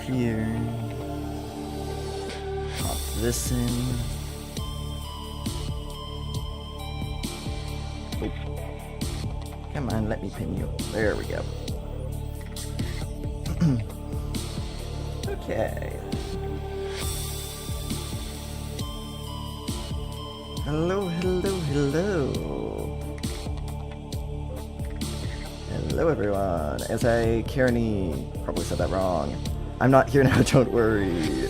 here. Pop this in. Oh. Come on, let me pin you. There we go. Okay. Hello, hello, hello. Hello, everyone. S.A. Kearney. Probably said that wrong. I'm not here now, don't worry.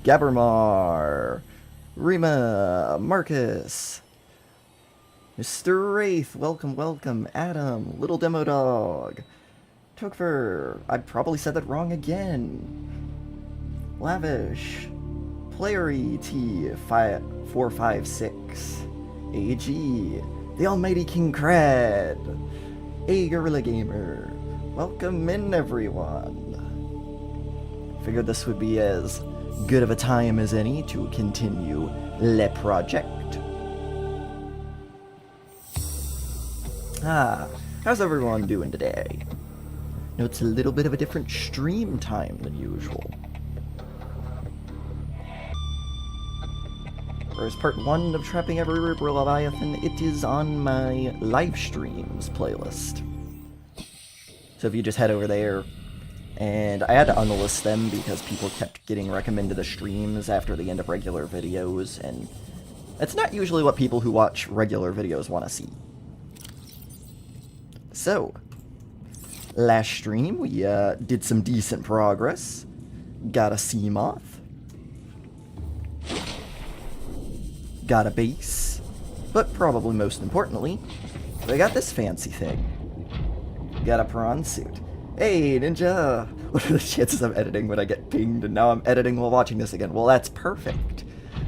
Gabbermar. Rima. Marcus. Mr. Wraith. Welcome, welcome. Adam. Little Demo Dog. Tokfer. I probably said that wrong again. Lavish. Playery T456. AG. The Almighty King Crad. A Gorilla Gamer. Welcome in, everyone. Figured this would be as good of a time as any to continue Le Project. How's everyone doing today? Know it's a little bit of a different stream time than usual. Whereas part 1 of Trapping Every Ripper Leviathan, it is on my live streams playlist. So if you just head over there, and I had to unlist them because people kept getting recommended the streams after the end of regular videos, and it's not usually what people who watch regular videos want to see. So, last stream we did some decent progress. Got a Seamoth. Got a base, but probably most importantly, we got this fancy thing. Got a prawn suit. Hey, Ninja! What are the chances of editing when I get pinged and now I'm editing while watching this again? Well, that's perfect.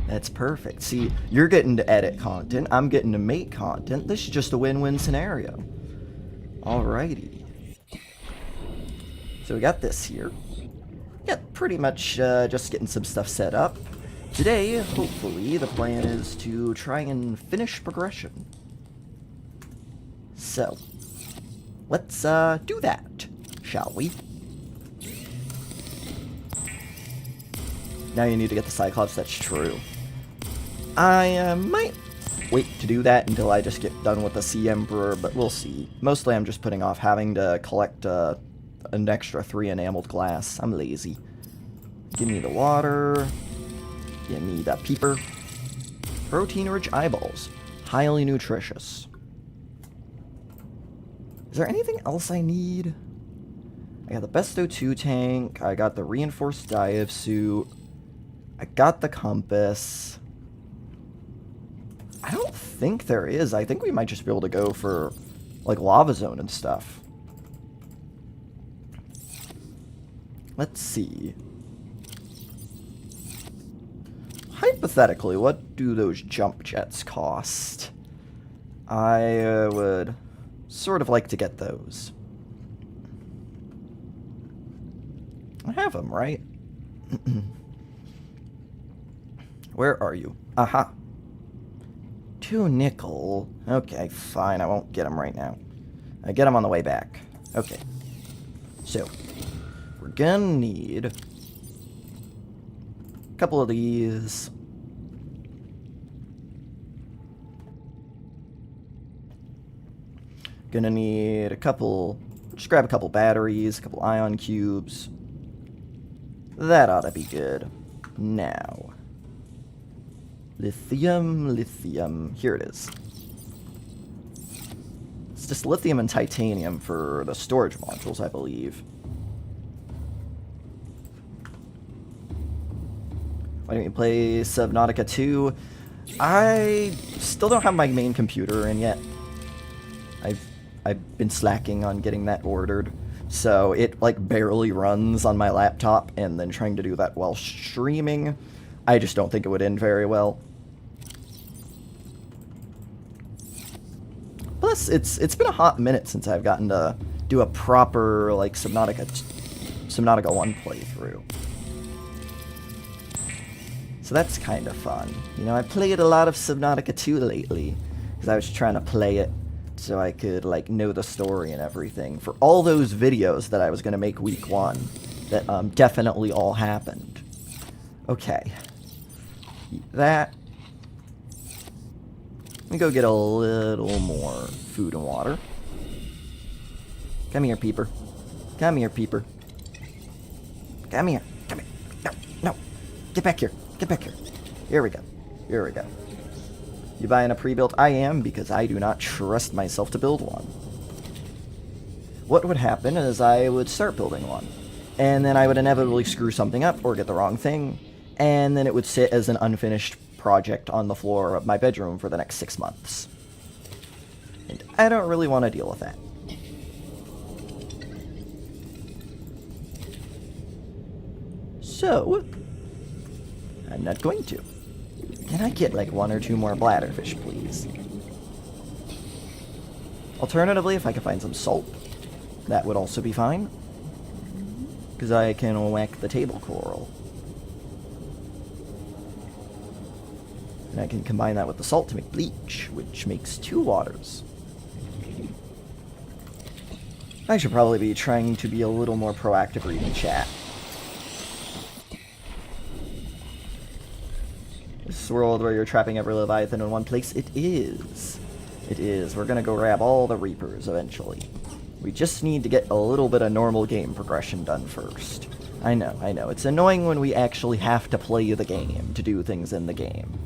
That's perfect. See, you're getting to edit content, I'm getting to make content. This is just a win-win scenario. Alrighty. So we got this here. Yeah, pretty much just getting some stuff set up. Today, hopefully, the plan is to try and finish progression. So, let's do that, shall we? Now you need to get the Cyclops, that's true. I might wait to do that until I just get done with the Sea Emperor, but we'll see. Mostly I'm just putting off having to collect an extra 3 enameled glass. I'm lazy. Give me the water. Give me the peeper. Protein-rich eyeballs. Highly nutritious. Is there anything else I need? I got the Besto 2 tank. I got the reinforced dive suit. I got the compass. I don't think there is. I think we might just be able to go for, like, Lava Zone and stuff. Let's see. Hypothetically, what do those jump jets cost? I would sort of like to get those. I have them, right? Where are you? Aha. 2 nickel. Okay, fine. I won't get them right now. I get them on the way back. Okay. So, we're gonna need a couple of these. Gonna need a couple, just grab a couple batteries, a couple ion cubes. That ought to be good. Now, lithium, lithium, here it is. It's just lithium and titanium for the storage modules, I believe. Why don't you play Subnautica 2? I still don't have my main computer in yet. I've been slacking on getting that ordered. So it like barely runs on my laptop, and then trying to do that while streaming, I just don't think it would end very well. Plus, it's been a hot minute since I've gotten to do a proper like Subnautica 1 playthrough. So that's kind of fun. You know, I played a lot of Subnautica 2 lately, because I was trying to play it so I could, like, know the story and everything. For all those videos that I was going to make week 1, that definitely all happened. Okay. Eat that. Let me go get a little more food and water. Come here, Peeper. Come here, Peeper. Come here. Come here. No, no. Get back here. Get back here. Here we go. Here we go. You buying a pre-built? I am, because I do not trust myself to build one. What would happen is I would start building one, and then I would inevitably screw something up or get the wrong thing, and then it would sit as an unfinished project on the floor of my bedroom for the next 6 months. And I don't really want to deal with that. So, I'm not going to. Can I get like 1 or 2 more bladderfish, please? Alternatively, if I can find some salt, that would also be fine. Because I can whack the table coral. And I can combine that with the salt to make bleach, which makes 2 waters. I should probably be trying to be a little more proactive reading chat. This world where you're trapping every Leviathan in one place? It is. It is. We're gonna go grab all the Reapers eventually. We just need to get a little bit of normal game progression done first. I know. It's annoying when we actually have to play the game to do things in the game.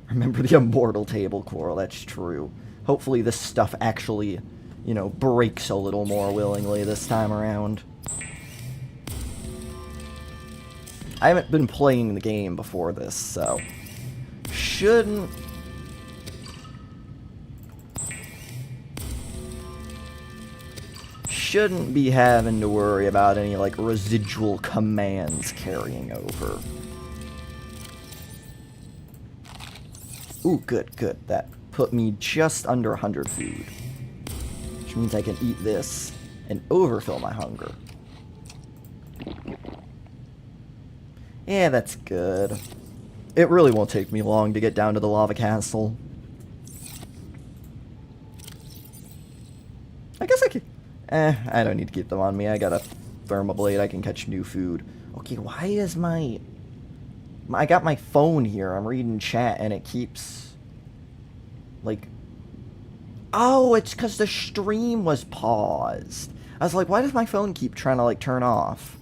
Remember the immortal table coral, that's true. Hopefully this stuff actually, you know, breaks a little more willingly this time around. I haven't been playing the game before this, so shouldn't be having to worry about any, like, residual commands carrying over. Ooh, good. That put me just under 100 food. Which means I can eat this and overfill my hunger. Yeah, that's good. It really won't take me long to get down to the lava castle. I guess I can... I don't need to keep them on me. I got a thermoblade. I can catch new food. Okay, why is my... I got my phone here. I'm reading chat and it keeps... like... Oh, it's because the stream was paused. I was like, why does my phone keep trying to, like, turn off?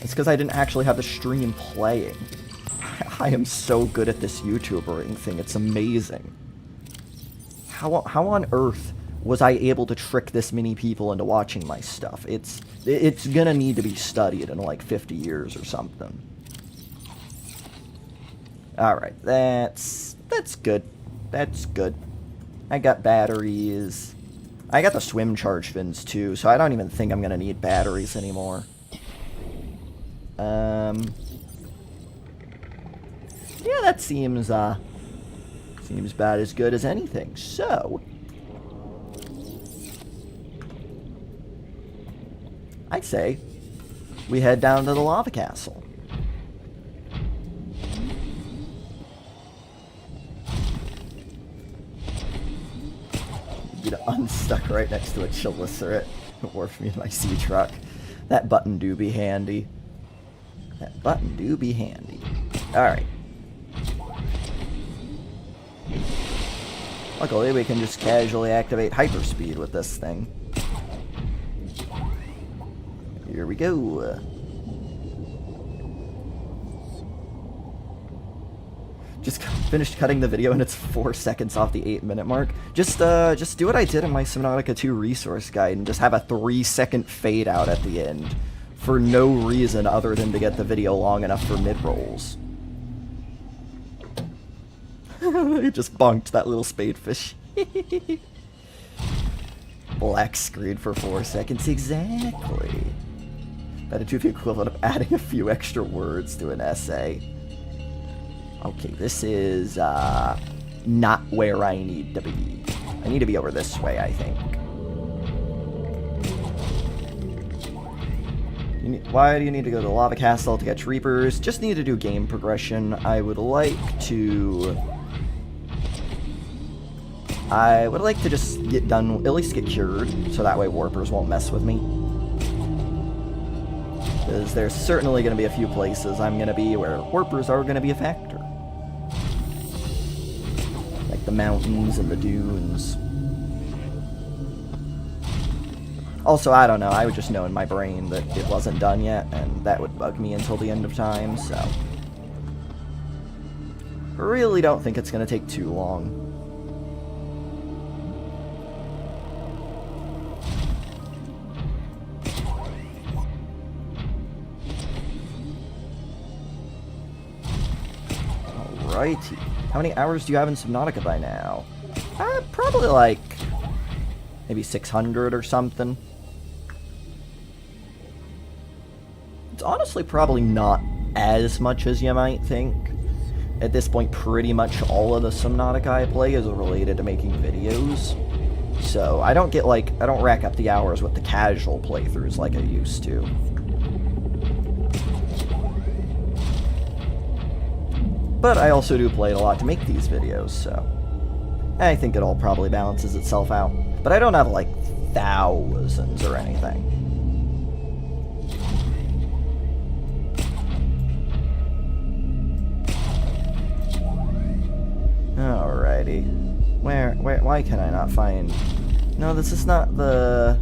It's because I didn't actually have the stream playing. I am so good at this YouTubering thing. It's amazing. How on earth was I able to trick this many people into watching my stuff? It's gonna need to be studied in like 50 years or something. Alright, that's good. That's good. I got batteries. I got the swim charge fins too, so I don't even think I'm gonna need batteries anymore. Yeah, that seems about as good as anything. So, I'd say we head down to the lava castle. Get unstuck right next to a Chilicerate. Warp me in my sea truck. That button do be handy. That button do be handy. Alright. Luckily, we can just casually activate hyperspeed with this thing. Here we go. Just finished cutting the video and it's 4 seconds off the 8-minute mark. Just do what I did in my Subnautica 2 resource guide and just have a 3-second fade out at the end. For no reason other than to get the video long enough for mid-rolls. It just bonked that little spadefish. Black screen for 4 seconds, exactly. That'd do the equivalent of adding a few extra words to an essay. Okay, this is, not where I need to be. I need to be over this way, I think. Why do you need to go to the lava castle to catch Reapers? Just need to do game progression. I would like to I would like to just get done, at least get cured, so that way warpers won't mess with me. Because there's certainly going to be a few places I'm going to be where warpers are going to be a factor. Like the mountains and the dunes. Also, I don't know, I would just know in my brain that it wasn't done yet, and that would bug me until the end of time, so... really don't think it's going to take too long. Alrighty. How many hours do you have in Subnautica by now? Probably like... maybe 600 or something. It's honestly probably not as much as you might think. At this point, pretty much all of the Subnautica I play is related to making videos. So, I don't rack up the hours with the casual playthroughs like I used to. But I also do play it a lot to make these videos, so... I think it all probably balances itself out. But I don't have, like, thousands or anything. Alrighty. Why can I not find... No, this is not the...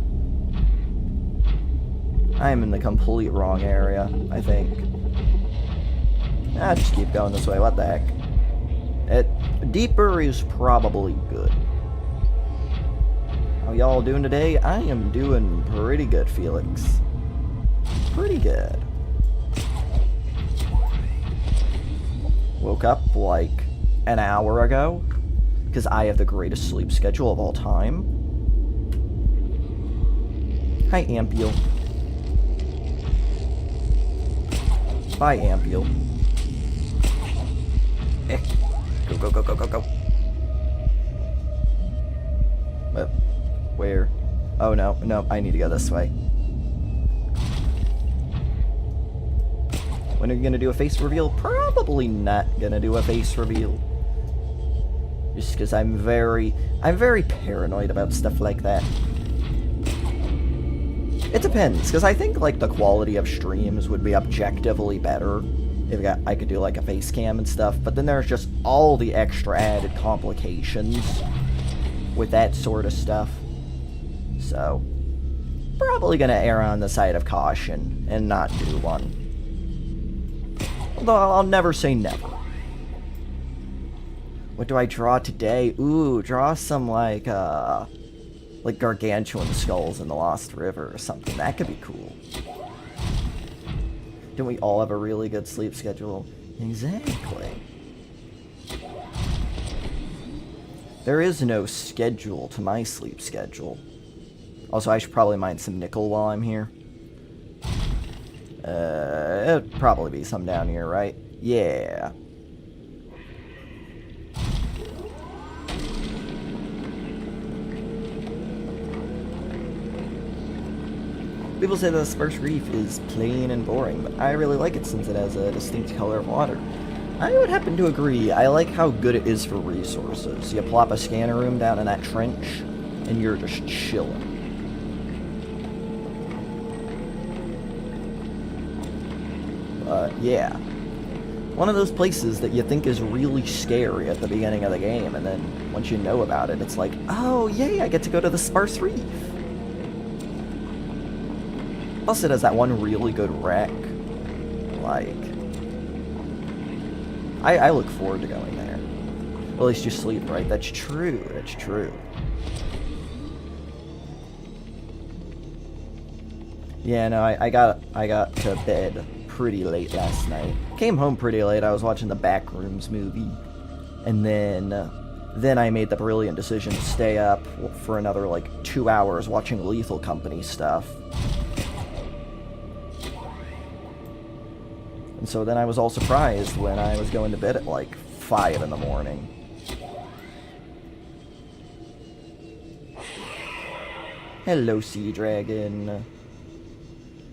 I am in the complete wrong area, I think. Just keep going this way, what the heck. Deeper is probably good. How y'all doing today? I am doing pretty good, Felix. Pretty good. Woke up like an hour ago, because I have the greatest sleep schedule of all time. Hi, Ampiel. Bye, Ampiel. Go, go, go, go, go, go. Where? Oh, no, I need to go this way. When are you gonna do a face reveal? Probably not gonna do a face reveal. Just because I'm very paranoid about stuff like that. It depends, because I think, like, the quality of streams would be objectively better if I could do, like, a face cam and stuff, but then there's just all the extra added complications with that sort of stuff. So, probably gonna err on the side of caution and not do one. Although I'll never say never. What do I draw today? Ooh, draw some, like gargantuan skulls in the Lost River or something. That could be cool. Don't we all have a really good sleep schedule? Exactly. There is no schedule to my sleep schedule. Also, I should probably mine some nickel while I'm here. It'd probably be some down here, right? Yeah. People say that the Sparse Reef is plain and boring, but I really like it since it has a distinct color of water. I would happen to agree. I like how good it is for resources. You plop a scanner room down in that trench, and you're just chilling. Yeah. One of those places that you think is really scary at the beginning of the game, and then once you know about it, it's like, oh, yay, I get to go to the Sparse Reef. Plus, it has that one really good wreck. Like, I look forward to going there. Well, at least you sleep, right? That's true. That's true. Yeah, no, I got to bed pretty late last night. Came home pretty late. I was watching the Backrooms movie, and then I made the brilliant decision to stay up for another like 2 hours watching Lethal Company stuff. And so then I was all surprised when I was going to bed at like 5 in the morning. Hello, Sea Dragon.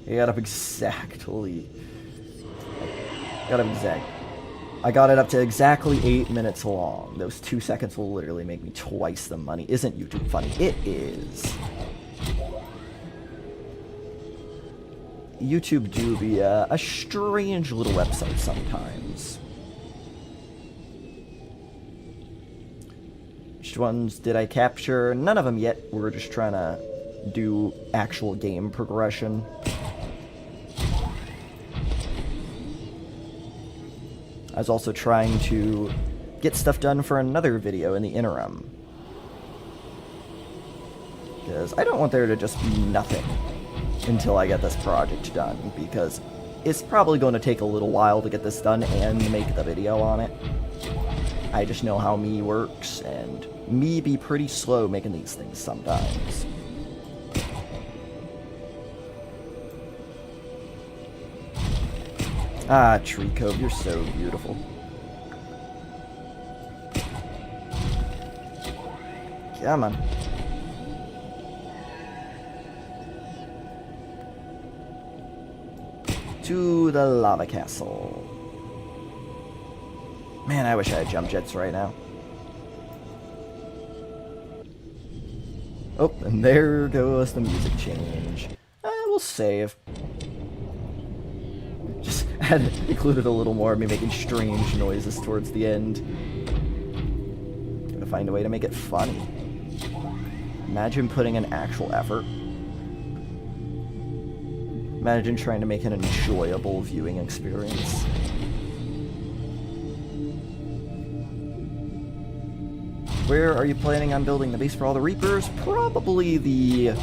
I got up exactly. I got it up to exactly 8 minutes long. Those 2 seconds will literally make me twice the money. Isn't YouTube funny? It is. YouTube do be a strange little website sometimes. Which ones did I capture? None of them yet. We're just trying to do actual game progression. I was also trying to get stuff done for another video in the interim. Because I don't want there to just be nothing until I get this project done, because it's probably going to take a little while to get this done and make the video on it. I just know how me works, and me be pretty slow making these things sometimes. Ah, Tree Cove, you're so beautiful. Come on. To the lava castle. Man, I wish I had jump jets right now. Oh, and there goes the music change. We'll save. Just included a little more of me making strange noises towards the end. Gotta find a way to make it funny. Imagine putting in actual effort. Imagine trying to make an enjoyable viewing experience. Where are you planning on building the base for all the Reapers? Probably the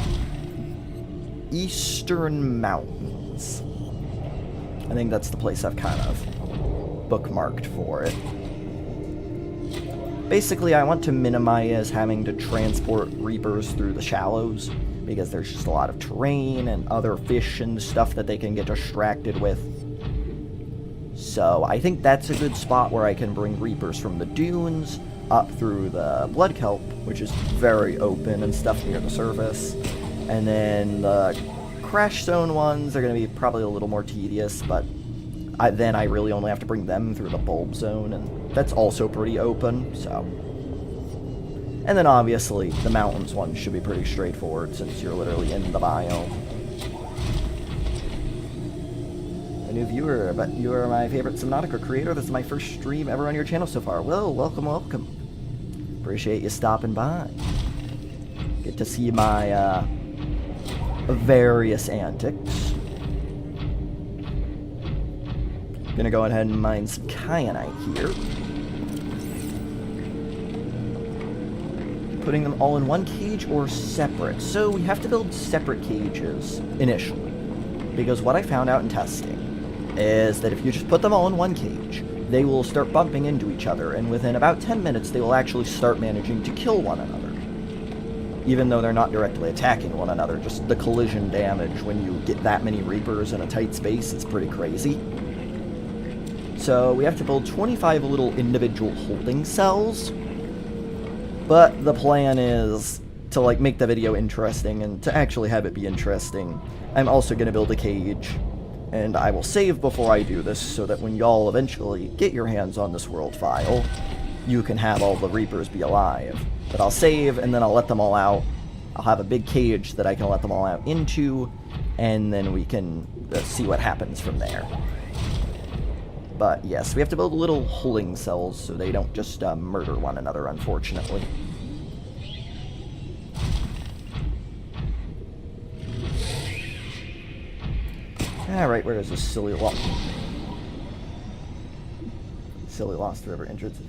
Eastern Mountains. I think that's the place I've kind of bookmarked for it. Basically, I want to minimize having to transport Reapers through the shallows, because there's just a lot of terrain and other fish and stuff that they can get distracted with. So I think that's a good spot where I can bring Reapers from the dunes up through the Blood Kelp, which is very open and stuff near the surface. And then the Crash Zone ones are going to be probably a little more tedious, but then I really only have to bring them through the Bulb Zone, and that's also pretty open, so. And then obviously, the mountains one should be pretty straightforward since you're literally in the biome. A new viewer, but you are my favorite Subnautica creator. This is my first stream ever on your channel so far. Well, welcome, welcome. Appreciate you stopping by. Get to see my various antics. Gonna go ahead and mine some kyanite here. Putting them all in one cage or separate. So we have to build separate cages initially, because what I found out in testing is that if you just put them all in one cage, they will start bumping into each other, and within about 10 minutes they will actually start managing to kill one another. Even though they're not directly attacking one another, just the collision damage when you get that many Reapers in a tight space is pretty crazy. So we have to build 25 little individual holding cells. But the plan is to like make the video interesting, and to actually have it be interesting, I'm also going to build a cage. And I will save before I do this, so that when y'all eventually get your hands on this world file, you can have all the Reapers be alive. But I'll save, and then I'll let them all out. I'll have a big cage that I can let them all out into, and then we can see what happens from there. But yes, we have to build little holding cells so they don't just murder one another, unfortunately. Alright, where is this silly Lost River entrance?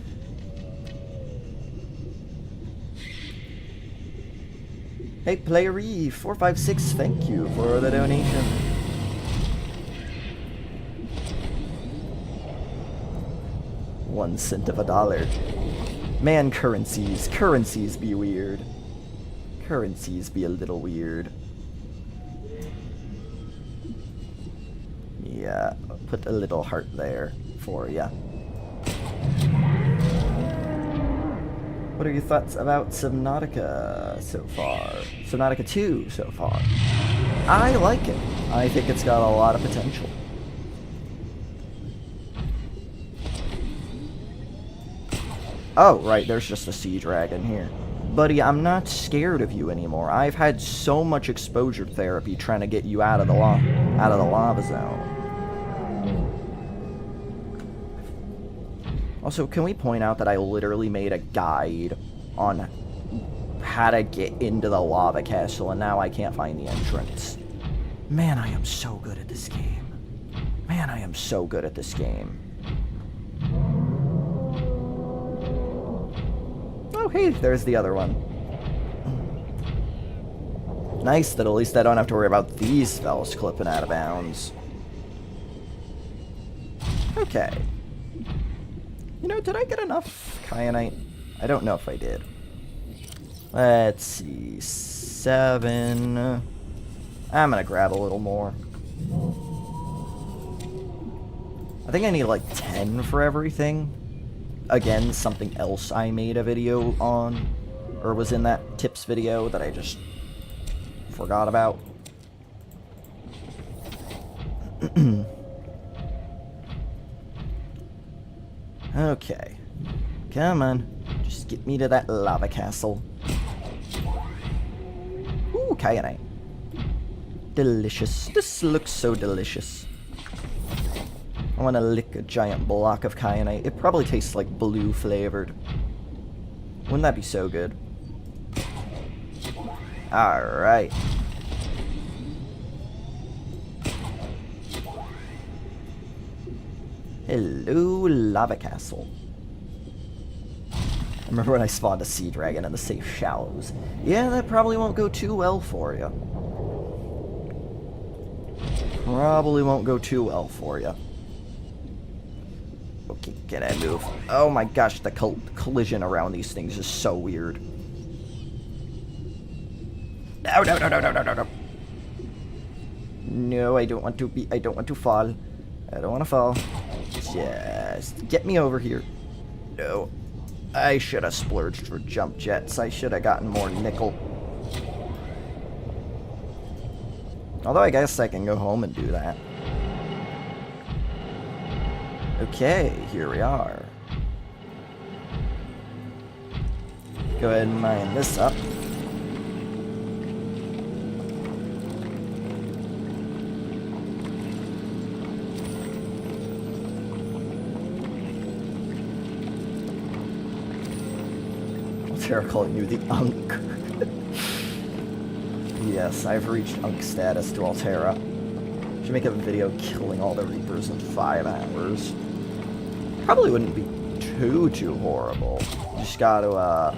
Hey, Playeree456, thank you for the donation. $0.01 of a dollar. Man, currencies be weird. Currencies be a little weird. Yeah, put a little heart there for ya. What are your thoughts about Subnautica so far? Subnautica 2 so far? I like it. I think it's got a lot of potential. Oh, right, there's just a sea dragon here. Buddy, I'm not scared of you anymore. I've had so much exposure therapy trying to get you out of the lava zone. Also, can we point out that I literally made a guide on how to get into the lava castle, and now I can't find the entrance. Man, I am so good at this game. Man, I am so good at this game. Oh, hey, there's the other one. Nice that at least I don't have to worry about these fellas clipping out of bounds. Okay. You know, did I get enough kyanite? I don't know if I did. Let's see. 7. I'm gonna grab a little more. I think I need like 10 for everything. Again, something else I made a video on, or was in that tips video that I just forgot about. Okay. Come on. Just get me to that lava castle. Ooh, kyanite. Delicious. This looks so delicious. I want to lick a giant block of kyanite. It probably tastes like blue flavored. Wouldn't that be so good? Alright. Hello, lava castle. I remember when I spawned a sea dragon in the safe shallows. Yeah, that probably won't go too well for you. Probably won't go too well for you. Okay, can I move? Oh my gosh, the collision around these things is so weird. No, no, no, no, no, no, no, no. No, I don't want to fall. I don't want to fall. Just get me over here. No. I should have splurged for jump jets. I should have gotten more nickel. Although I guess I can go home and do that. Okay, here we are. Go ahead and mine this up. They're calling you the Unk. Yes, I've reached Unk status to Altera. Should make a video killing all the Reapers in 5 hours. Probably wouldn't be too horrible. Just gotta,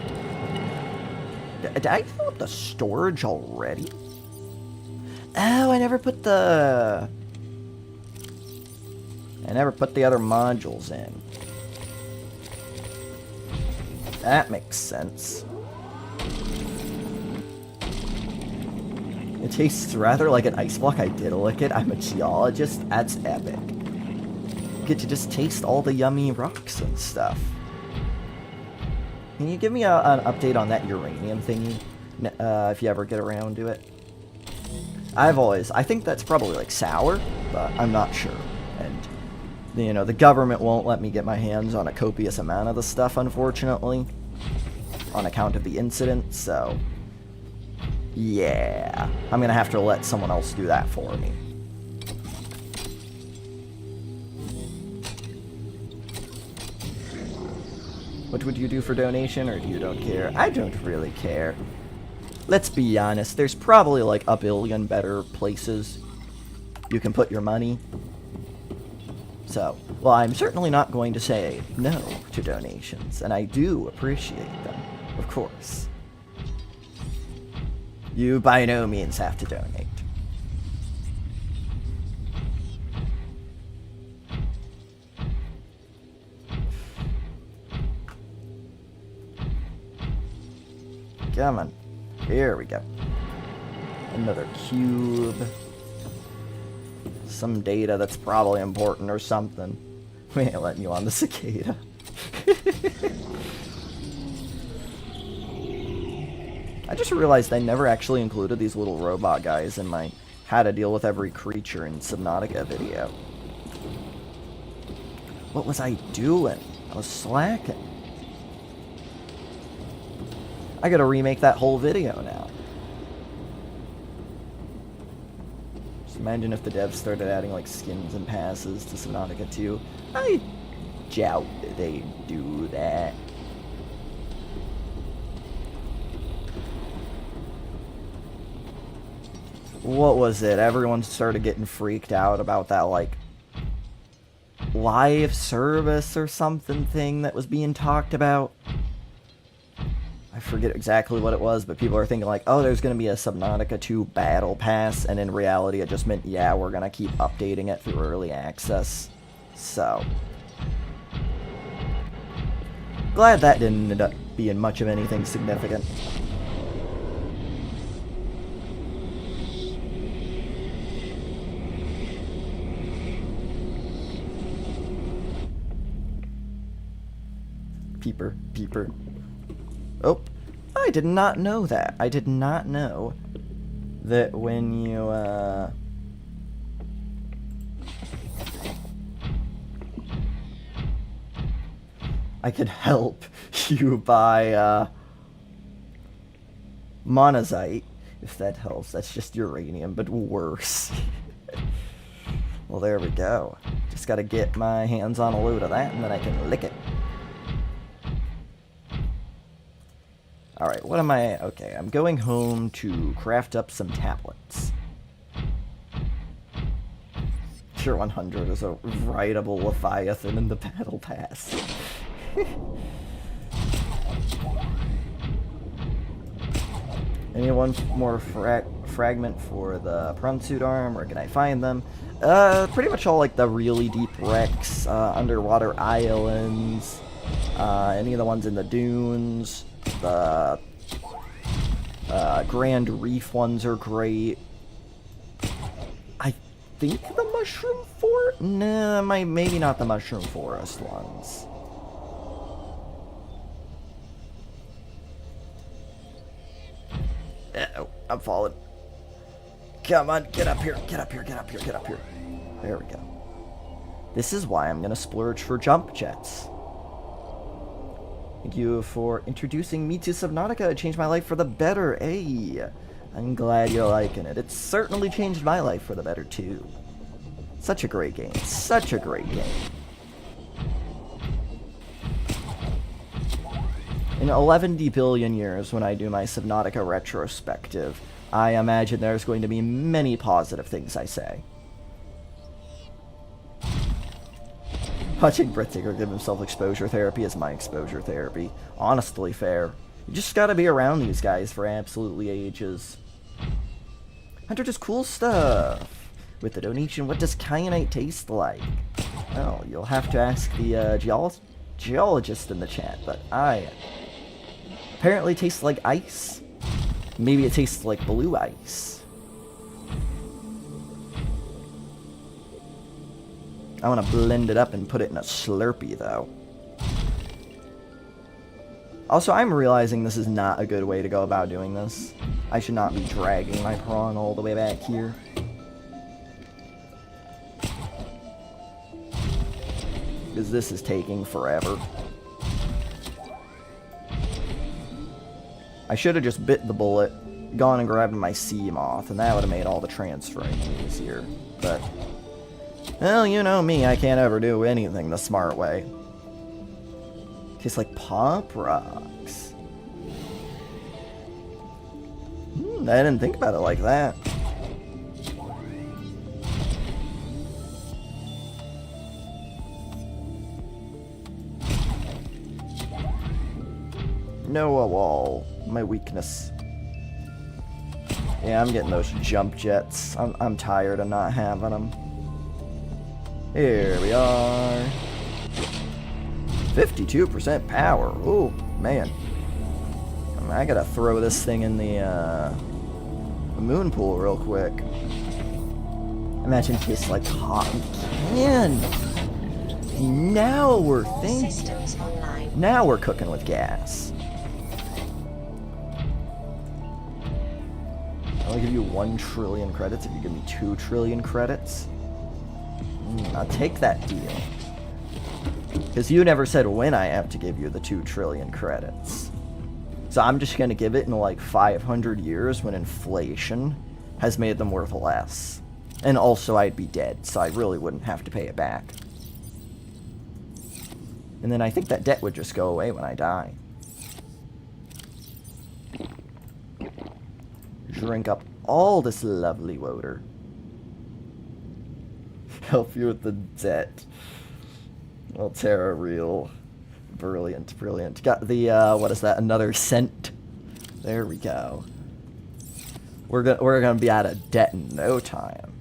did I fill up the storage already? Oh, I never put the other modules in. That makes sense. It tastes rather like an ice block. I did lick it. I'm a geologist. That's epic. Get to just taste all the yummy rocks and stuff. Can you give me an update on that uranium thingy? If you ever get around to it. I think that's probably like sour, but I'm not sure. And, you know, the government won't let me get my hands on a copious amount of the stuff, unfortunately. On account of the incident, so... yeah. I'm gonna have to let someone else do that for me. What would you do for donation, or you don't care? I don't really care. Let's be honest, there's probably like a billion better places you can put your money. So, well, I'm certainly not going to say no to donations, and I do appreciate them, of course. You by no means have to donate. Come on. Here we go. Another cube. Some data that's probably important or something. We ain't letting you on the cicada. I just realized I never actually included these little robot guys in my how to deal with every creature in Subnautica video. What was I doing? I was slacking. I gotta remake that whole video now. Just imagine if the devs started adding like skins and passes to Subnautica 2. I doubt they do that. What was it? Everyone started getting freaked out about that, like, live service or something thing that was being talked about. I forget exactly what it was, but people are thinking like, oh, there's going to be a Subnautica 2 Battle Pass, and in reality it just meant, yeah, we're going to keep updating it through early access. So, glad that didn't end up being much of anything significant. Peeper, peeper. Oh, I did not know that. I did not know that when you, I could help you buy, monazite, if that helps. That's just uranium, but worse. Well, there we go. Just gotta get my hands on a load of that, and then I can lick it. Alright, what am I... Okay, I'm going home to craft up some tablets. Tier 100 is a rideable Leviathan in the Battle Pass. Anyone more fragment for the prawn suit arm? Where can I find them? Pretty much all like the really deep wrecks, underwater islands, any of the ones in the dunes. The Grand Reef ones are great. I think the Mushroom Fort? Nah, maybe not the Mushroom Forest ones. Uh-oh, I'm falling. Come on, get up here, get up here, get up here, get up here. There we go. This is why I'm gonna splurge for jump jets. Thank you for introducing me to Subnautica. It changed my life for the better. Hey, I'm glad you're liking it. It's certainly changed my life for the better, too. Such a great game. Such a great game. In 11 billion years, when I do my Subnautica retrospective, I imagine there's going to be many positive things I say. Watching Brett Digger give himself exposure therapy is my exposure therapy. Honestly fair. You just gotta be around these guys for absolutely ages. Hunter does cool stuff. With the donation, what does kyanite taste like? Well, you'll have to ask the geologist in the chat, but apparently tastes like ice. Maybe it tastes like blue ice. I want to blend it up and put it in a Slurpee, though. Also, I'm realizing this is not a good way to go about doing this. I should not be dragging my prawn all the way back here. Because this is taking forever. I should have just bit the bullet, gone and grabbed my sea moth, and that would have made all the transferring easier. But... well, you know me, I can't ever do anything the smart way. Tastes like Pop Rocks. I didn't think about it like that. Noah Wall, my weakness. Yeah, I'm getting those jump jets. I'm tired of not having them. Here we are. 52% power. Ooh, man. I gotta throw this thing in the moon pool real quick. Imagine it tastes like cotton candy. Now we're thinking. Now we're cooking with gas. I'll give you 1 trillion credits if you give me 2 trillion credits. I'll take that deal. Because you never said when I have to give you the 2 trillion credits. So I'm just going to give it in like 500 years when inflation has made them worth less. And also I'd be dead, so I really wouldn't have to pay it back. And then I think that debt would just go away when I die. Drink up all this lovely water. Help you with the debt. Altera real. Brilliant, brilliant. Got the, what is that? Another cent. There we go. We're gonna be out of debt in no time.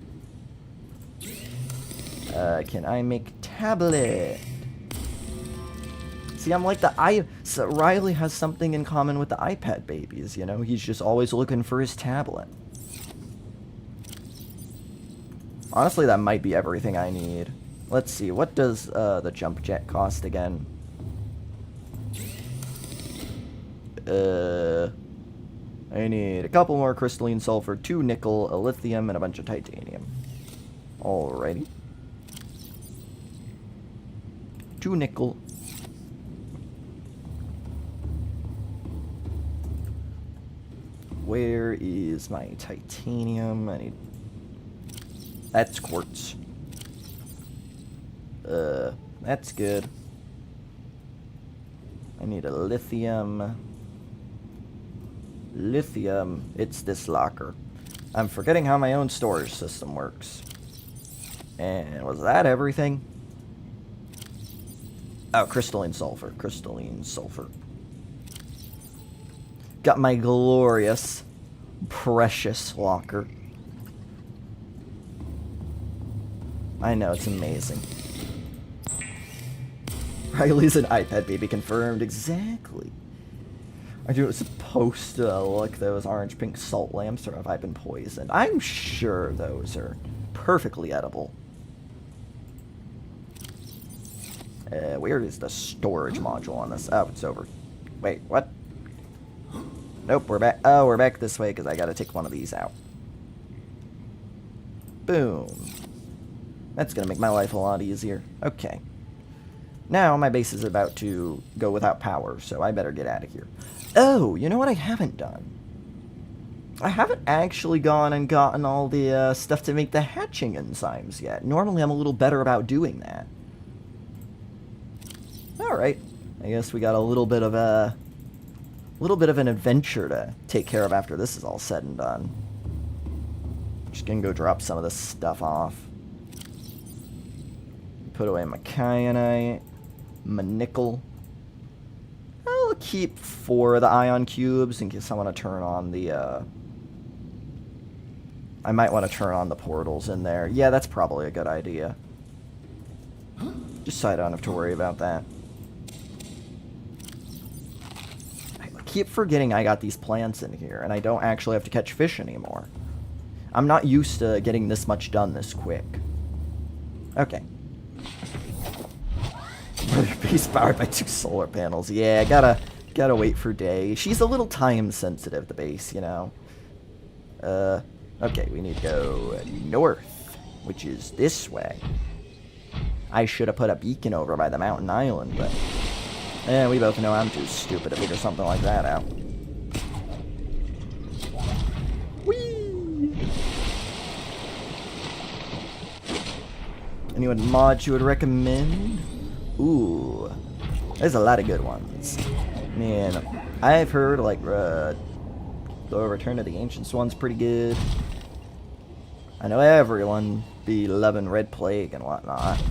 Can I make tablet? See, I'm like so Riley has something in common with the iPad babies, you know? He's just always looking for his tablet. Honestly, that might be everything I need. Let's see, what does the jump jet cost again? I need a couple more crystalline sulfur, 2 nickel, a lithium, and a bunch of titanium. Alrighty. 2 nickel. Where is my titanium? I need... That's quartz. That's good. I need a lithium. Lithium. It's this locker. I'm forgetting how my own storage system works. And was that everything? Oh, crystalline sulfur. Crystalline sulfur. Got my glorious, precious locker. I know, it's amazing. Riley's an iPad baby confirmed. Exactly. Are you supposed to look those orange-pink salt lamps, or have I been poisoned? I'm sure those are perfectly edible. Where is the storage module on this? Oh, it's over. Wait, what? Nope, we're back. Oh, we're back this way because I gotta take one of these out. Boom. That's gonna make my life a lot easier. Okay. Now my base is about to go without power, so I better get out of here. Oh, you know what I haven't done? I haven't actually gone and gotten all the stuff to make the hatching enzymes yet. Normally I'm a little better about doing that. Alright. I guess we got a little bit of an adventure to take care of after this is all said and done. Just gonna go drop some of this stuff off. Put away my kyanite, my nickel. I'll keep 4 of the ion cubes in case I want to turn on the, I might want to turn on the portals in there. Yeah, that's probably a good idea. Just so I don't have to worry about that. I keep forgetting I got these plants in here, and I don't actually have to catch fish anymore. I'm not used to getting this much done this quick. Okay. Base powered by 2 solar panels. Yeah, gotta wait for day. She's a little time sensitive, the base, you know. Okay, we need to go north, which is this way. I should have put a beacon over by the mountain island, but we both know I'm too stupid to figure something like that out. Whee! Any mods you would recommend? Ooh, there's a lot of good ones. Man, I've heard, like, the Return of the Ancients one's pretty good. I know everyone be loving Red Plague and whatnot.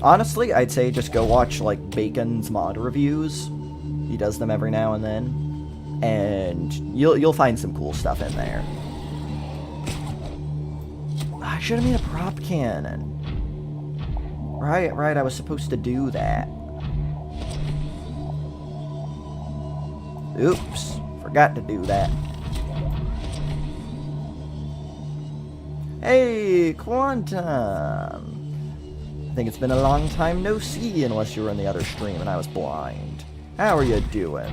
Honestly, I'd say just go watch, like, Bacon's mod reviews. He does them every now and then. And you'll find some cool stuff in there. I should have made a prop cannon. Right, I was supposed to do that. Oops, forgot to do that. Hey, Quantum! I think it's been a long time no see, unless you were in the other stream and I was blind. How are you doing?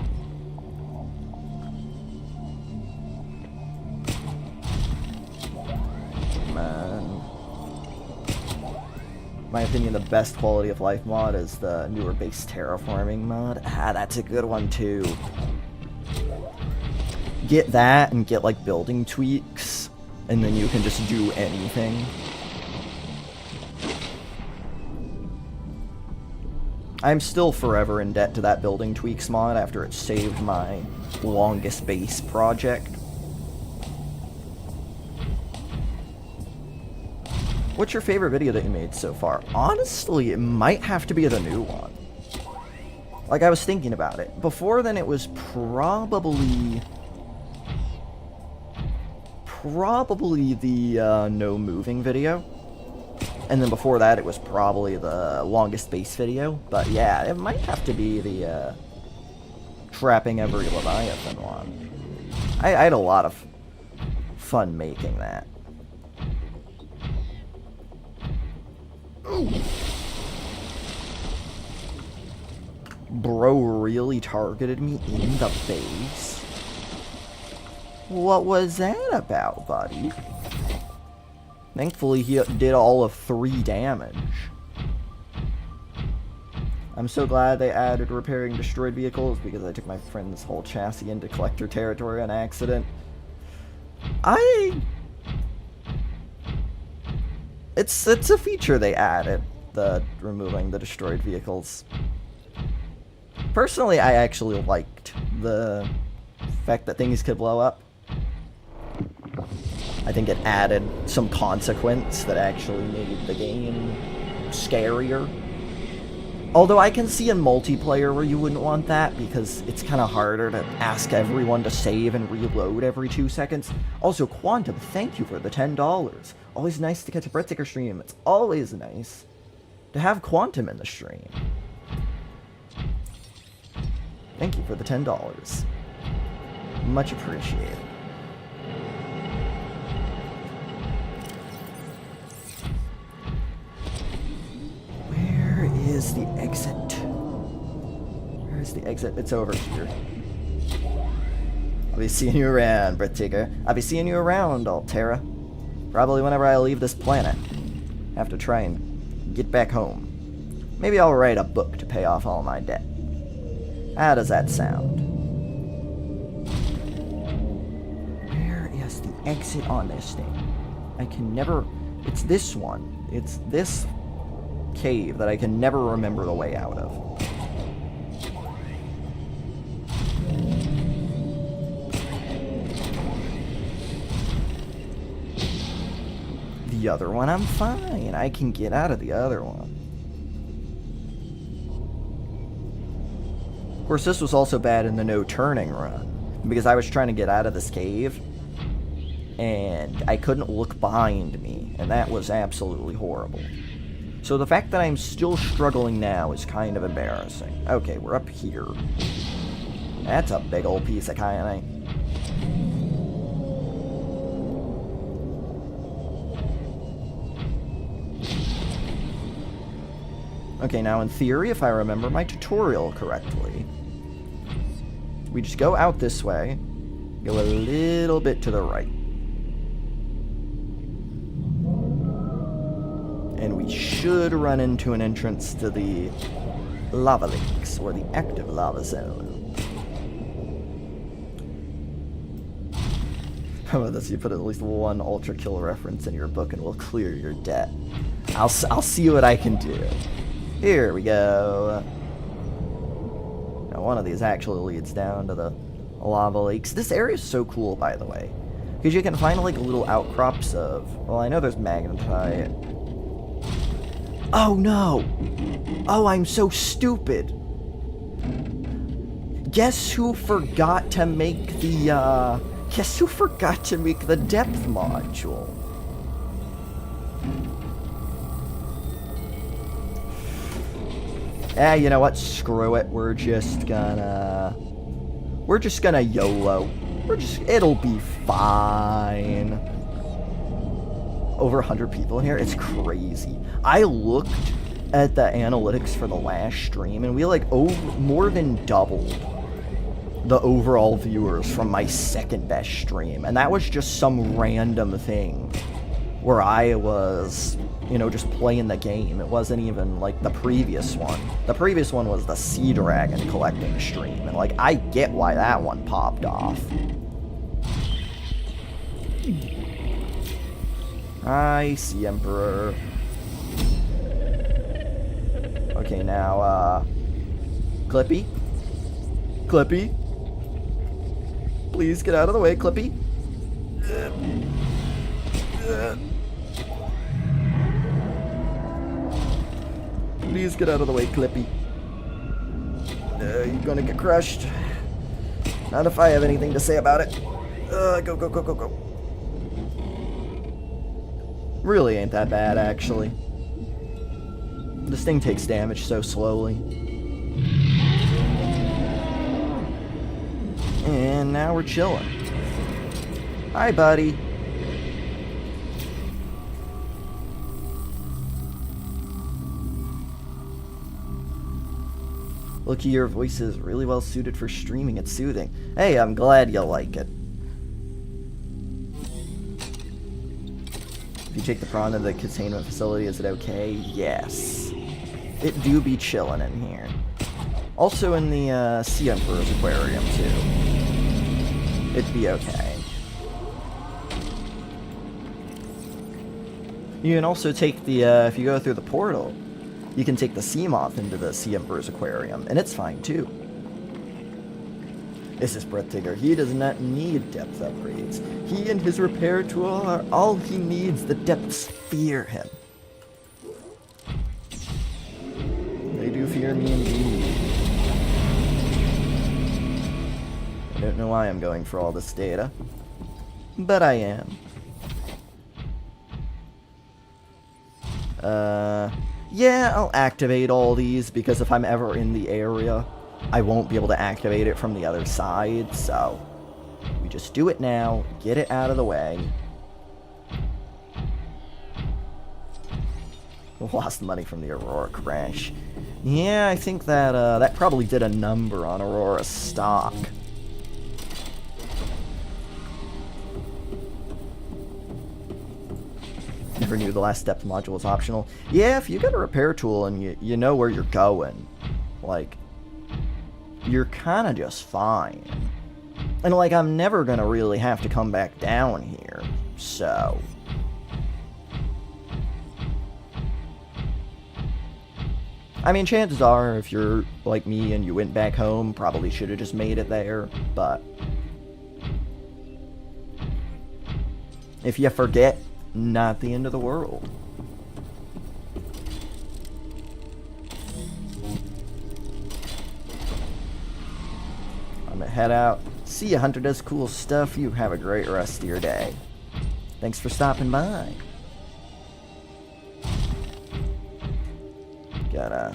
Man. my opinion, the best quality of life mod is the newer base terraforming mod. Ah, that's a good one too. Get that and get like building tweaks, and then you can just do anything. I'm still forever in debt to that building tweaks mod after it saved my longest base project. What's your favorite video that you made so far? Honestly, it might have to be the new one. Like, I was thinking about it. Before then, it was probably the no moving video. And then before that, it was probably the longest base video. But yeah, it might have to be the trapping every Leviathan one. I had a lot of fun making that. Bro really targeted me in the base? What was that about, buddy? Thankfully, he did all of 3 damage. I'm so glad they added repairing destroyed vehicles because I took my friend's whole chassis into collector territory on accident. It's a feature they added, the removing the destroyed vehicles. Personally, I actually liked the fact that things could blow up. I think it added some consequence that actually made the game scarier. Although I can see in multiplayer where you wouldn't want that, because it's kind of harder to ask everyone to save and reload every 2 seconds. Also, Quantum, thank you for the $10. Always nice to catch a Breadsticker stream. It's always nice to have Quantum in the stream. Thank you for the $10. Much appreciated. Where is the exit? Where is the exit? It's over here. I'll be seeing you around, Breadsticker. I'll be seeing you around, Altera. Probably whenever I leave this planet. Have to try and get back home. Maybe I'll write a book to pay off all my debt. How does that sound? Where is the exit on this thing? I can never... It's this one. It's this cave that I can never remember the way out of. The other one, I'm fine. I can get out of the other one. Of course, this was also bad in the no turning run, because I was trying to get out of this cave, and I couldn't look behind me, and that was absolutely horrible. So the fact that I'm still struggling now is kind of embarrassing. Okay, we're up here. That's a big old piece of kyanite. Okay, now in theory, if I remember my tutorial correctly, we just go out this way, go a little bit to the right. And we should run into an entrance to the lava lakes, or the active lava zone. How about this? You put at least one Ultra Kill reference in your book and we'll clear your debt. I'll see what I can do. Here we go. Now one of these actually leads down to the lava lakes. This area is so cool, by the way, because you can find like little outcrops of, well, I know there's magnetite. Oh no! Oh, I'm so stupid. Guess who forgot to make the depth module? You know what? Screw it. We're just gonna YOLO. It'll be fine. Over 100 people in here? It's crazy. I looked at the analytics for the last stream, and we like more than doubled the overall viewers from my second best stream, and that was just some random thing where I was you know, just playing the game. It wasn't even like the previous one. The previous one was the Sea Dragon collecting stream, and like, I get why that one popped off. Hi, Sea Emperor. Okay, now, Clippy? Clippy? Please get out of the way, Clippy. Please get out of the way, Clippy. You're gonna get crushed. Not if I have anything to say about it. Go, go, go, go, go. Really ain't that bad, actually. This thing takes damage so slowly. And now we're chilling. Hi, buddy. Looky, your voice is really well suited for streaming. It's soothing. Hey, I'm glad you like it. If you take the prawn to the containment facility, is it okay? Yes. It do be chillin' in here. Also in the Sea Emperor's aquarium, too. It'd be okay. You can also take the, if you go through the portal, you can take the Seamoth into the Sea Emperor's aquarium, and it's fine, too. This is Breathtaker. He does not need depth upgrades. He and his repair tool are all he needs. The depths fear him. They do fear me indeed. I don't know why I'm going for all this data, but I am. Yeah, I'll activate all these, because if I'm ever in the area, I won't be able to activate it from the other side, so we just do it now, get it out of the way. Lost money from the Aurora crash. Yeah, I think that, that probably did a number on Aurora stock. Never knew the last depth module was optional. Yeah, if you got a repair tool and you know where you're going, like, you're kind of just fine. And, like, I'm never going to really have to come back down here, so... I mean, chances are, if you're like me and you went back home, probably should have just made it there, but... if you forget, not the end of the world. I'm gonna head out. See ya, Hunter does cool stuff. You have a great rest of your day. Thanks for stopping by. Gotta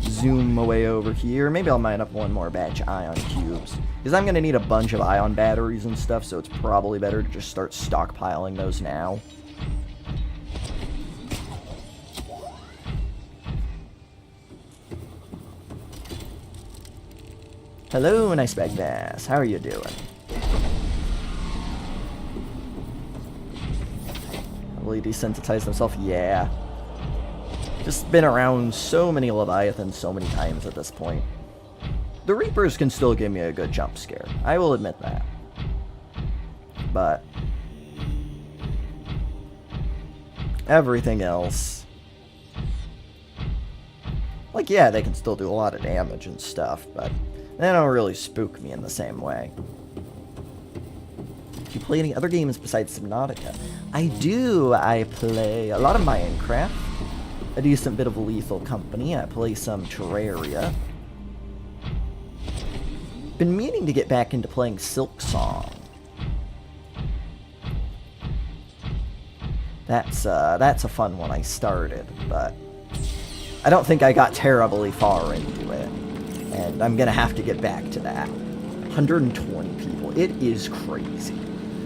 zoom away over here. Maybe I'll mine up one more batch of ion cubes, because I'm gonna need a bunch of ion batteries and stuff, so it's probably better to just start stockpiling those now. Hello, Nice Bag Bass. How are you doing? Will he desensitize himself? Yeah. Just been around so many Leviathans so many times at this point. The Reapers can still give me a good jump scare. I will admit that. But everything else... like, yeah, they can still do a lot of damage and stuff, but they don't really spook me in the same way. Do you play any other games besides Subnautica? I do. I play a lot of Minecraft. A decent bit of Lethal Company. I play some Terraria. Been meaning to get back into playing Silksong. That's a fun one I started, but I don't think I got terribly far into it. And I'm gonna have to get back to that. 120 people. It is crazy.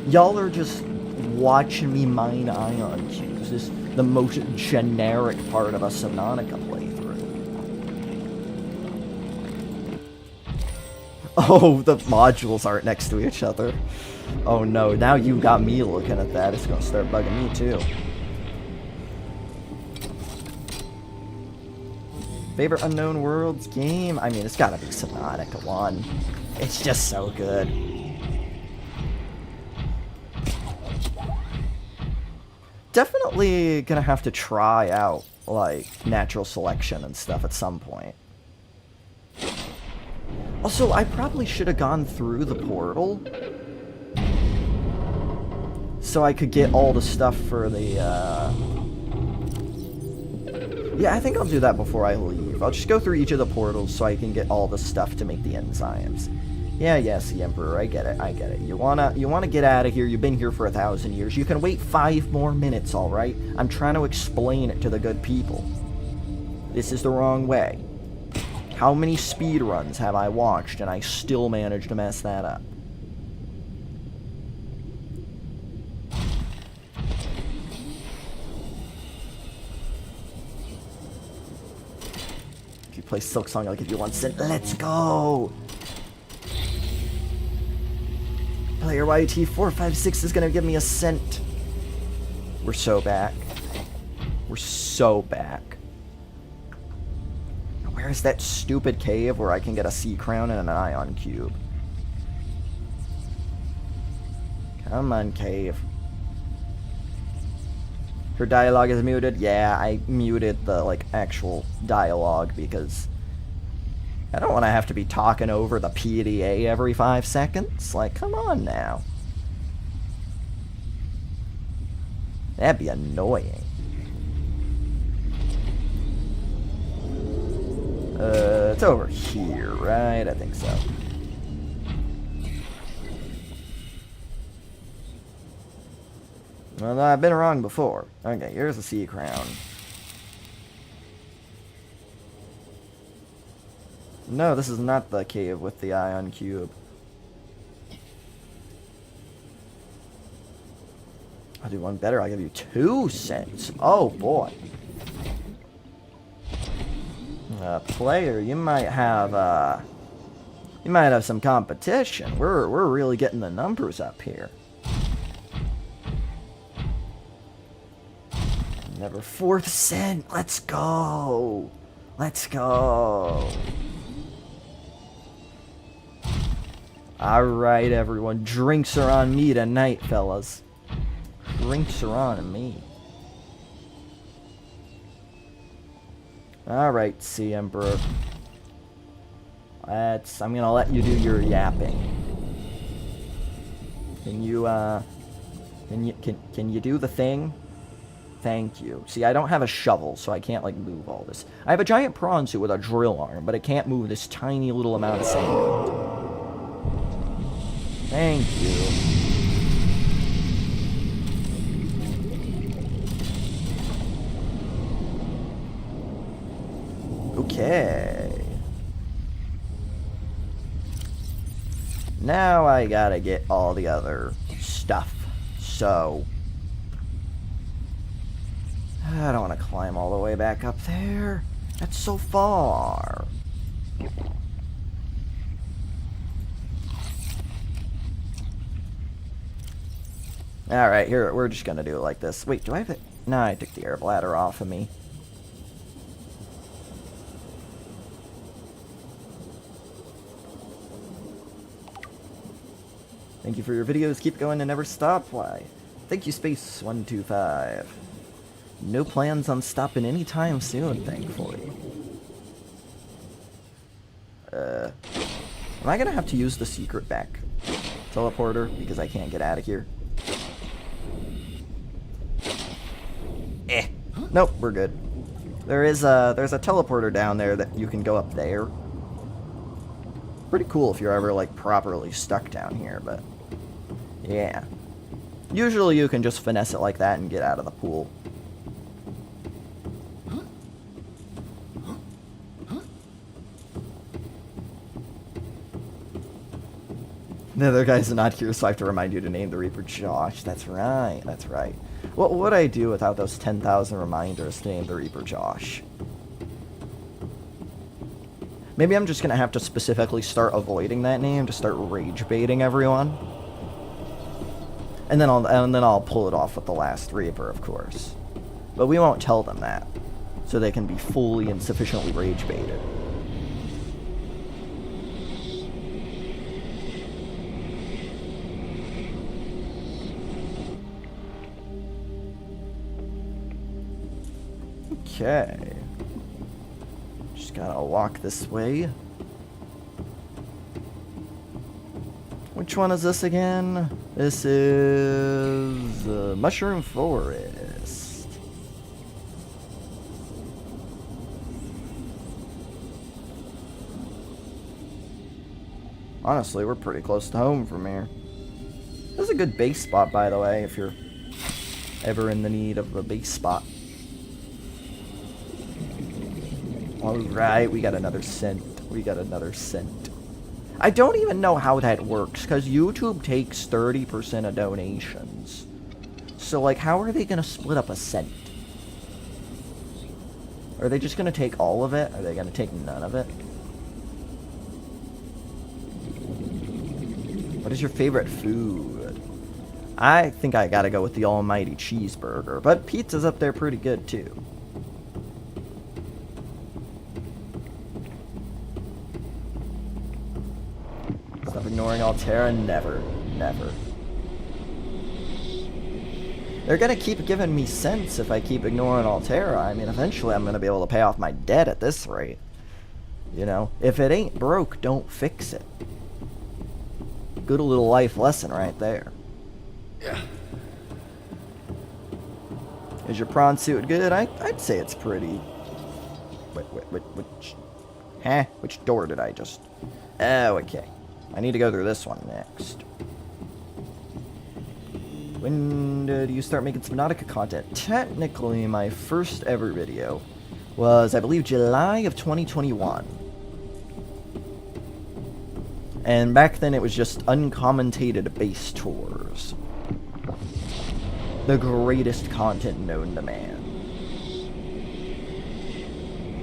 Y'all are just watching me mine ion cubes. This is the most generic part of a Subnautica playthrough. Oh, the modules aren't next to each other. Oh no, now you got me looking at that. It's gonna start bugging me too. Favorite Unknown Worlds game? I mean, it's gotta be Subnautica 1. It's just so good. Definitely gonna have to try out, like, natural selection and stuff at some point. Also, I probably should have gone through the portal so I could get all the stuff for the, Yeah, I think I'll do that before I leave. I'll just go through each of the portals so I can get all the stuff to make the enzymes. Yeah, Sea Emperor, I get it. You wanna get out of here, you've been here for 1,000 years. You can wait 5 more minutes, alright? I'm trying to explain it to the good people. This is the wrong way. How many speedruns have I watched and I still managed to mess that up? If you play Silksong, I'll give you 1 cent. Let's go! Player YT456 is gonna give me 1 cent. We're so back. We're so back. Where's that stupid cave where I can get a sea crown and an ion cube? Come on, cave. Her dialogue is muted? Yeah, I muted the, like, actual dialogue because I don't want to have to be talking over the PDA every 5 seconds. Like, come on now. That'd be annoying. It's over here, right? I think so. Well, I've been wrong before. Okay, here's the sea crown. No, this is not the cave with the ion cube. I'll do one better. I'll give you 2 cents. Oh, boy. Player, you might have some competition. We're really getting the numbers up here. Never 4th cent. Let's go. Let's go. Alright, everyone. Drinks are on me tonight, fellas. Drinks are on me. Alright, Sea Emperor. I'm gonna let you do your yapping. Can you do the thing? Thank you. See, I don't have a shovel, so I can't, like, move all this. I have a giant prawn suit with a drill arm, but I can't move this tiny little amount of sand. Thank you. Okay. Now I gotta get all the other stuff. So I don't want to climb all the way back up there. That's so far. Alright, here, we're just gonna do it like this. Wait, do I have it? No, I took the air bladder off of me. Thank you for your videos. Keep going and never stop. Why? Thank you, Space125. No plans on stopping anytime soon, thankfully. Am I gonna have to use the secret back teleporter because I can't get out of here? Nope, we're good. There's a teleporter down there that you can go up there. Pretty cool if you're ever, like, properly stuck down here, but yeah. Usually you can just finesse it like that and get out of the pool. The other guys are not here, so I have to remind you to name the Reaper Josh. That's right, that's right. What would I do without those 10,000 reminders to name the Reaper Josh? Maybe I'm just gonna have to specifically start avoiding that name to start rage baiting everyone. And then I'll pull it off with the last Reaper, of course. But we won't tell them that. so they can be fully and sufficiently rage baited. Okay. Just gotta walk this way. Which one is this again? This is Mushroom Forest. Honestly, we're pretty close to home from here. This is a good base spot, by the way, if you're ever in the need of a base spot. Alright, we got another cent. We got another cent. I don't even know how that works, because YouTube takes 30% of donations. So, like, how are they going to split up a cent? Are they just going to take all of it? Are they going to take none of it? What is your favorite food? I think I gotta go with the almighty cheeseburger, but pizza's up there pretty good, too. Stop ignoring Alterra. Never. Never. They're gonna keep giving me cents if I keep ignoring Alterra. I mean, eventually I'm gonna be able to pay off my debt at this rate. You know? If it ain't broke, don't fix it. Good little life lesson right there. Yeah. Is your prawn suit good? I'd say it's pretty... Which door did I just... Oh, okay. I need to go through this one next. When did you start making Subnautica content? Technically, my first ever video was, I believe, July of 2021. And back then it was just uncommentated base tours. The greatest content known to man.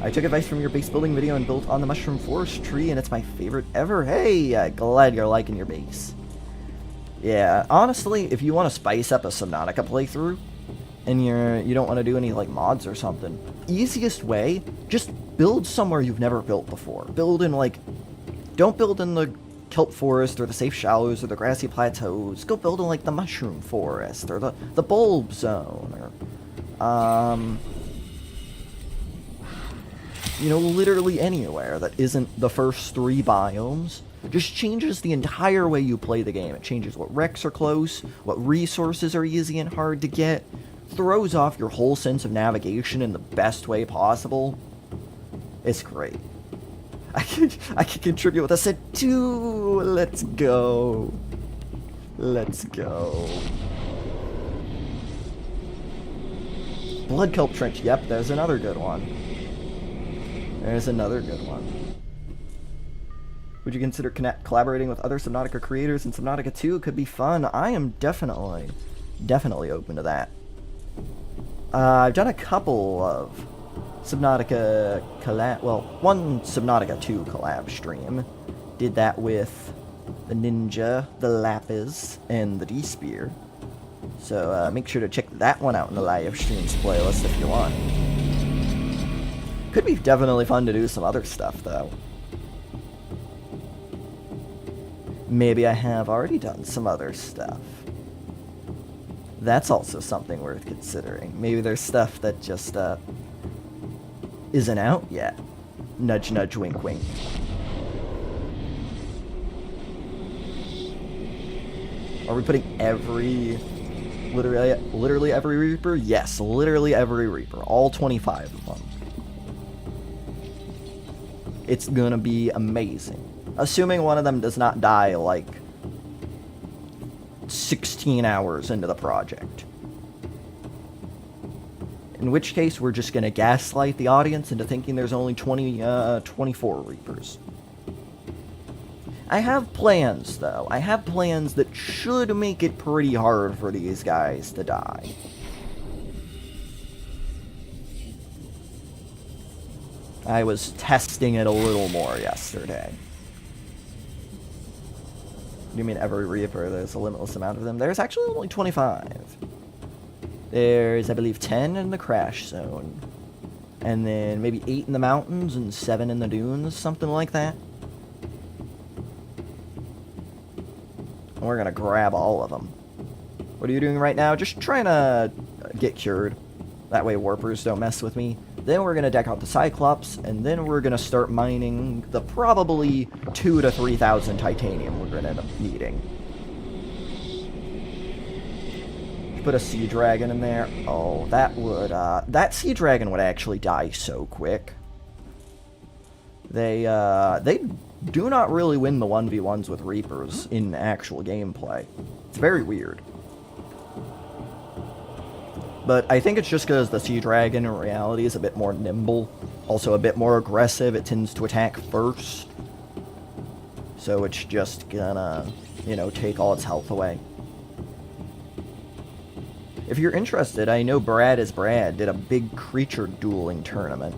I took advice from your base building video and built on the Mushroom Forest tree, and it's my favorite ever. Hey, glad you're liking your base. Yeah, honestly, if you want to spice up a Subnautica playthrough, and you don't want to do any like mods or something, easiest way, just build somewhere you've never built before. Build in like, don't build in the kelp forest or the safe shallows or the grassy plateaus. Go build in like the mushroom forest or the bulb zone or you know, literally anywhere that isn't the first 3 biomes. Just changes the entire way you play the game. It changes what wrecks are close, what resources are easy and hard to get, throws off your whole sense of navigation in the best way possible. It's great. I can contribute with a set 2. Let's go. Let's go. Blood kelp trench. Yep, there's another good one. There's another good one. Would you consider collaborating with other Subnautica creators in Subnautica 2? It could be fun. I am definitely open to that. I've done a couple of Subnautica collab, well, one Subnautica 2 collab stream. Did that with the Ninja, the Lapis, and the D-Spear. So make sure to check that one out in the live streams playlist if you want. Could be definitely fun to do some other stuff though. Maybe I have already done some other stuff. That's also something worth considering. Maybe there's stuff that just isn't out yet. Nudge, nudge, wink, wink. Are we putting literally every Reaper? Yes, literally every Reaper. All 25 of them. It's gonna be amazing. Assuming one of them does not die, like, 16 hours into the project. In which case, we're just gonna gaslight the audience into thinking there's only 24 Reapers. I have plans, though. I have plans that should make it pretty hard for these guys to die. I was testing it a little more yesterday. You mean every Reaper? There's a limitless amount of them. There's actually only 25. There's, I believe, 10 in the crash zone. and then maybe 8 in the mountains and 7 in the dunes, something like that. And we're gonna grab all of them. What are you doing right now? Just trying to get cured. That way warpers don't mess with me. Then we're gonna deck out the Cyclops, and then we're gonna start mining the probably 2,000 to 3,000 titanium we're gonna end up needing. Put a Sea Dragon in there. Oh, that would, that Sea Dragon would actually die so quick. They do not really win the 1v1s with Reapers in actual gameplay. It's very weird. But I think it's just because the Sea Dragon in reality is a bit more nimble. Also a bit more aggressive. It tends to attack first. So it's just gonna, you know, take all its health away. If you're interested, I know Brad is Brad did a big creature dueling tournament.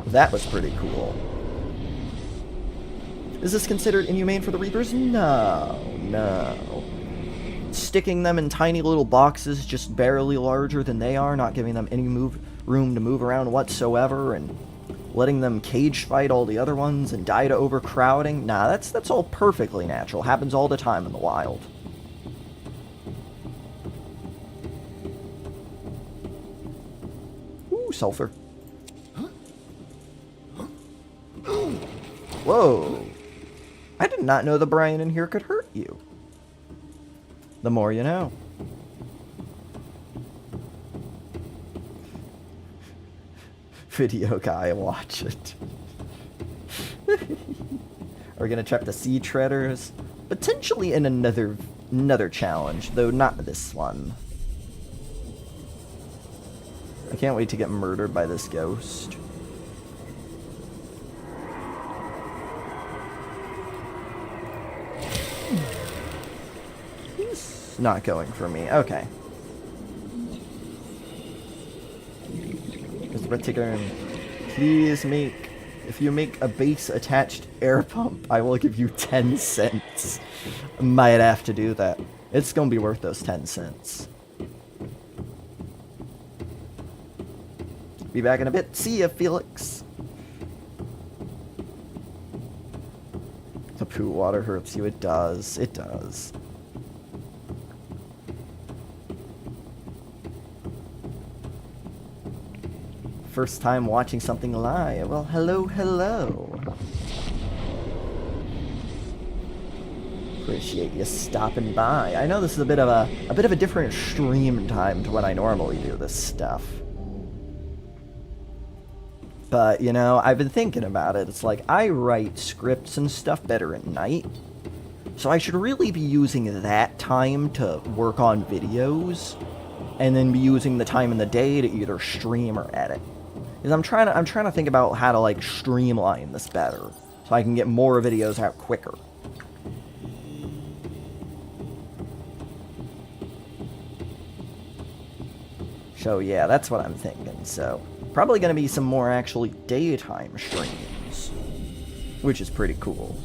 That was pretty cool. Is this considered inhumane for the Reapers? No, no. Sticking them in tiny little boxes just barely larger than they are, not giving them any room to move around whatsoever, and letting them cage fight all the other ones and die to overcrowding? Nah, that's all perfectly natural. Happens all the time in the wild. Ooh, sulfur. Whoa. I did not know the Brian in here could hurt you. The more you know. Video guy, watch it. Are we gonna check the Sea Treaders? Potentially in another challenge, though not this one. I can't wait to get murdered by this ghost. He's not going for me. Okay. Mr. Retigan, please make... If you make a base-attached air pump, I will give you 10 cents. Might have to do that. It's gonna be worth those 10 cents. Be back in a bit. See ya, Felix. The poo water hurts you. It does. It does. First time watching something live. Well, hello, hello. Appreciate you stopping by. I know this is a bit of a different stream time to when I normally do this stuff. But, you know, I've been thinking about it. It's like, I write scripts and stuff better at night. So I should really be using that time to work on videos. And then be using the time in the day to either stream or edit. Because I'm trying to think about how to, like, streamline this better. So I can get more videos out quicker. So, yeah, that's what I'm thinking. So... probably going to be some more actually daytime streams, which is pretty cool.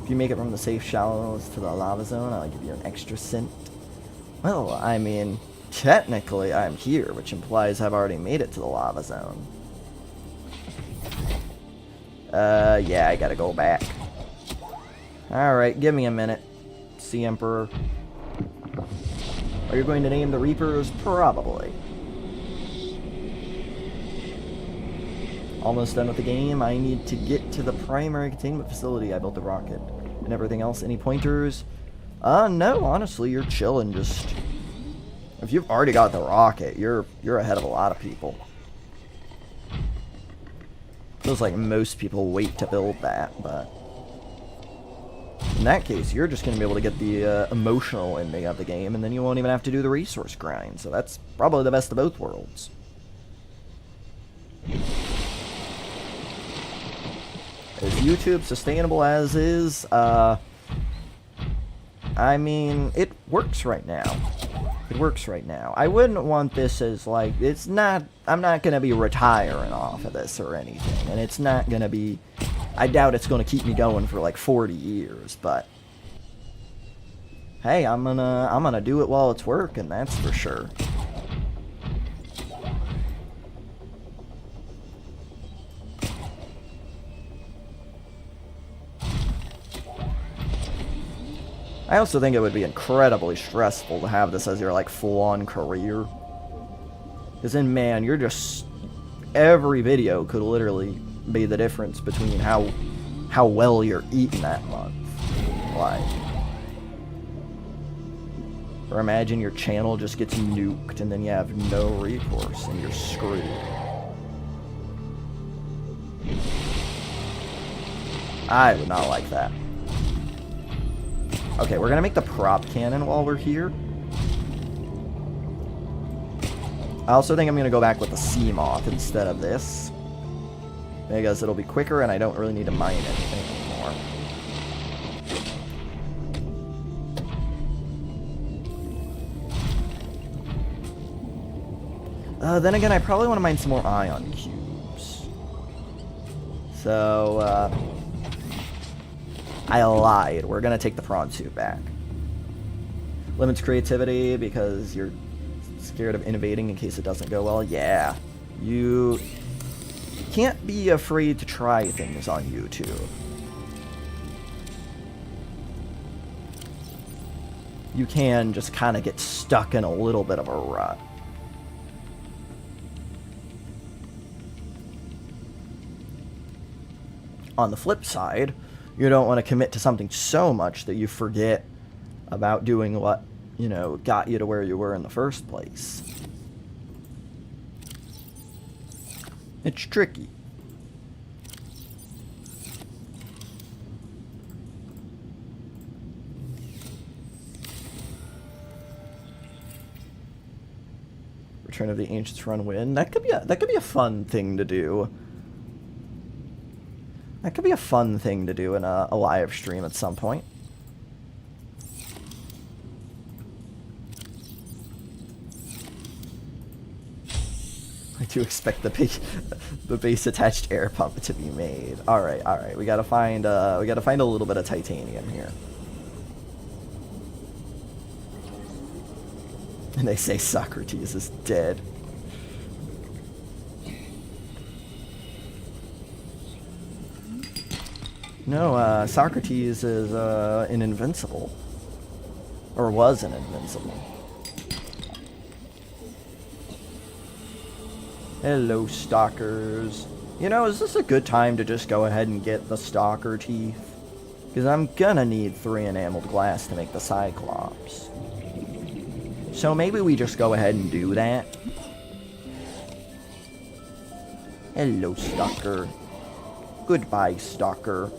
If you make it from the safe shallows to the lava zone, I'll give you an extra cent. Well, I mean, technically I'm here, which implies I've already made it to the lava zone. Yeah, I gotta go back. Alright, give me a minute. Sea Emperor. Are you going to name the Reapers? Probably. Almost done with the game. I need to get to the primary containment facility. I built the rocket. And everything else. Any pointers? No, honestly, you're chilling. Just... if you've already got the rocket, you're ahead of a lot of people. Feels like most people wait to build that, but... in that case, you're just going to be able to get the emotional ending of the game, and then you won't even have to do the resource grind. So that's probably the best of both worlds. Is YouTube sustainable as is? I mean, it works right now. It works right now. I wouldn't want this as, like, it's not... I'm not going to be retiring off of this or anything, and it's not going to be... I doubt it's going to keep me going for like 40 years, but hey, I'm gonna do it while it's working, that's for sure. I also think it would be incredibly stressful to have this as your, like, full-on career. Because then, man, you're just... every video could literally be the difference between how well you're eating that month. Like... or imagine your channel just gets nuked and then you have no recourse and you're screwed. I would not like that. Okay, we're gonna make the prop cannon while we're here. I also think I'm gonna go back with the Seamoth instead of this, because it'll be quicker and I don't really need to mine anything anymore. Then again, I probably want to mine some more ion cubes. So, I lied. We're gonna take the prawn suit back. Limits creativity because you're scared of innovating in case it doesn't go well. Yeah. You can't be afraid to try things on YouTube. You can just kind of get stuck in a little bit of a rut. On the flip side, you don't want to commit to something so much that you forget about doing what, you know, got you to where you were in the first place. It's tricky. Return of the Ancients Run Win. That could be a fun thing to do. That could be a fun thing to do in a live stream at some point. I do expect the base attached air pump to be made. All right. We gotta find a little bit of titanium here. And they say Socrates is dead. No, Socrates is an invincible. Or was an invincible. Hello, stalkers. You know, is this a good time to just go ahead and get the stalker teeth? Because I'm gonna need 3 enameled glass to make the Cyclops. So maybe we just go ahead and do that. Hello, stalker. Goodbye, stalker.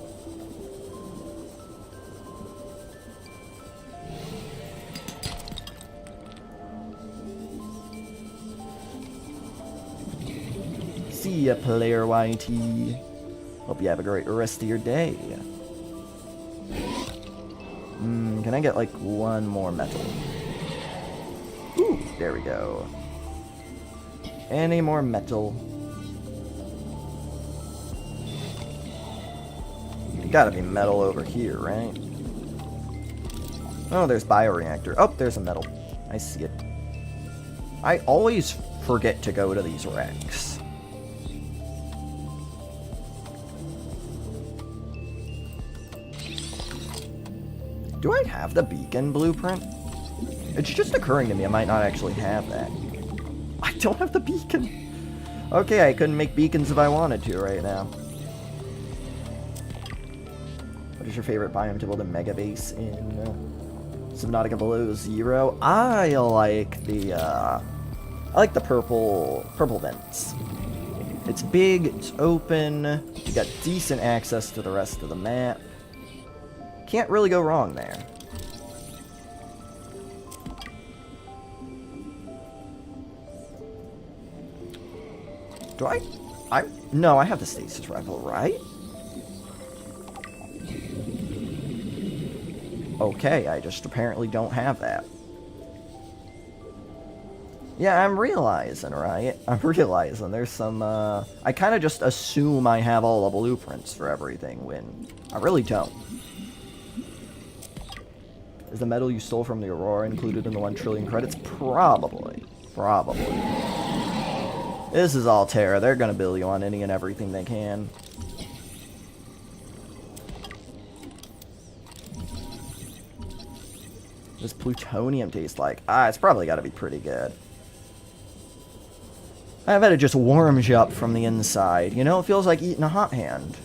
See ya, player YT. Hope you have a great rest of your day. Can I get like 1 more metal? Ooh, there we go. Any more metal? Gotta be metal over here, right? Oh, there's bioreactor. Oh, there's a metal. I see it. I always forget to go to these wrecks. Do I have the beacon blueprint? It's just occurring to me I might not actually have that. I don't have the beacon. Okay, I couldn't make beacons if I wanted to right now. What is your favorite biome to build a mega base in Subnautica below 0? I like the purple vents. It's big, it's open, you got decent access to the rest of the map. Can't really go wrong there. Do I? No, I have the stasis rifle, right? Okay, I just apparently don't have that. Yeah, I'm realizing, right? I'm realizing there's some, I kind of just assume I have all the blueprints for everything when I really don't. Is the metal you stole from the Aurora included in the 1 trillion credits? Probably. Probably. This is Alterra. They're gonna bill you on any and everything they can. What does plutonium taste like? It's probably gotta be pretty good. I bet it just warms you up from the inside. You know, it feels like eating a hot hand.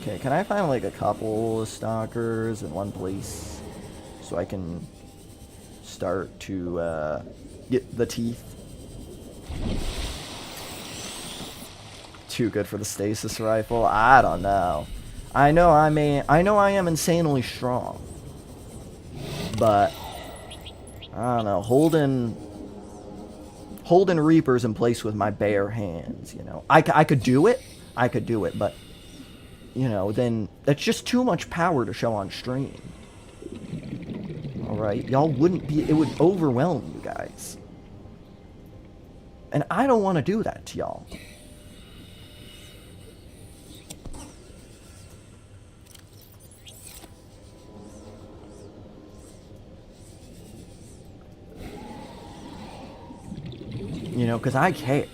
Okay, can I find like a couple of stalkers in one place so I can start to get the teeth? Too good for the stasis rifle? I don't know. I know I am insanely strong, but I don't know. Holding Reapers in place with my bare hands, you know. I could do it. But you know, then that's just too much power to show on stream. Alright? Y'all wouldn't be... It would overwhelm you guys. And I don't want to do that to y'all. You know, because I care.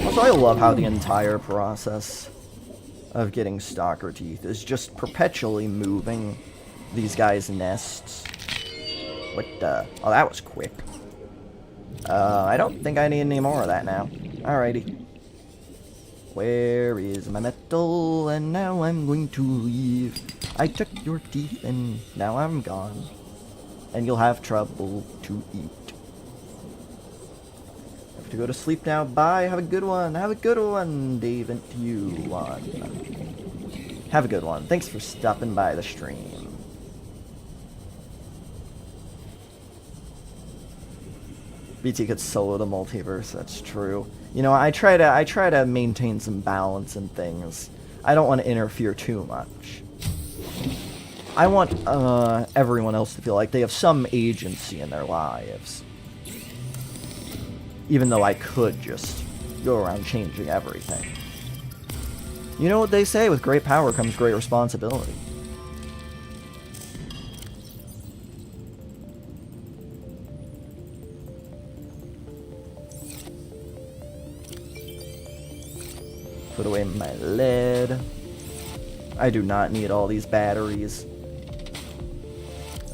Also, I love how the entire process of getting stalker teeth is just perpetually moving these guys' nests. What the? Oh, that was quick. I don't think I need any more of that now. Alrighty. Where is my metal? And now I'm going to leave. I took your teeth and now I'm gone. And you'll have trouble to eat. Have to go to sleep now. Bye. Have a good one. Have a good one, Dave, and you one. Have a good one. Thanks for stopping by the stream. BT could solo the multiverse. That's true. You know, I try to maintain some balance in things. I don't want to interfere too much. I want everyone else to feel like they have some agency in their lives. Even though I could just go around changing everything. You know what they say, with great power comes great responsibility. Put away my lead. I do not need all these batteries.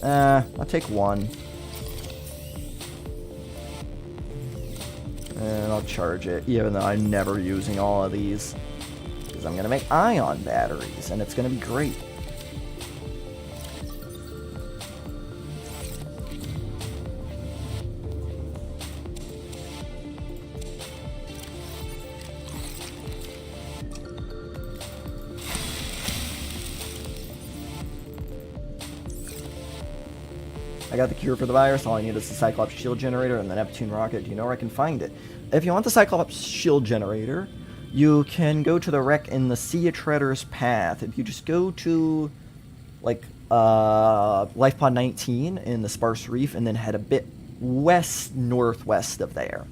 I'll take one. And I'll charge it, even though I'm never using all of these. Because I'm going to make ion batteries, and it's going to be great. I got the cure for the virus. All I need is the Cyclops shield generator and the Neptune rocket. Do you know where I can find it? If you want the Cyclops shield generator, you can go to the wreck in the Sea of Treader's Path. If you just go to, like, Life Pod 19 in the Sparse Reef and then head a bit west-northwest of there,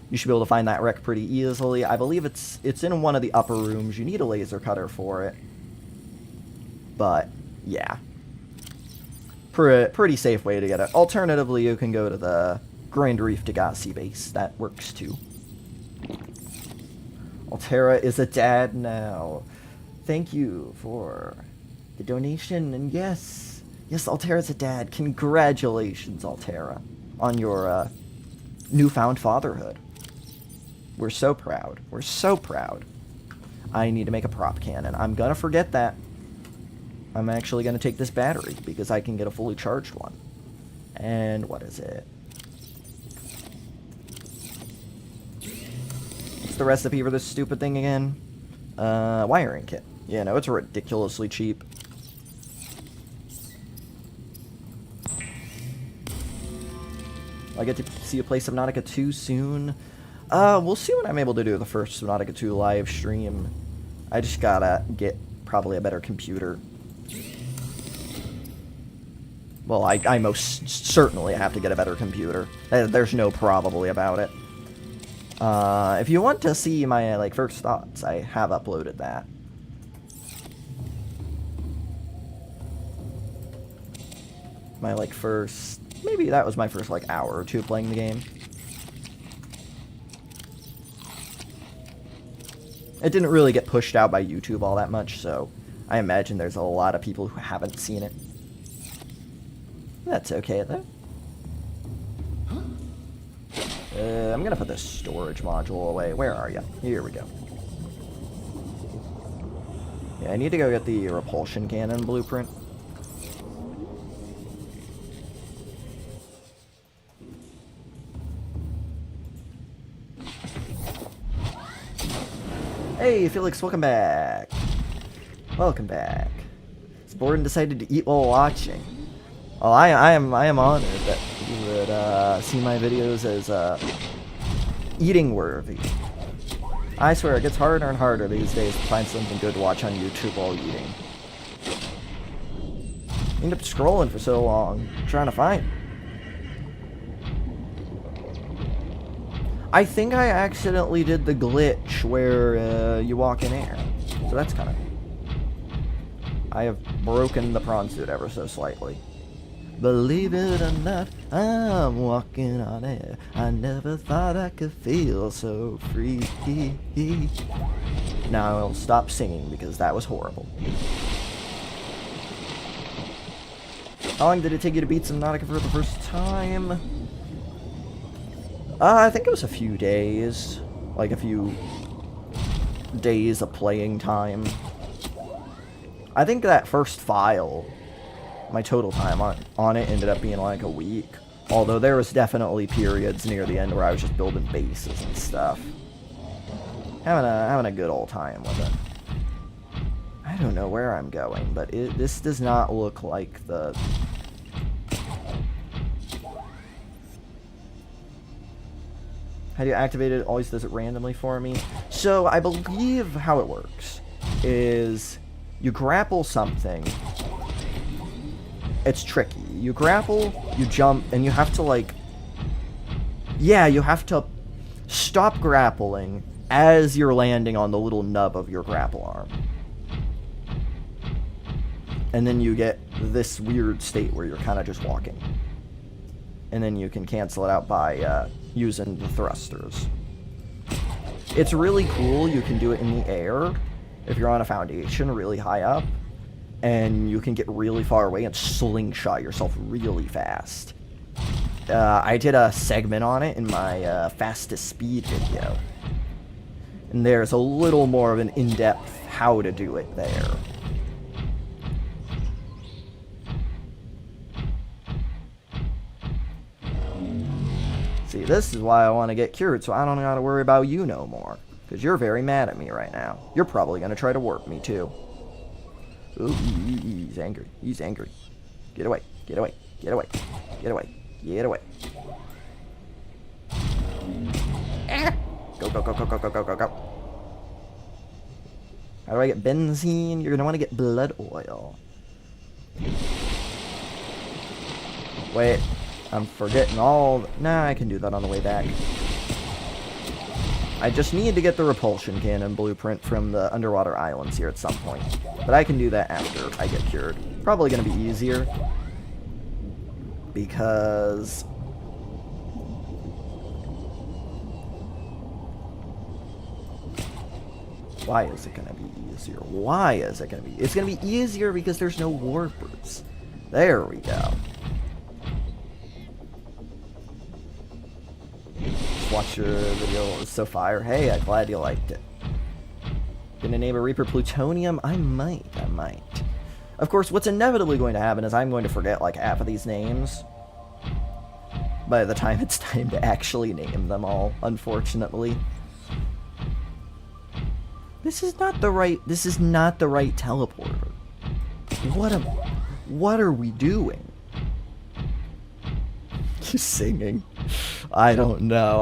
you should be able to find that wreck pretty easily. I believe it's in one of the upper rooms. You need a laser cutter for it. But, yeah. Pretty safe way to get it. Alternatively, you can go to the Grand Reef Degassi base. That works too. Alterra is a dad now. Thank you for the donation. And yes, Alterra's a dad. Congratulations, Alterra, on your newfound fatherhood. We're so proud. We're so proud. I need to make a prop cannon. I'm gonna forget that. I'm actually going to take this battery, because I can get a fully charged one. And what is it? What's the recipe for this stupid thing again? Wiring kit. Yeah, no, it's ridiculously cheap. I get to see a play Subnautica 2 soon. We'll see what I'm able to do with the first Subnautica 2 live stream. I just gotta get probably a better computer. Well, I most certainly have to get a better computer. There's no probably about it. If you want to see my, like, first thoughts, I have uploaded that. My, like, first... Maybe that was my first, like, hour or two playing the game. It didn't really get pushed out by YouTube all that much, so I imagine there's a lot of people who haven't seen it. That's okay, though. I'm gonna put this storage module away. Where are you? Here we go. Yeah, I need to go get the repulsion cannon blueprint. Hey, Felix, welcome back. Welcome back. Sporten decided to eat while watching. Well, I am honored that you would see my videos as eating worthy. I swear it gets harder and harder these days to find something good to watch on YouTube while eating. I end up scrolling for so long, trying to find. I think I accidentally did the glitch where you walk in air, so that's kind of... I have broken the prawn suit ever so slightly. Believe it or not, I'm walking on air. I never thought I could feel so free. Now I'll stop singing because that was horrible. How long did it take you to beat Subnautica for the first time? I think it was a few days. Like a few days of playing time. I think that first file, my total time on it ended up being like a week. Although there was definitely periods near the end where I was just building bases and stuff. Having a good old time with it. I don't know where I'm going, but this does not look like the... How do you activate it? Always does it randomly for me. So I believe how it works is you grapple something. It's tricky. You grapple, you jump, and you have to, like... Yeah, you have to stop grappling as you're landing on the little nub of your grapple arm. And then you get this weird state where you're kind of just walking. And then you can cancel it out by using the thrusters. It's really cool. You can do it in the air if you're on a foundation really high up. And you can get really far away and slingshot yourself really fast. I did a segment on it in my fastest speed video. And there's a little more of an in-depth how to do it there. See, this is why I want to get cured, so I don't got to worry about you no more. Because you're very mad at me right now. You're probably going to try to warp me, too. Ooh, he's angry. He's angry. Get away. Get away. Get away. Get away. Get away. Go, go, go, go, go, go, go, go, go. How do I get benzene? You're going to want to get blood oil. Wait. I'm forgetting all... Nah, I can do that on the way back. I just need to get the repulsion cannon blueprint from the underwater islands here at some point. But I can do that after I get cured. Probably going to be easier. Because... Why is it going to be easier? Why is it going to be... It's going to be easier because there's no warpers. There we go. Watch your video, it was so fire. Hey, I'm glad you liked it. Gonna name a Reaper Plutonium? I might. Of course, what's inevitably going to happen is I'm going to forget like half of these names by the time it's time to actually name them all, unfortunately. This is not the right teleporter. What are we doing? You singing? I don't know.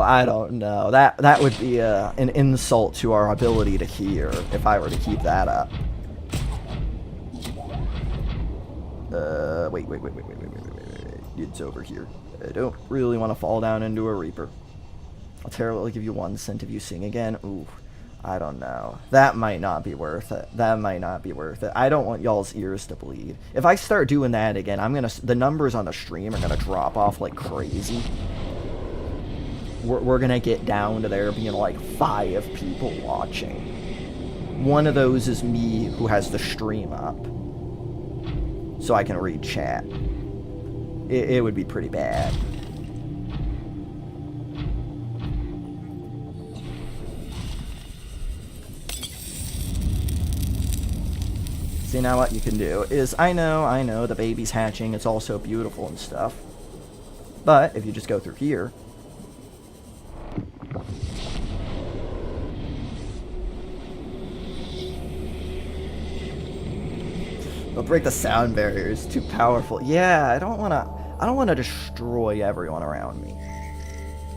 That would be an insult to our ability to hear if I were to keep that up. Wait. It's over here. I don't really want to fall down into a Reaper. I'll terribly give you 1 cent if you sing again. Ooh, I don't know. That might not be worth it. That might not be worth it. I don't want y'all's ears to bleed. If I start doing that again, the numbers on the stream are gonna drop off like crazy. We're gonna get down to there being like 5 people watching. One of those is me who has the stream up, so I can read chat. It would be pretty bad. See, now what you can do is, I know, the baby's hatching, it's all so beautiful and stuff. But, if you just go through here... They'll break the sound barrier, it's too powerful. Yeah, I don't wanna destroy everyone around me.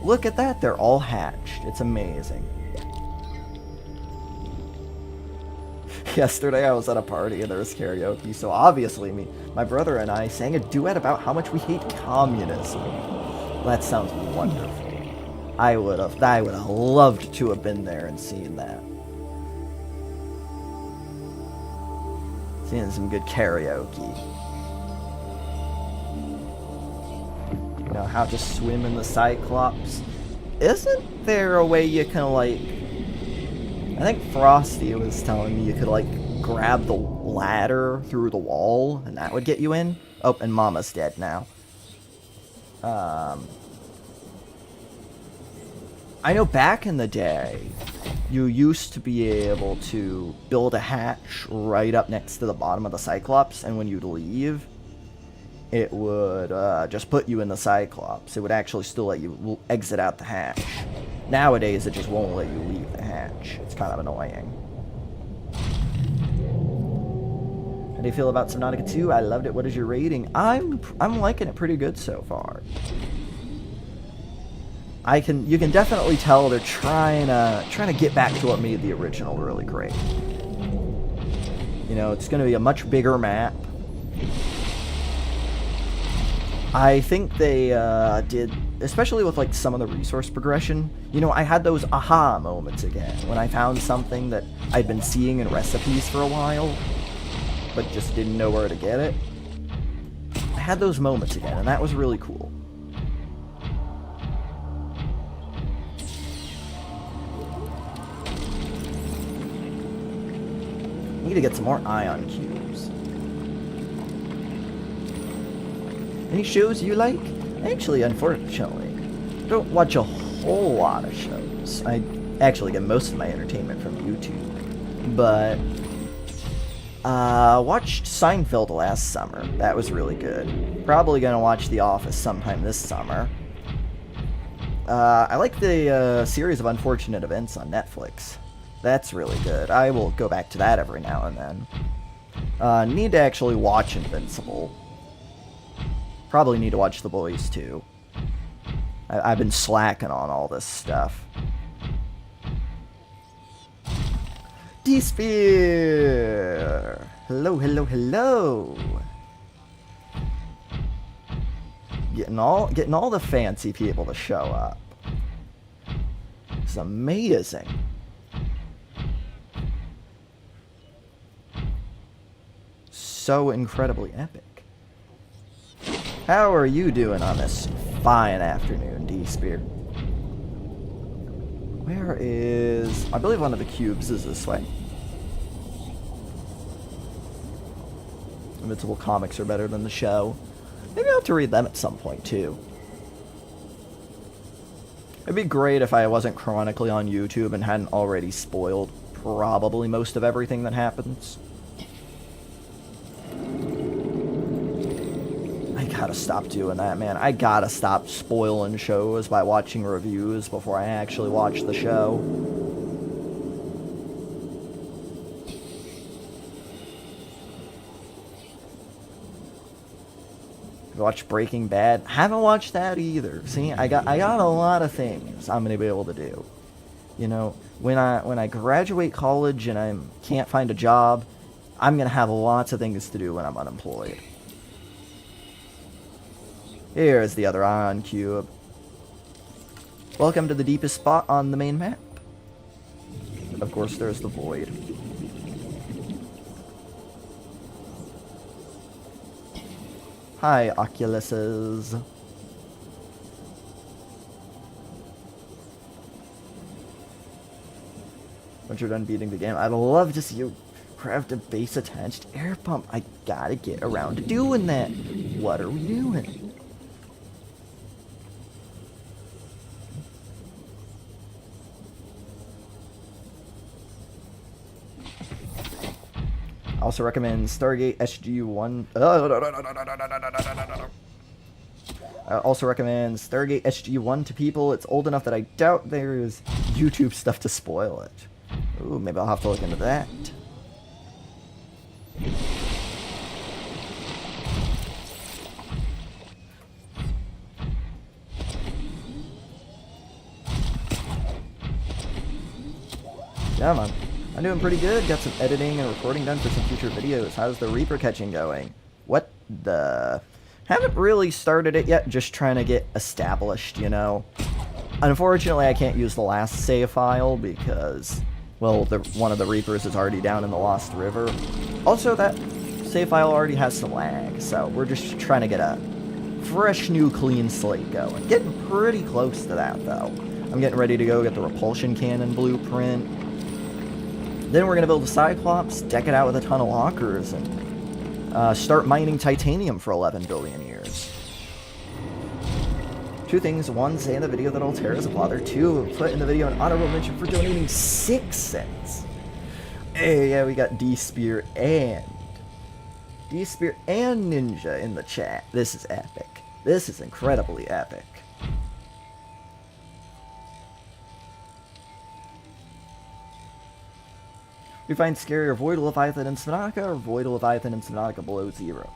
Look at that, they're all hatched. It's amazing. Yesterday I was at a party and there was karaoke, so obviously my brother and I sang a duet about how much we hate communism. That sounds wonderful. I would have loved to have been there and seen that. Seeing some good karaoke. You know how to swim in the Cyclops? Isn't there a way you can, like... I think Frosty was telling me you could, like, grab the ladder through the wall, and that would get you in. Oh, and Mama's dead now. I know back in the day, you used to be able to build a hatch right up next to the bottom of the Cyclops, and when you'd leave, it would just put you in the Cyclops. It would actually still let you exit out the hatch. Nowadays, it just won't let you leave the hatch. It's kind of annoying. How do you feel about Subnautica 2? I loved it. What is your rating? I'm liking it pretty good so far. You can definitely tell they're trying to get back to what made the original really great. You know, it's going to be a much bigger map. I think they did, especially with like some of the resource progression, you know, I had those aha moments again when I found something that I'd been seeing in recipes for a while, but just didn't know where to get it. I had those moments again, and that was really cool. Need to get some more ion cubes. Any shows you like? Actually, unfortunately, I don't watch a whole lot of shows. I actually get most of my entertainment from YouTube. But, watched Seinfeld last summer. That was really good. Probably gonna watch The Office sometime this summer. I like the series of Unfortunate Events on Netflix. That's really good. I will go back to that every now and then. Need to actually watch Invincible. Probably need to watch The Boys, too. I've been slacking on all this stuff. D-Sphere! Hello, hello, hello! Getting all the fancy people to show up. It's amazing. So incredibly epic. How are you doing on this fine afternoon, D-Spear? Where is... I believe one of the cubes is this way. Invincible comics are better than the show. Maybe I'll have to read them at some point, too. It'd be great if I wasn't chronically on YouTube and hadn't already spoiled probably most of everything that happens. I gotta stop doing that, man. I gotta stop spoiling shows by watching reviews before I actually watch the show. Watch Breaking Bad. Haven't watched that either. See, I got a lot of things I'm gonna be able to do. You know, when I graduate college and I can't find a job, I'm gonna have lots of things to do when I'm unemployed. Here's the other ion cube. Welcome to the deepest spot on the main map. Of course, there's the void. Hi, Oculuses. Once you're done beating the game, I'd love to see you craft a base-attached air pump. I gotta get around to doing that. What are we doing? I also recommend Stargate SG-1. I also recommend Stargate SG-1 to people. It's old enough that I doubt there's YouTube stuff to spoil it. Ooh, maybe I'll have to look into that. Come on. I'm doing pretty good. Got some editing and recording done for some future videos. How's the Reaper catching going? What the... Haven't really started it yet. Just trying to get established, you know. Unfortunately, I can't use the last save file because, well, one of the Reapers is already down in the Lost River. Also, that save file already has some lag, so we're just trying to get a fresh, new, clean slate going. Getting pretty close to that, though. I'm getting ready to go get the repulsion cannon blueprint. Then we're going to build a Cyclops, deck it out with a ton of lockers, and start mining titanium for 11 billion years. Two things. One, say in the video that Altera is a father. Two, put in the video an honorable mention for donating 6 cents. Hey, yeah, we got D-Spear and Ninja in the chat. This is epic. This is incredibly epic. We find scarier Void Leviathan and Subnautica or Void Leviathan and Subnautica below 0?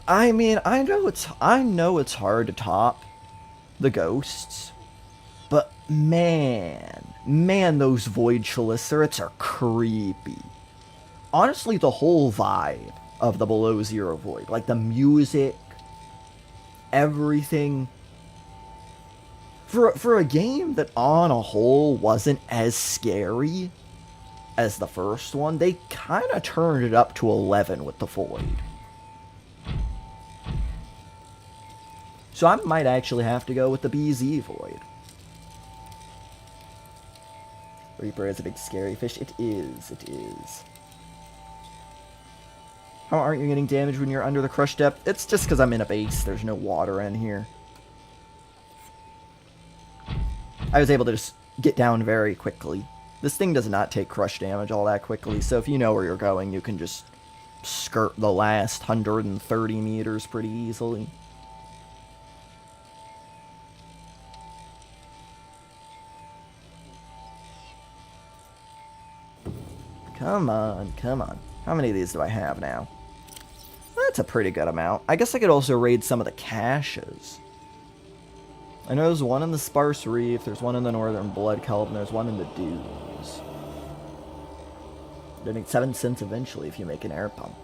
I mean, I know it's hard to top the ghosts, but man, those Void Chelicerates are creepy. Honestly, the whole vibe of the below 0 Void, like the music, everything. For a game that on a whole wasn't as scary as the first one, they kind of turned it up to 11 with the Void. So I might actually have to go with the BZ Void. Reaper is a big scary fish. It is. How aren't you getting damaged when you're under the crush depth? It's just because I'm in a base. There's no water in here. I was able to just get down very quickly. This thing does not take crush damage all that quickly, so if you know where you're going, you can just skirt the last 130 meters pretty easily. Come on. How many of these do I have now? That's a pretty good amount. I guess I could also raid some of the caches. I know there's one in the Sparse Reef, there's one in the Northern Blood Kelp, and there's one in the Dunes. You'll need 7 cents eventually if you make an air pump.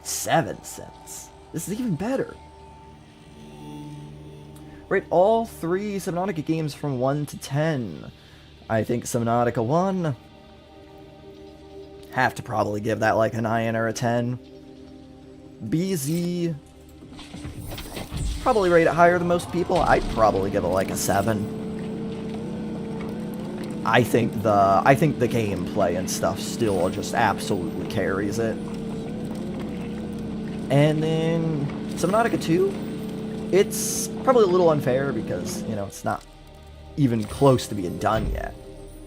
7 cents. This is even better. Rate all 3 Subnautica games from 1 to 10. I think Subnautica 1... have to probably give that like a 9 or a 10. BZ... probably rate it higher than most people. I'd probably give it like a 7. I think the gameplay and stuff still just absolutely carries it. And then Subnautica 2, it's probably a little unfair because, you know, it's not even close to being done yet.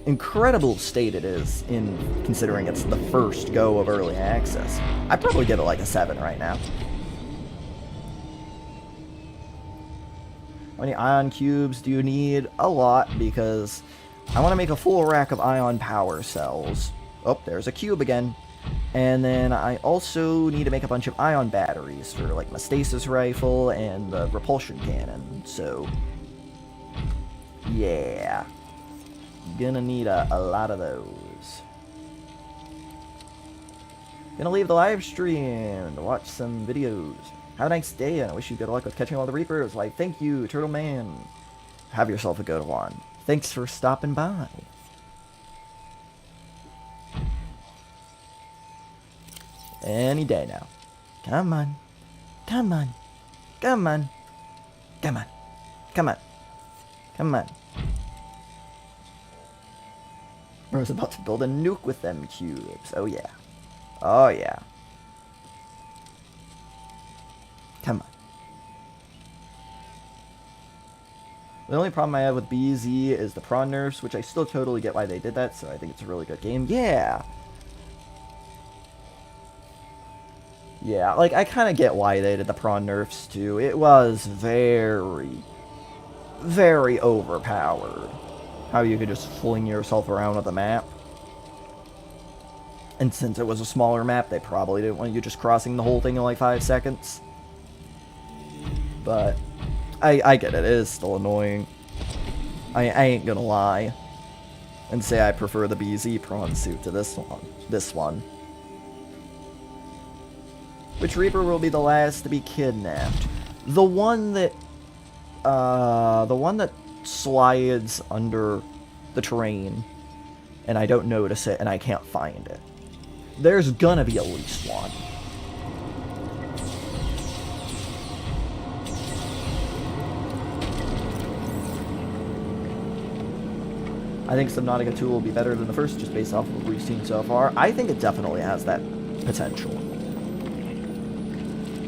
Incredible state it is, in considering it's the first go of early access. I'd probably give it like a 7 right now. How many ion cubes do you need? A lot, because I want to make a full rack of ion power cells. Oh, there's a cube again. And then I also need to make a bunch of ion batteries for like my stasis rifle and the repulsion cannon. So, yeah. Gonna need a lot of those. Gonna leave the live stream to watch some videos. Have a nice day, and I wish you good luck with catching all the Reapers. Like, thank you, Turtle Man. Have yourself a good one. Thanks for stopping by. Any day now. Come on. Come on. Come on. Come on. Come on. Come on. Bro's about to build a nuke with them cubes. Oh yeah. Oh yeah. Come on. The only problem I have with BZ is the prawn nerfs, which I still totally get why they did that, so I think it's a really good game. Yeah! Yeah, like, I kind of get why they did the prawn nerfs, too. It was very, very overpowered. How you could just fling yourself around with the map. And since it was a smaller map, they probably didn't want you just crossing the whole thing in like 5 seconds. But I get it. It is still annoying. I ain't gonna lie and say I prefer the BZ prawn suit to this one. Which Reaper will be the last to be kidnapped? The one that slides under the terrain, and I don't notice it, and I can't find it. There's gonna be at least one. I think Subnautica 2 will be better than the first, just based off of what we've seen so far. I think it definitely has that potential.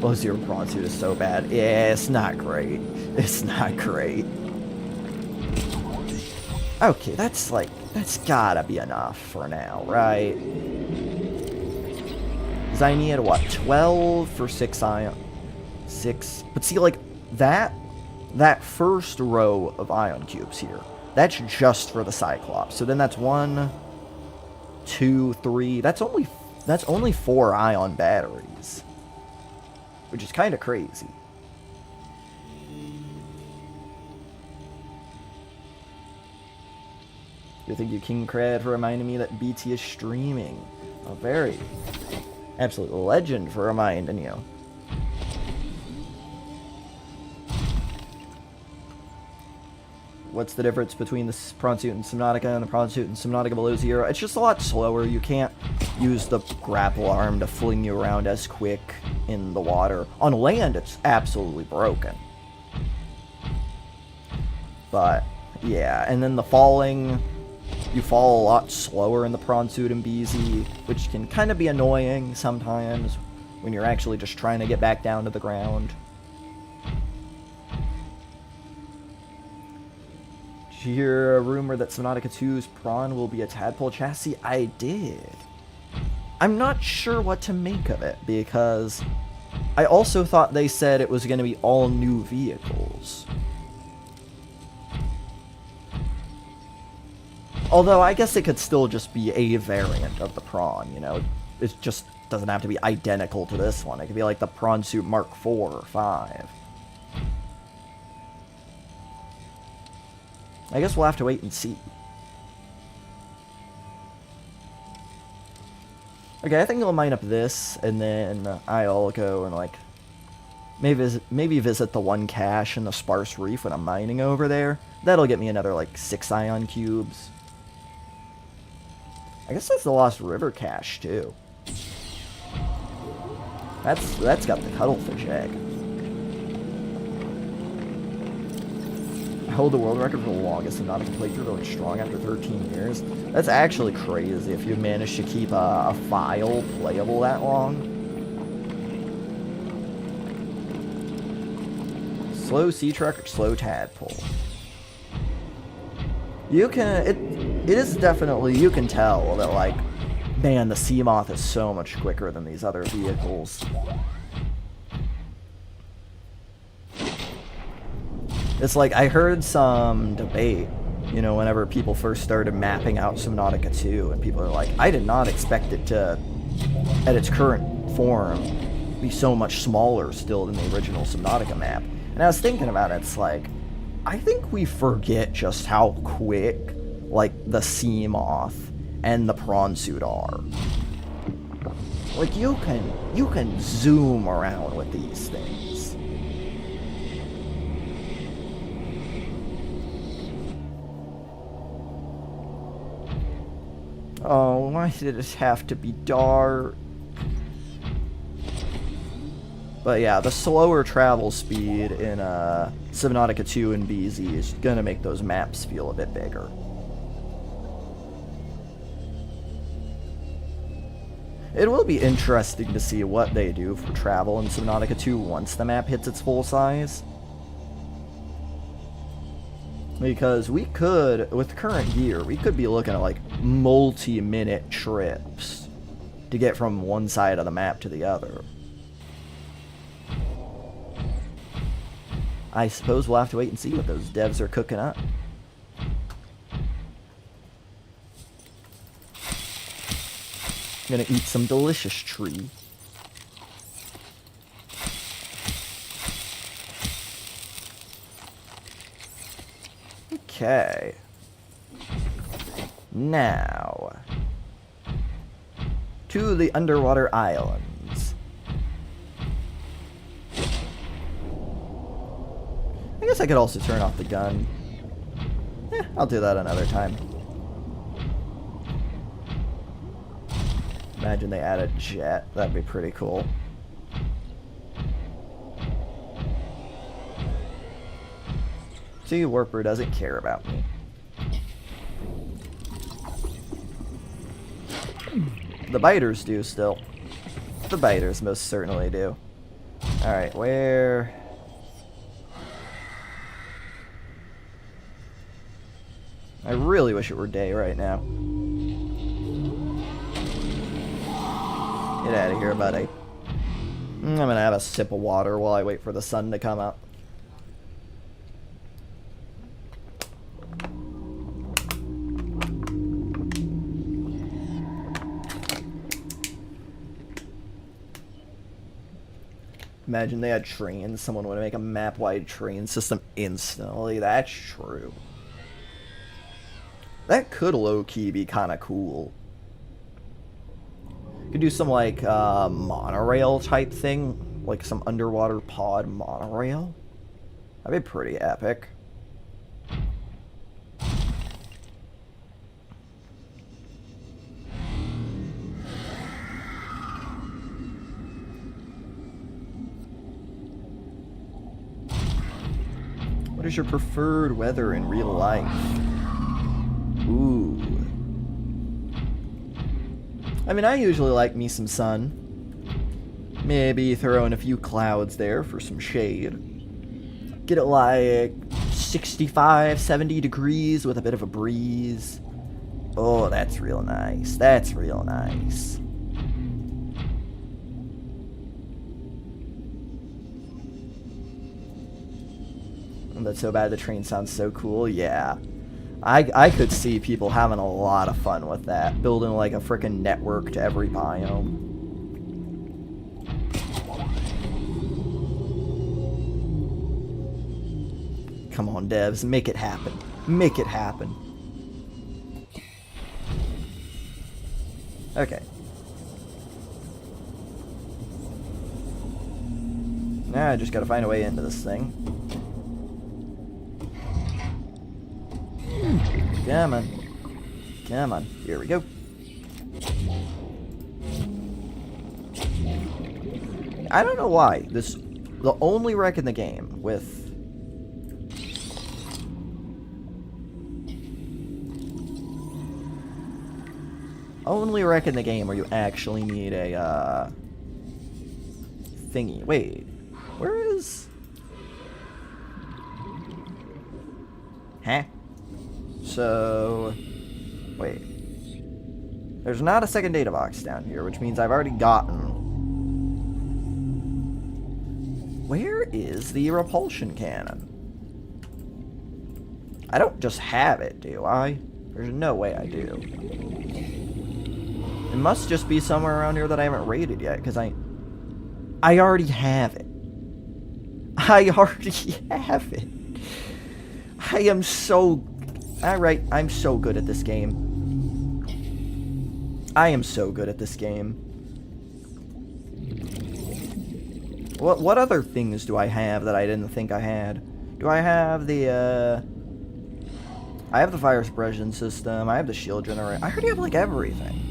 Well, Zero Prawn Suit is so bad. Yeah, it's not great. It's not great. Okay, that's gotta be enough for now, right? Because I need, what, 12 for 6 ion? 6? But see, like, that first row of ion cubes here, that's just for the Cyclops. So then that's 1, 2, 3. That's only 4 ion batteries. Which is kind of crazy. You thank you, King Crad, for reminding me that BT is streaming. A very absolute legend for reminding you. What's the difference between the prawn suit and Subnautica and the prawn suit and Subnautica Below Zero? It's just a lot slower. You can't use the grapple arm to fling you around as quick in the water. On land, it's absolutely broken. But, yeah. And then the falling, you fall a lot slower in the prawn suit and BZ, which can kind of be annoying sometimes when you're actually just trying to get back down to the ground. Did you hear a rumor that Subnautica 2's prawn will be a tadpole chassis? I did. I'm not sure what to make of it, because I also thought they said it was going to be all new vehicles. Although, I guess it could still just be a variant of the prawn, you know? It just doesn't have to be identical to this one. It could be like the Prawn Suit Mark 4 or 5. I guess we'll have to wait and see. Okay, I think I'll mine up this, and then I'll go and, like, maybe visit the one cache in the Sparse Reef when I'm mining over there. That'll get me another, like, 6 ion cubes. I guess that's the Lost River cache, too. That's got the cuttlefish egg. I hold the world record for the longest and not a playthrough going strong after 13 years. That's actually crazy if you manage to keep a file playable that long. Slow sea truck or slow tadpole? You can, it is definitely, you can tell that, like, man, the Seamoth is so much quicker than these other vehicles. It's like, I heard some debate, you know, whenever people first started mapping out Subnautica 2, and people are like, I did not expect it to, at its current form, be so much smaller still than the original Subnautica map. And I was thinking about it, it's like, I think we forget just how quick, like, the Seamoth and the Prawn Suit are. Like, you can zoom around with these things. Oh, why did it have to be dark? But yeah, the slower travel speed in Subnautica 2 and BZ is gonna make those maps feel a bit bigger. It will be interesting to see what they do for travel in Subnautica 2 once the map hits its full size. Because we could, with current gear, we could be looking at like multi-minute trips to get from one side of the map to the other. I suppose we'll have to wait and see what those devs are cooking up. I'm gonna eat some delicious tree. Okay. Now, to the underwater islands. I guess I could also turn off the gun. I'll do that another time. Imagine they add a jet. That'd be pretty cool. See, Warper doesn't care about me. The biters do still. The biters most certainly do. Alright, where... I really wish it were day right now. Get out of here, buddy. I'm gonna have a sip of water while I wait for the sun to come up. Imagine they had trains. Someone would make a map-wide train system instantly. That's true. That could low-key be kind of cool. Could do some, like, monorail type thing. Like some underwater pod monorail. That'd be pretty epic. What is your preferred weather in real life? Ooh. I mean, I usually like me some sun. Maybe throw in a few clouds there for some shade. Get it like 65, 70 degrees with a bit of a breeze. Oh, that's real nice. That's real nice. That's so bad the train sounds so cool. Yeah. I could see people having a lot of fun with that. Building like a freaking network to every biome. Come on, devs. Make it happen. Make it happen. Okay. Now I just gotta find a way into this thing. Come on. Come on. Here we go. I don't know why. The only wreck in the game with... Only wreck in the game where you actually need a, thingy. Wait. Where is... Huh? So, wait. There's not a second data box down here, which means I've already gotten... Where is the repulsion cannon? I don't just have it, do I? There's no way I do. It must just be somewhere around here that I haven't raided yet, because I already have it. I already have it. I am so... Alright, I'm so good at this game. I am so good at this game. What other things do I have that I didn't think I had? Do I have the, I have the fire suppression system. I have the shield generator. I already have, like, everything.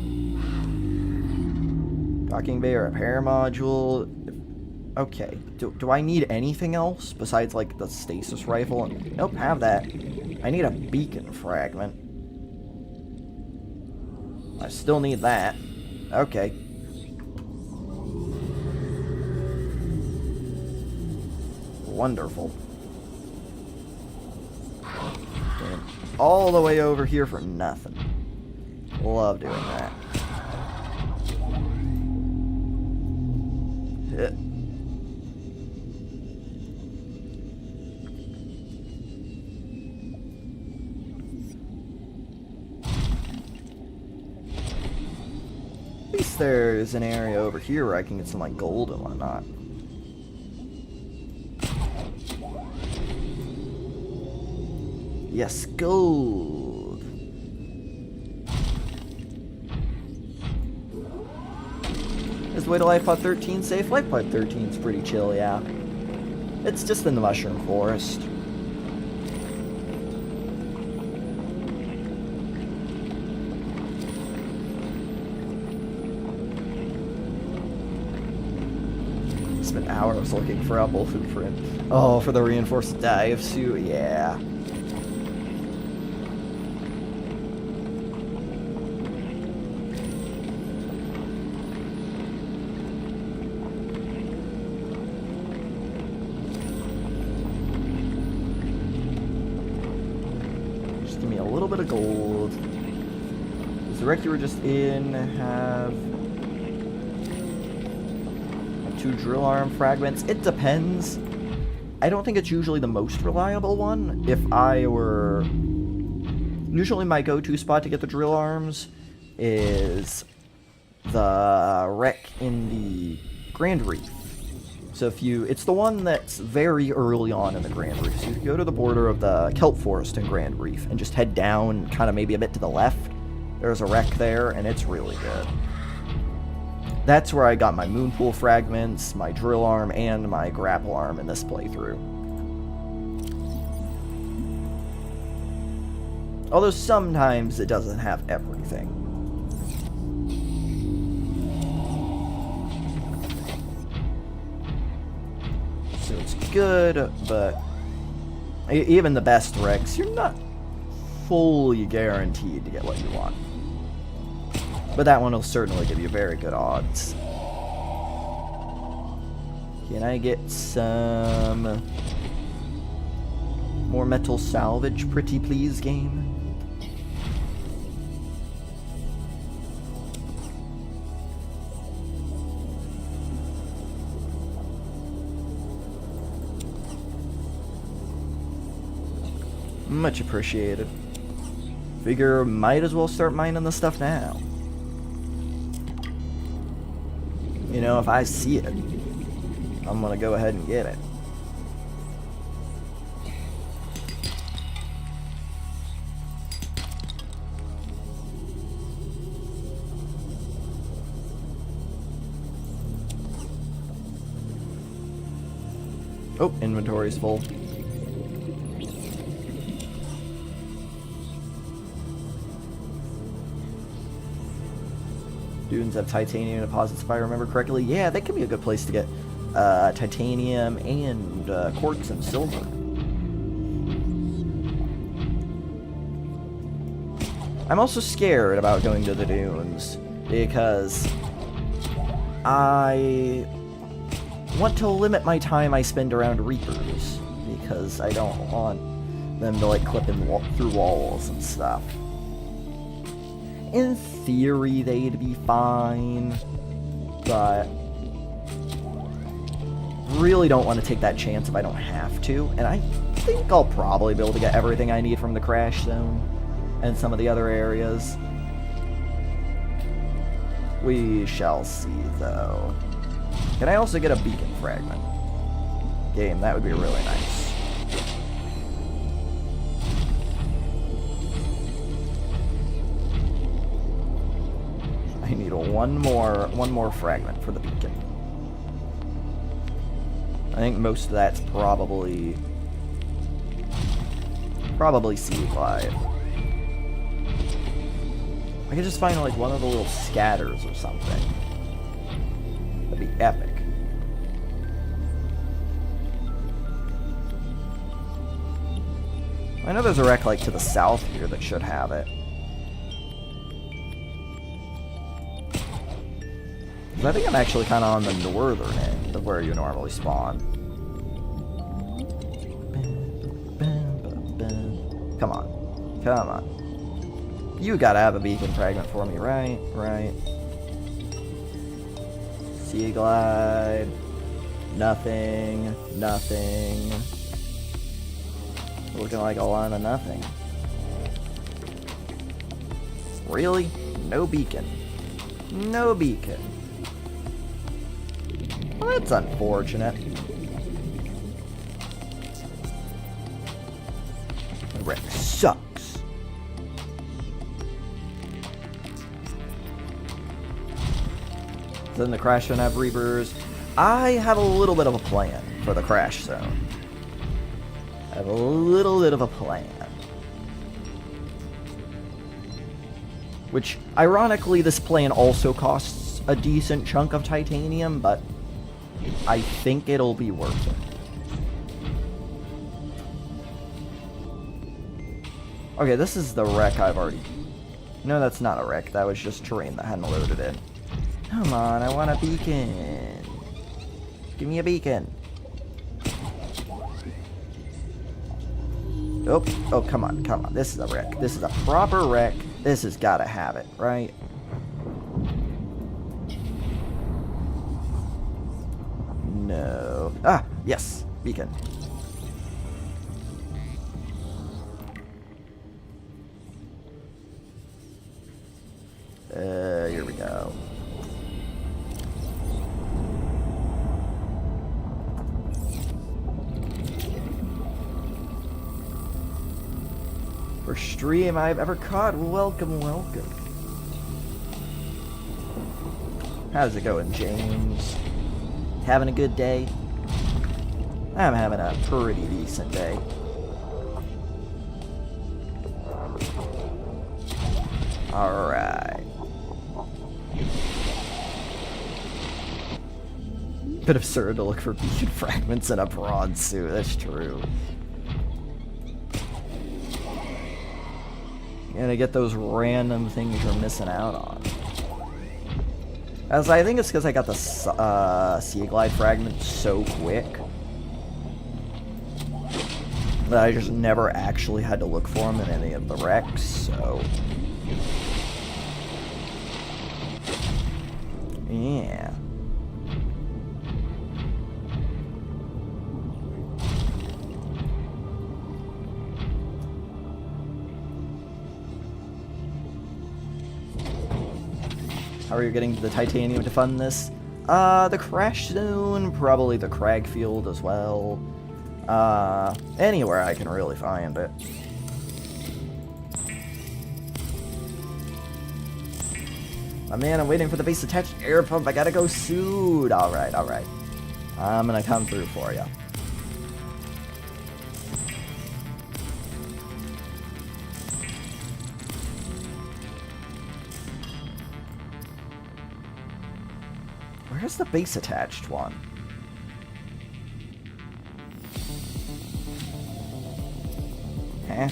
Docking bay repair module. Okay. Do I need anything else besides, like, the stasis rifle? Nope, have that. I need a beacon fragment. I still need that. Okay. Wonderful. And all the way over here for nothing. Love doing that. Hit. At least there's an area over here where I can get some, like, gold and whatnot. Yes, gold. Is the way to Lifepod 13 safe? Lifepod 13 is pretty chill, yeah. It's just in the mushroom forest. Spent hours looking for a blueprint. Oh, for the reinforced dive suit, yeah. Just give me a little bit of gold. Does the wreck you were just in have 2 drill arm fragments? It depends. I don't think it's usually the most reliable one. If I were... Usually my go-to spot to get the drill arms is the wreck in the Grand Reef. So if you... It's the one that's very early on in the Grand Reef. So you go to the border of the kelp forest in Grand Reef and just head down kind of maybe a bit to the left. There's a wreck there, and it's really good. That's where I got my moonpool fragments, my drill arm, and my grapple arm in this playthrough. Although sometimes it doesn't have everything. So it's good, but even the best wrecks, you're not fully guaranteed to get what you want. But that one will certainly give you very good odds. Can I get some more metal salvage, pretty please, game? Much appreciated. Figure might as well start mining the stuff now. You know, if I see it, I'm gonna go ahead and get it. Oh, inventory's full. Dunes have titanium deposits, if I remember correctly. Yeah, that could be a good place to get titanium and quartz and silver. I'm also scared about going to the dunes because I want to limit my time I spend around Reapers because I don't want them to like clip in through walls and stuff. In theory, they'd be fine, but really don't want to take that chance if I don't have to. And I think I'll probably be able to get everything I need from the crash zone and some of the other areas. We shall see, though. Can I also get a beacon fragment? Game, that would be really nice. I need one more fragment for the beacon. I think most of that's probably Sea Glide. I could just find like one of the little scatters or something. That'd be epic. I know there's a wreck like to the south here that should have it. I think I'm actually kind of on the northern end of where you normally spawn. Come on. Come on. You gotta have a beacon fragment for me, right? Right. Sea glide. Nothing. Nothing. Looking like a lot of nothing. Really? No beacon. No beacon. Well, that's unfortunate. The wreck sucks. Then the crash zone have Reapers. I have a little bit of a plan for the crash zone. I have a little bit of a plan. Which, ironically, this plan also costs a decent chunk of titanium, but I think it'll be worth it. Okay, this is the wreck I've already... No, that's not a wreck. That was just terrain that hadn't loaded in. Come on, I want a beacon. Give me a beacon. Oh, oh, come on, come on. This is a wreck. This is a proper wreck. This has got to have it, right? No. Ah, yes. Beacon. Here we go. First stream I've ever caught. Welcome, welcome. How's it going, James? Having a good day? I'm having a pretty decent day. Alright. Bit absurd to look for beacon fragments in a bronze suit, that's true. You're gonna get those random things you're missing out on. As I think it's because I got the Sea Glide fragment so quick that I just never actually had to look for them in any of the wrecks, so... Yeah. How are you getting the titanium to fund this? The crash zone, probably the Cragfield as well. Anywhere I can really find it. Oh man, I'm waiting for the base attached air pump. I gotta go soon. Alright, alright. I'm gonna come through for you. Where's the base attached one? Huh?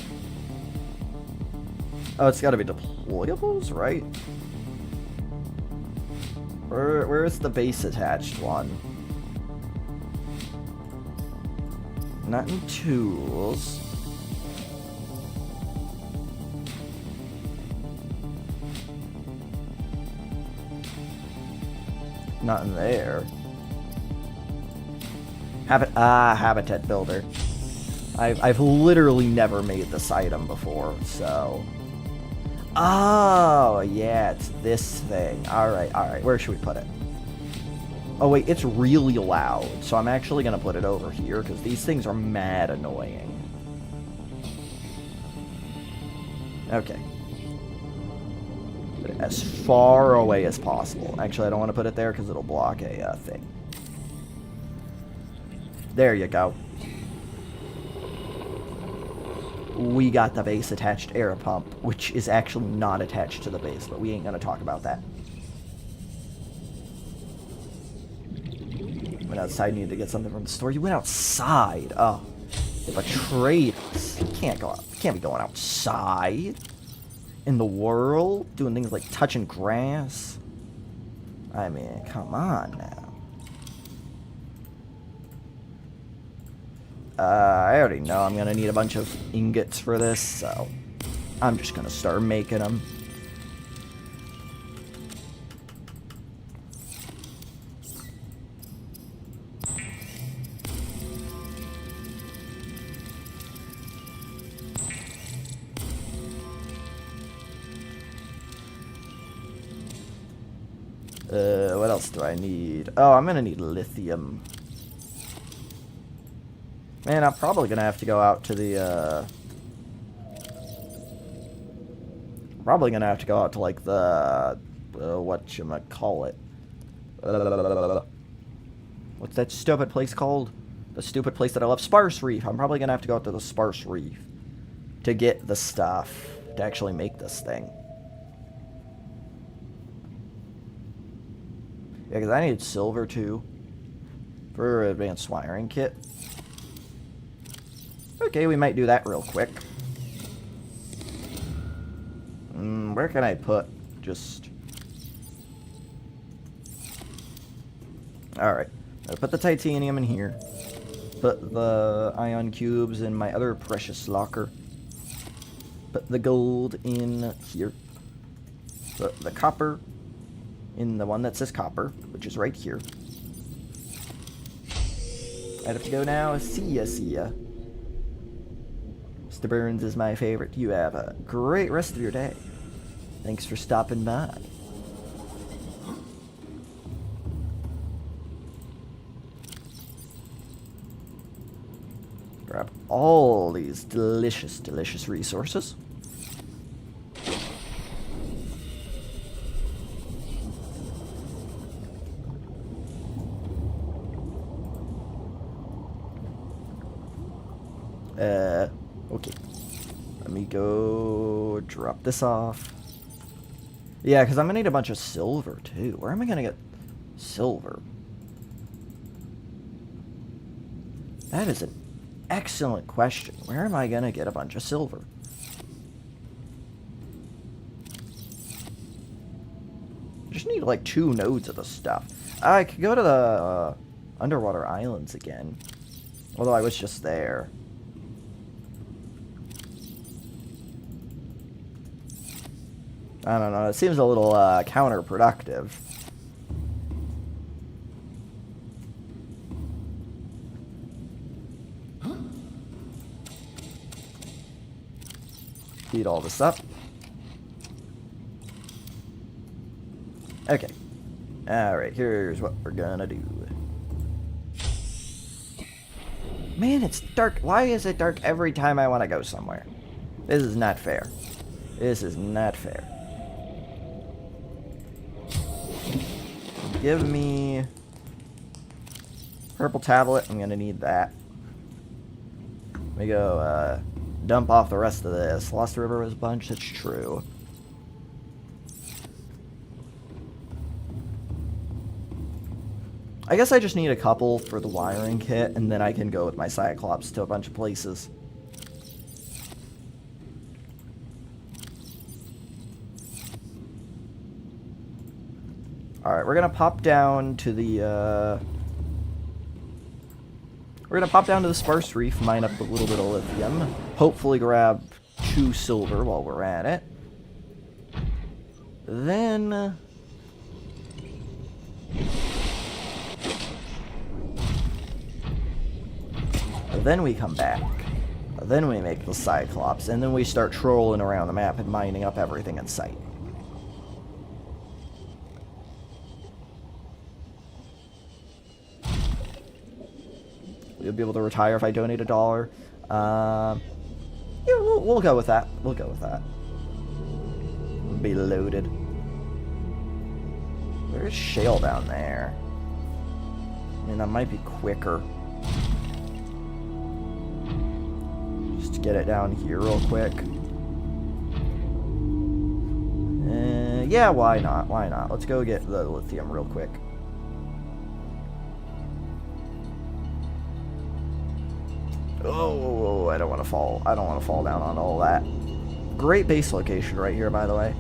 Oh, it's gotta be deployables, right? Where's the base attached one? Not in tools. Not in there. Habitat builder. I've literally never made this item before, so... Oh, yeah, it's this thing. Alright, alright. Where should we put it? Oh, wait, it's really loud, so I'm actually going to put it over here, because these things are mad annoying. Okay. Put it as far away as possible. Actually, I don't want to put it there, because it'll block a thing. There you go. we got the base attached air pump, which is actually not attached to the base, but we ain't gonna talk about that. Went outside, needed to get something from the store. You went outside. Oh, they betrayed us. You can't go out. You can't be going outside in the world, doing things like touching grass. I mean, come on now. I already know I'm gonna need a bunch of ingots for this, so I'm just gonna start making them. What else do I need? Oh, I'm gonna need lithium. Man, I'm probably gonna have to go out to the, probably gonna have to go out to, like, the, whatchamacallit. What's that stupid place called? The stupid place that I love? Sparse Reef. I'm probably gonna have to go out to the Sparse Reef to get the stuff to actually make this thing. Yeah, because I need silver, too, for advanced wiring kit. Okay, we might do that real quick. Where can I put just... Alright. I'll put the titanium in here. Put the ion cubes in my other precious locker. Put the gold in here. Put the copper in the one that says copper, which is right here. I'd have to go now. See ya, see ya. Mr. Burns is my favorite. You have a great rest of your day. Thanks for stopping by. Grab all these delicious, delicious resources. Okay. Let me go drop this off. Yeah, because I'm going to need a bunch of silver, too. Where am I going to get silver? That is an excellent question. Where am I going to get a bunch of silver? I just need, like, 2 nodes of the stuff. I could go to the underwater islands again. Although I was just there. I don't know, it seems a little counterproductive. Heat all this up. Okay. Alright, here's what we're gonna do. Man, it's dark. Why is it dark every time I want to go somewhere? This is not fair. This is not fair. Give me purple tablet. I'm gonna need that. Let me go dump off the rest of this. Lost River was a bunch. That's true. I guess I just need a couple for the wiring kit, and then I can go with my Cyclops to a bunch of places. Alright, we're gonna pop down to the, we're gonna pop down to the Sparse Reef, mine up a little bit of lithium, hopefully grab 2 silver while we're at it. Then... Then we come back. Then we make the Cyclops, and then we start trolling around the map and mining up everything in sight. You'll be able to retire if I donate $1. Yeah, we'll go with that. We'll go with that. Be loaded. There's shale down there. I mean, that might be quicker. Just get it down here real quick. Yeah, why not? Why not? Let's go get the lithium real quick. Oh, I don't want to fall. I don't want to fall down on all that. Great base location right here, by the way.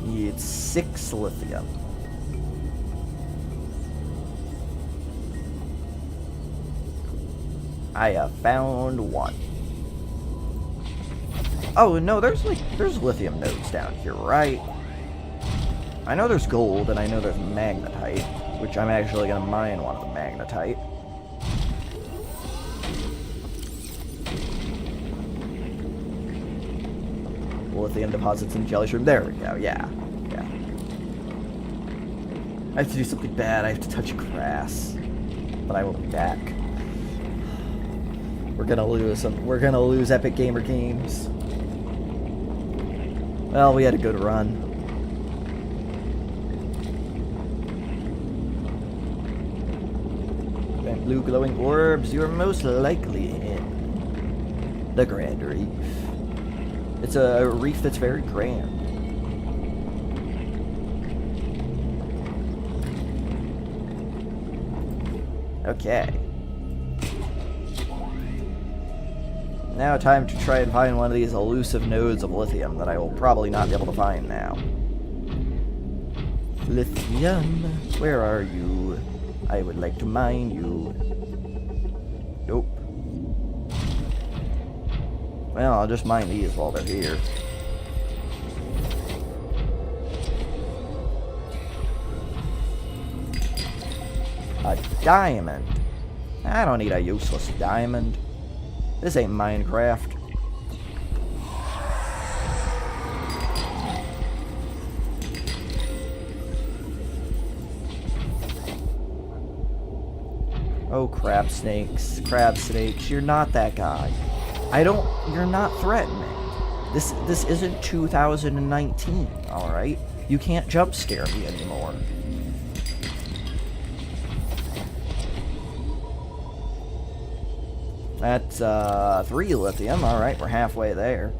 Need 6 lithium. I have found 1. Oh no, there's lithium nodes down here, right? I know there's gold, and I know there's magnetite, which I'm actually gonna mine one of the magnetite. Lithium deposits in jelly shroom. There we go. Yeah. I have to do something bad. I have to touch grass, but I will be back. We're gonna lose them. We're gonna lose Epic Gamer Games. Well, we had a good run. And blue glowing orbs. You are most likely in the Grand Reef. It's a reef that's very grand. Okay. Now time to try and find one of these elusive nodes of lithium that I will probably not be able to find now. Lithium, where are you? I would like to mine you. Nope. Well, I'll just mine these while they're here. A diamond. I don't need a useless diamond. This ain't Minecraft. Oh, crab snakes. Crab snakes. You're not that guy. You're not threatening. This isn't 2019, alright? You can't jump scare me anymore. That's 3 lithium. Alright, we're halfway there.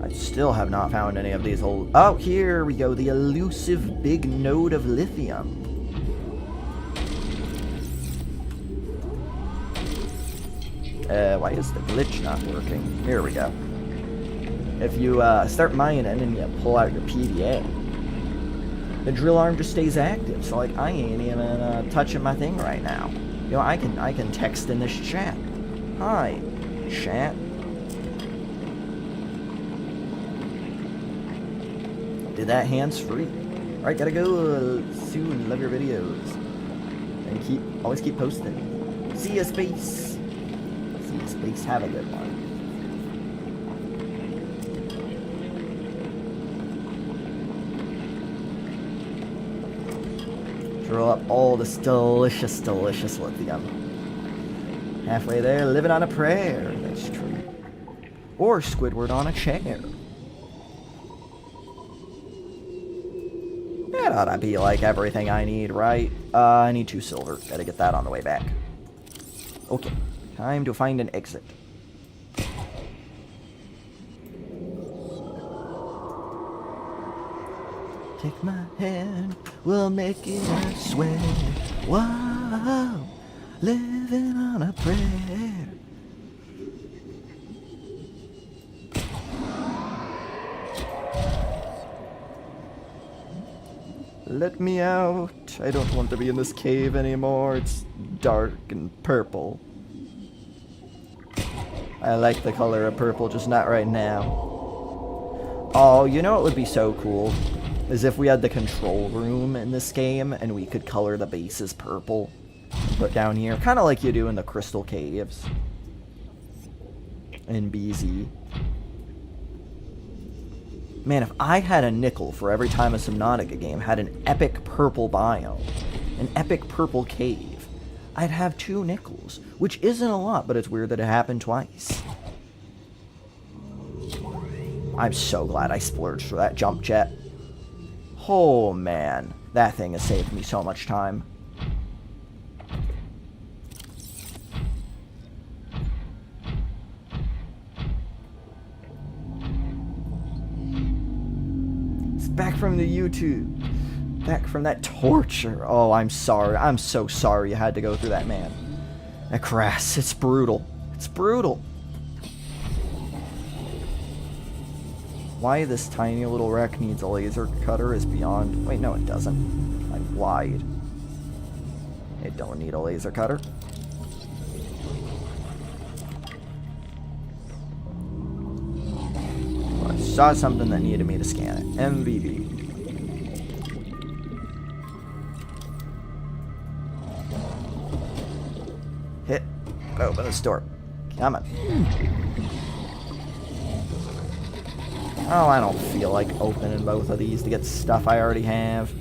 I still have not found any of these old... Oh, here we go. The elusive big node of lithium. Why is the glitch not working? Here we go. If you start mining and you pull out your PDA, the drill arm just stays active. So like I ain't even touching my thing right now. You know, I can text in this chat. Hi, chat. Did that hands free. Alright, gotta go soon. Love your videos. And always keep posting. See ya, Space. See ya, Space. Have a good one. Drill up all this delicious, delicious lithium. Halfway there, living on a prayer. That's true. Or Squidward on a chair. That ought to be like everything I need, right? I need 2 silver. Gotta get that on the way back. Okay, time to find an exit. Take my hand, we'll make it, I swear. Whoa, living on a prayer. Let me out. I don't want to be in this cave anymore. It's dark and purple. I like the color of purple, just not right now. Oh, you know what would be so cool? Is if we had the control room in this game and we could color the bases purple. Put down here, kind of like you do in the Crystal Caves. In BZ. Man, if I had a nickel for every time a Subnautica game had an epic purple biome, an epic purple cave, I'd have 2 nickels, which isn't a lot, but it's weird that it happened twice. I'm so glad I splurged for that jump jet. Oh, man. That thing has saved me so much time. It's back from the YouTube. Back from that torture. Oh, I'm sorry. I'm so sorry you had to go through that, man. That grass, it's brutal. It's brutal. Why this tiny little wreck needs a laser cutter is beyond... Wait, no it doesn't. I lied. It don't need a laser cutter. I saw something that needed me to scan it. MVP. Hit. Open this door. Come on. Oh, I don't feel like opening both of these to get stuff I already have.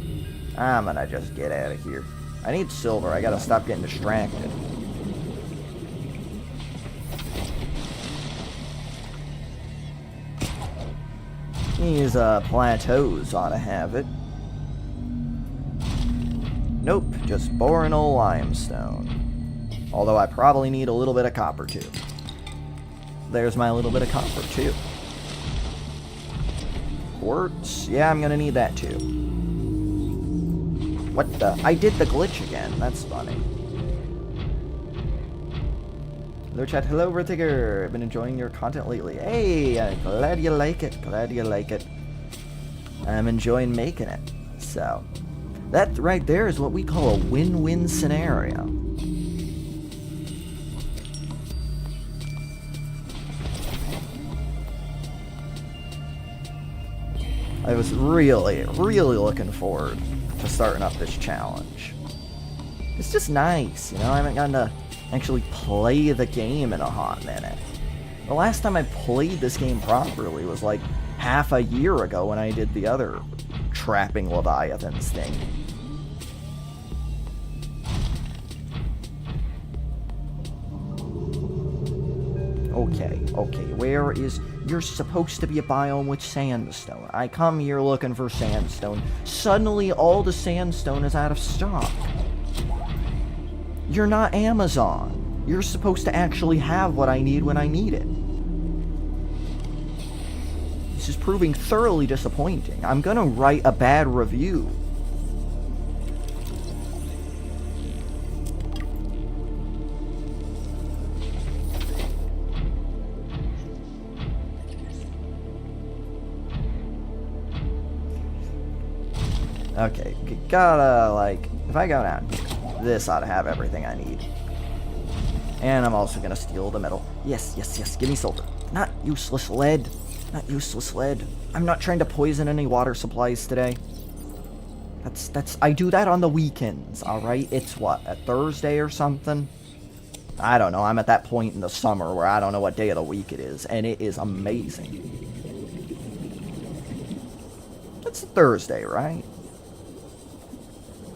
I'm gonna just get out of here. I need silver. I gotta stop getting distracted. These plateaus ought to have it. Nope, just boring old limestone. Although I probably need a little bit of copper too. There's my little bit of copper too. Quartz? Yeah, I'm gonna need that too. What the? I did the glitch again. That's funny. Hello chat, hello Vertiger. I've been enjoying your content lately. Hey, I'm glad you like it. Glad you like it. I'm enjoying making it. So, that right there is what we call a win-win scenario. I was really, really looking forward to starting up this challenge. It's just nice, you know, I haven't gotten to actually play the game in a hot minute. The last time I played this game properly was like half a year ago when I did the other trapping Leviathans thing. Okay, where is... You're supposed to be a biome with sandstone. I come here looking for sandstone. Suddenly, all the sandstone is out of stock. You're not Amazon. You're supposed to actually have what I need when I need it. This is proving thoroughly disappointing. I'm gonna write a bad review. Okay, gotta, like, if I go down here, this ought to have everything I need. And I'm also gonna steal the metal. Yes, give me silver. Not useless lead. Not useless lead. I'm not trying to poison any water supplies today. I do that on the weekends, alright? It's what, a Thursday or something? I don't know, I'm at that point in the summer where I don't know what day of the week it is, and it is amazing. It's a Thursday, right?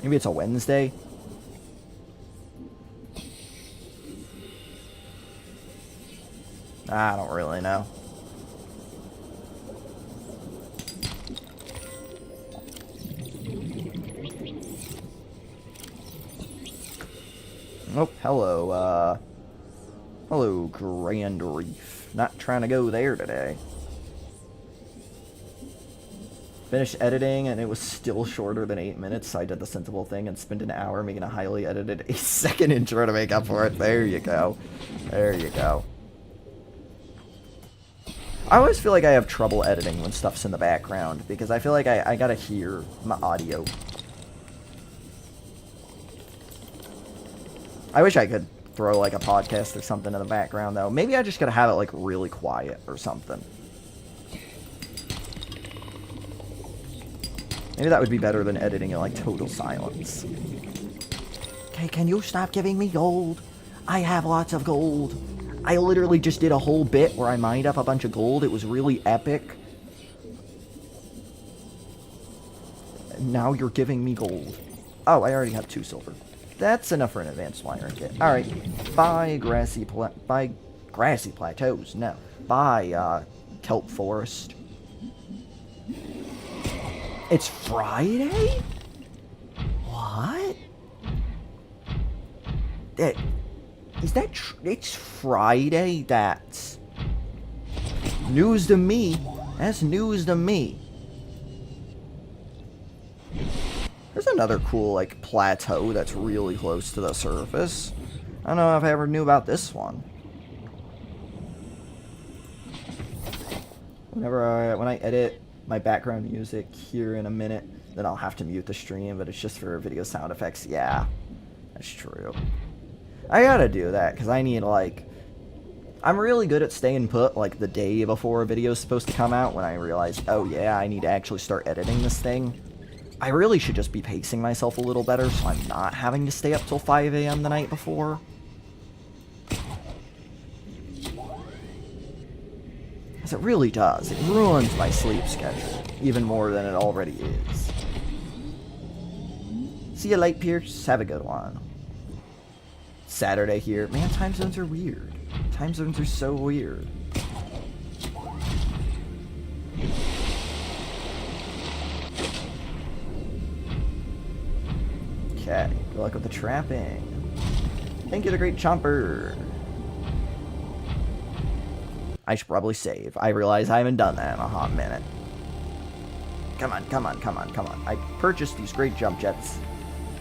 Maybe it's a Wednesday? I don't really know. Oh, hello, hello, Grand Reef. Not trying to go there today. Finished editing, and it was still shorter than 8 minutes, so I did the sensible thing and spent an hour making a highly edited 8-second intro to make up for it. There you go. There you go. I always feel like I have trouble editing when stuff's in the background, because I feel like I gotta hear my audio. I wish I could throw, like, a podcast or something in the background, though. Maybe I just gotta have it, like, really quiet or something. Maybe that would be better than editing in, like, total silence. Okay, can you stop giving me gold? I have lots of gold. I literally just did a whole bit where I mined up a bunch of gold. It was really epic. And now you're giving me gold. Oh, I already have 2 silver. That's enough for an advanced wiring kit. Alright, buy grassy plateaus. No. Buy, kelp forest. It's Friday? What? It's Friday? That's news to me. That's news to me. There's another cool, like, plateau that's really close to the surface. I don't know if I ever knew about this one. When I edit my background music here in a minute, then I'll have to mute the stream, but it's just for video sound effects. Yeah, that's true. I gotta do that, because I need, like... I'm really good at staying put, like, the day before a video is supposed to come out, when I realize, oh yeah, I need to actually start editing this thing. I really should just be pacing myself a little better, so I'm not having to stay up till 5 a.m. the night before. Because it really does. It ruins my sleep schedule, even more than it already is. See you late, Pierce. Have a good one. Saturday here. Man, time zones are weird. Time zones are so weird. Okay, good luck with the trapping. Thank you, the Great Chomper. I should probably save. I realize I haven't done that in a hot minute. Come on, come on, come on, come on. I purchased these great jump jets.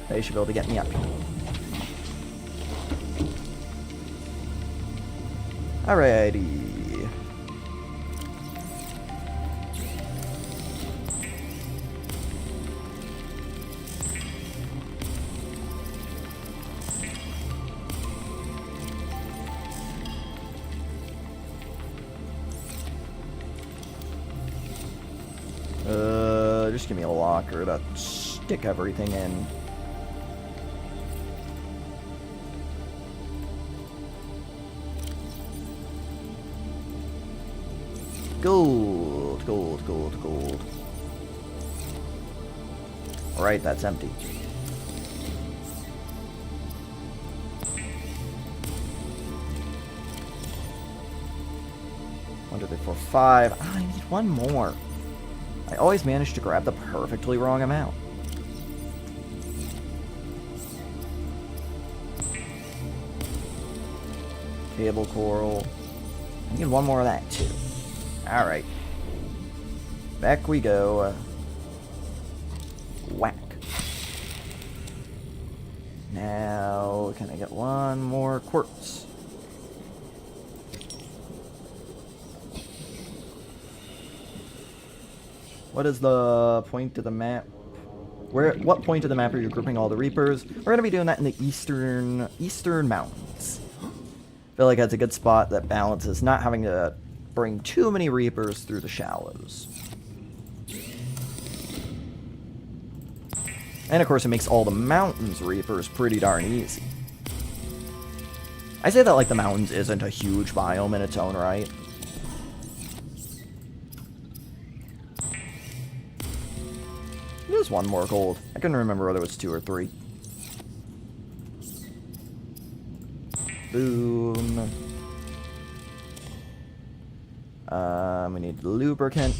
They should be able to get me up here. Alrighty. Just give me a locker to stick everything in. Gold, gold, gold, gold. Alright, that's empty. One, two, three, four, five. I need one more. I always manage to grab the perfectly wrong amount. Cable coral. I need one more of that too. Alright. Back we go. Whack. Now, can I get one more quartz? What is the point of the map? What point of the map are you grouping all the Reapers? We're going to be doing that in the eastern mountains. I feel like that's a good spot that balances not having to bring too many Reapers through the shallows. And of course it makes all the mountains Reapers pretty darn easy. I say that like the mountains isn't a huge biome in its own right. There's one more gold. I couldn't remember whether it was 2 or 3. Boom. We need lubricant.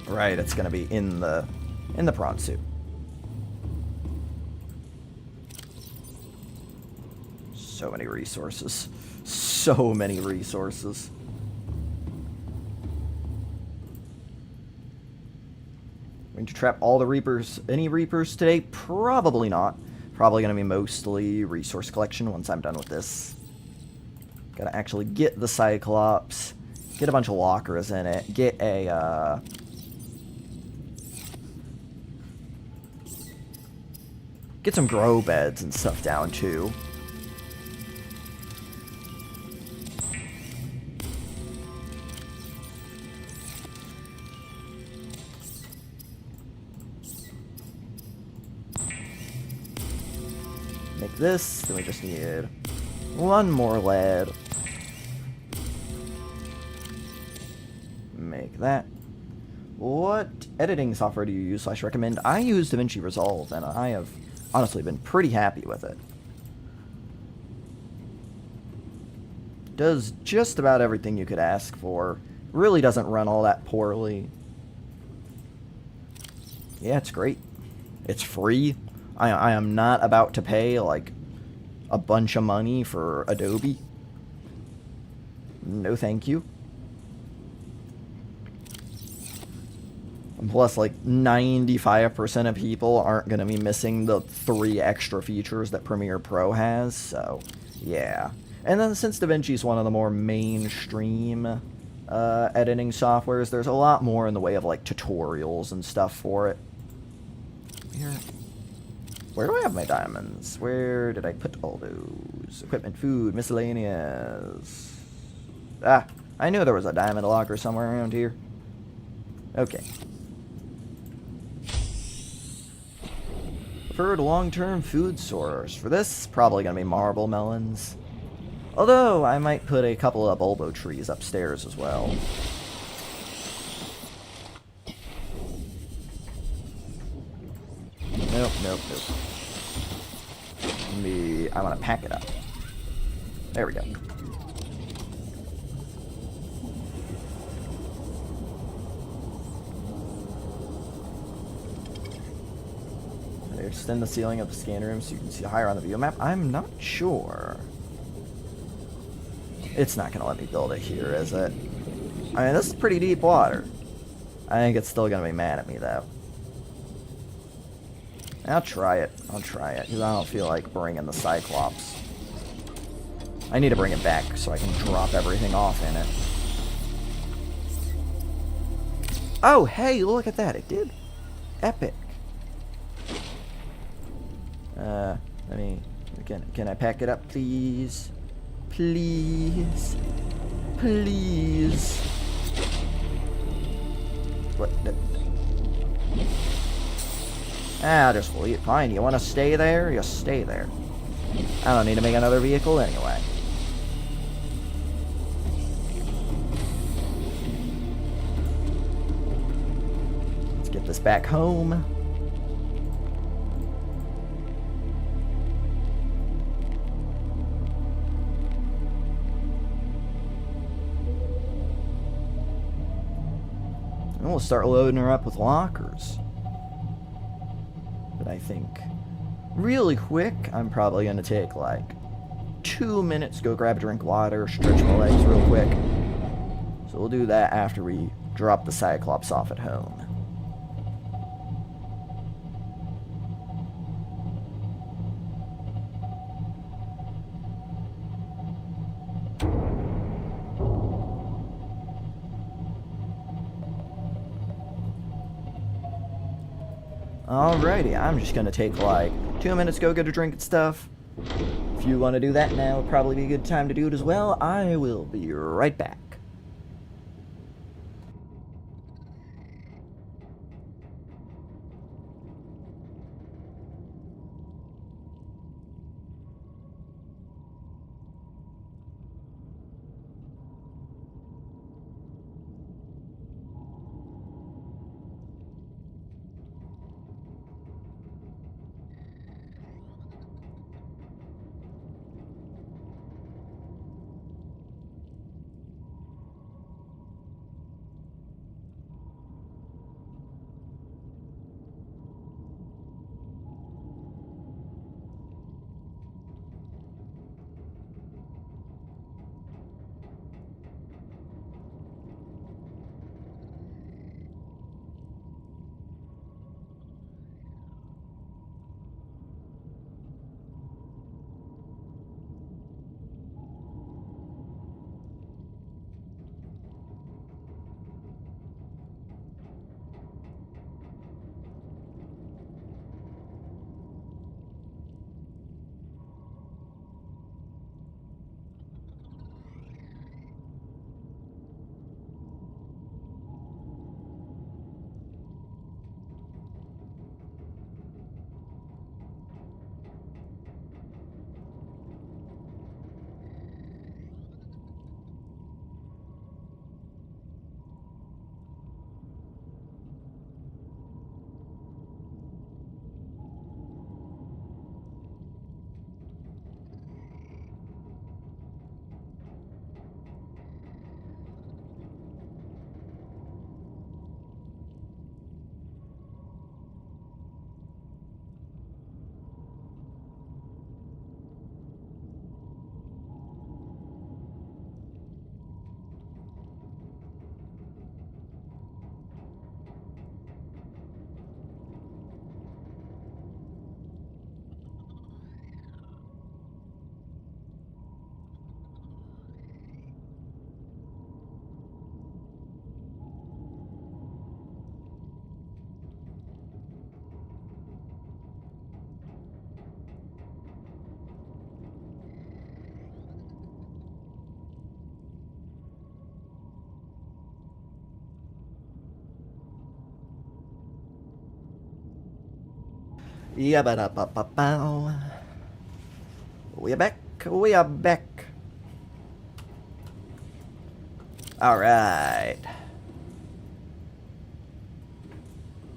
Right, it's gonna be in the prawn suit. So many resources. So many resources. Going to trap all the Reapers. Any Reapers today? Probably not. Probably gonna be mostly resource collection once I'm done with this. Gotta actually get the Cyclops. Get a bunch of lockers in it. Get a, get some grow beds and stuff down, too. Make this, then we just need one more lead. Make that. What editing software do you use / recommend? I use DaVinci Resolve, and I have honestly been pretty happy with it. Does just about everything you could ask for. Really doesn't run all that poorly. Yeah, it's great. It's free. I am not about to pay, like, a bunch of money for Adobe. No thank you. And plus, like, 95% of people aren't going to be missing the 3 extra features that Premiere Pro has, so, yeah. And then since DaVinci is one of the more mainstream editing softwares, there's a lot more in the way of, like, tutorials and stuff for it. Where do I have my diamonds? Where did I put all those? Equipment, food, miscellaneous. Ah, I knew there was a diamond locker somewhere around here. Okay. Preferred long-term food source. For this, probably going to be marble melons. Although, I might put a couple of bulbo trees upstairs as well. Nope, nope, nope. I want to pack it up. There we go. Extend the ceiling of the scan room so you can see higher on the view map. I'm not sure. It's not going to let me build it here, is it? I mean, this is pretty deep water. I think it's still going to be mad at me, though. I'll try it. I'll try it, because I don't feel like bringing the Cyclops. I need to bring it back so I can drop everything off in it. Oh, hey, look at that. It did. Epic. Let me... Can I pack it up, please? Please? Please? What? I'll just leave. Fine, you want to stay there? You stay there. I don't need to make another vehicle anyway. Let's get this back home. And we'll start loading her up with lockers. But I think really quick, I'm probably going to take like 2 minutes, go grab a drink of water, stretch my legs real quick. So we'll do that after we drop the Cyclops off at home. Alrighty, I'm just gonna take like 2 minutes, go get a drink and stuff. If you want to do that now, it'll probably be a good time to do it as well. I will be right back. Yabba-da-ba-ba-bow. We are back. We are back. Alright.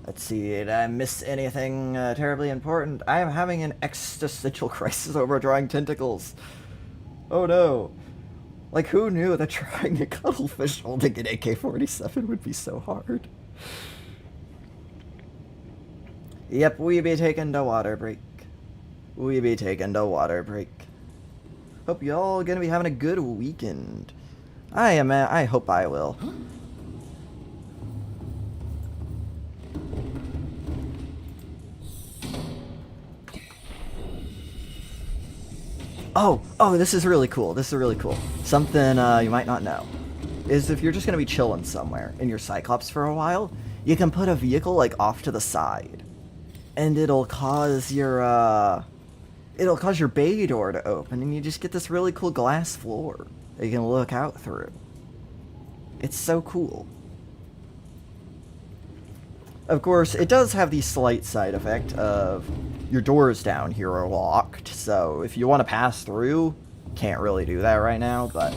Let's see, did I miss anything terribly important? I am having an existential crisis over drawing tentacles. Oh no. Like, who knew that trying a cuttlefish holding an AK-47 would be so hard? Yep, we be taking the water break. We be taking the water break. Hope y'all gonna be having a good weekend. I am, I hope I will. Oh, this is really cool. This is really cool. Something you might not know is if you're just gonna be chilling somewhere in your Cyclops for a while, you can put a vehicle like off to the side, and it'll cause your bay door to open, and you just get this really cool glass floor that you can look out through. It's so cool. Of course, it does have the slight side effect of your doors down here are locked, so if you want to pass through, can't really do that right now, but...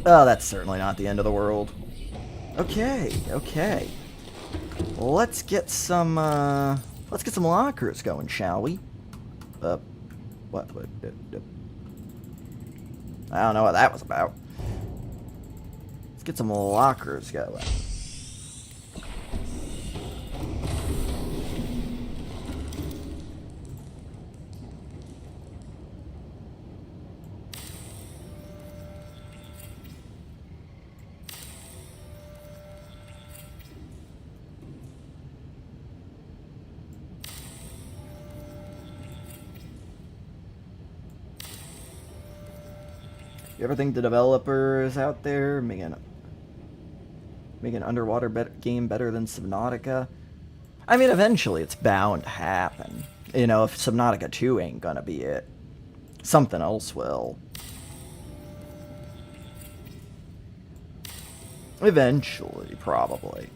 oh, that's certainly not the end of the world. Okay, okay. Let's get some lockers going, shall we? What? I don't know what that was about. Let's get some lockers going. You ever think the developers out there make an underwater game better than Subnautica? I mean, eventually it's bound to happen. You know, if Subnautica 2 ain't gonna be it, something else will. Eventually, probably.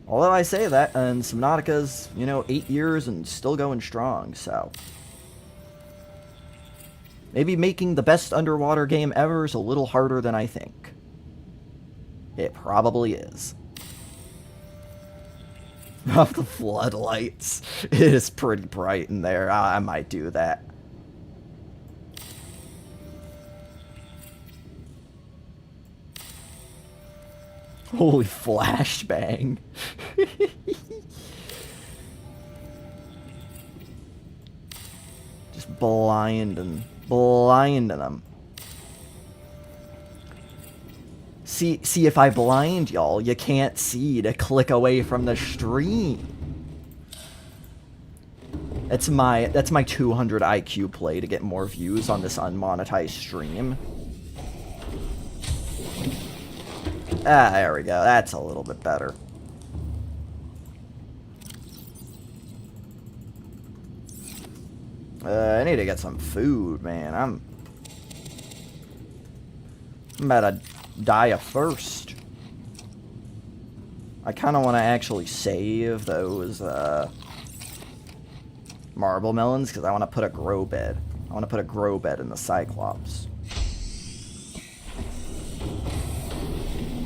Although I say that, and Subnautica's, 8 years and still going strong, so... maybe making the best underwater game ever is a little harder than I think. It probably is. Off the floodlights. It is pretty bright in there. I might do that. Holy flashbang. Just blinding them. See, if I blind y'all, you can't see to click away from the stream. That's my 200 IQ play to get more views on this unmonetized stream. Ah, there we go. That's a little bit better. I need to get some food, man. I'm about to die of thirst. I kind of want to actually save those marble melons because I want to put a grow bed. I want to put a grow bed in the Cyclops.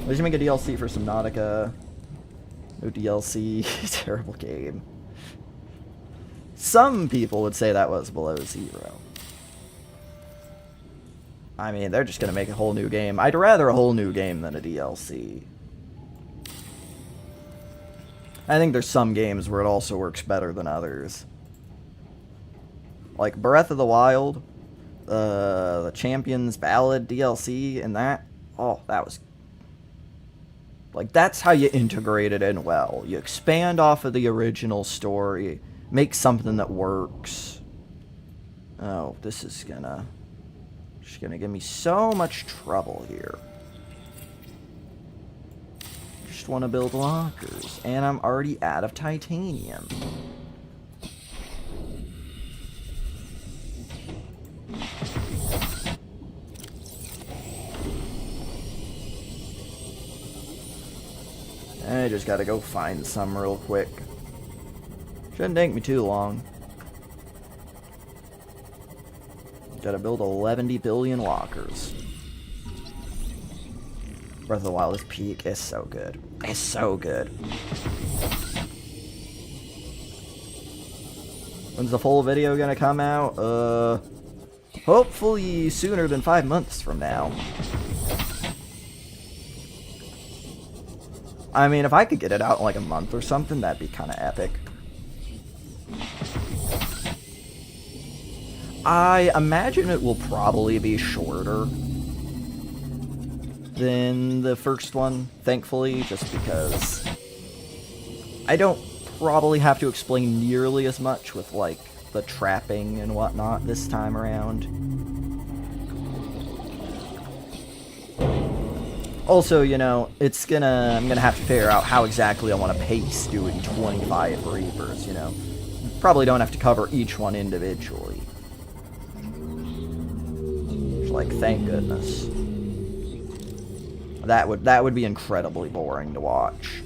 We should make a DLC for Subnautica. No DLC. Terrible game. Some people would say that was below zero. I mean, they're just going to make a whole new game. I'd rather a whole new game than a DLC. I think there's some games where it also works better than others. Like Breath of the Wild, the Champions Ballad DLC, and that. Oh, that was... like, that's how you integrate it in well. You expand off of the original story, make something that works. Oh, this is gonna... just gonna give me so much trouble here. Just want to build lockers, and I'm already out of titanium. I just gotta go find some real quick. Shouldn't take me too long. Gotta build 11 billion walkers. Breath of the Wild is peak. It's so good. It's so good. When's the full video gonna come out? Hopefully sooner than 5 months from now. I mean, if I could get it out in like a month or something, that'd be kind of epic. I imagine it will probably be shorter than the first one, thankfully, just because I don't probably have to explain nearly as much with, like, the trapping and whatnot this time around. Also, you know, I'm gonna have to figure out how exactly I want to pace doing 25 Reapers, you know. Probably don't have to cover each one individually. Like, thank goodness. That would be incredibly boring to watch.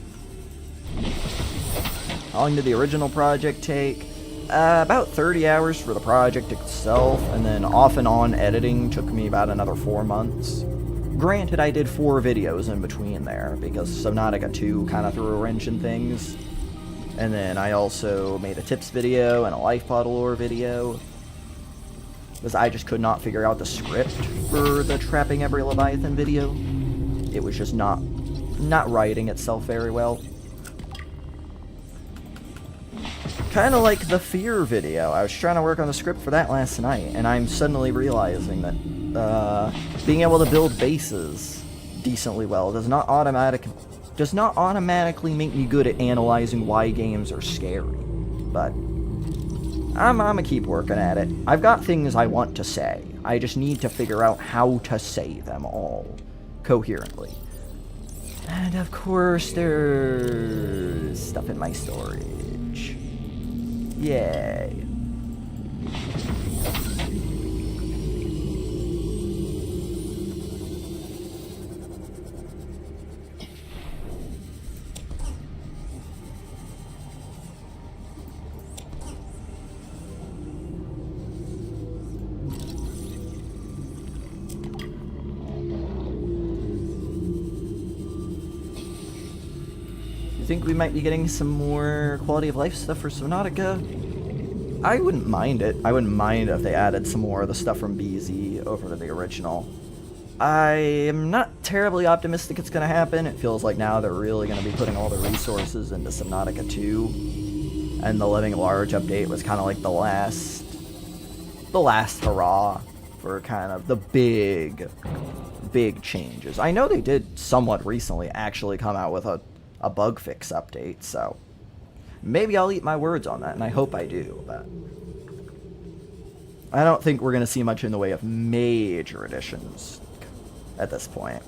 How long did the original project take? About 30 hours for the project itself, and then off and on editing took me about another 4 months. Granted, I did 4 videos in between there, because Subnautica 2 kind of threw a wrench in things. And then I also made a tips video and a life pod lore video, because I just could not figure out the script for the Trapping Every Leviathan video. It was just not writing itself very well. Kind of like the Fear video. I was trying to work on the script for that last night, and I'm suddenly realizing that being able to build bases decently well does not automatically make me good at analyzing why games are scary. But I'm gonna keep working at it. I've got things I want to say. I just need to figure out how to say them all coherently. And of course, there's stuff in my storage. Yay. I think we might be getting some more quality of life stuff for Subnautica. I wouldn't mind it. I wouldn't mind if they added some more of the stuff from BZ over to the original. I am not terribly optimistic it's going to happen. It feels like now they're really going to be putting all the resources into Subnautica 2. And the Living Large update was kind of like the last hurrah for kind of the big changes. I know they did somewhat recently actually come out with a bug fix update, so maybe I'll eat my words on that, and I hope I do, but I don't think we're going to see much in the way of major additions at this point.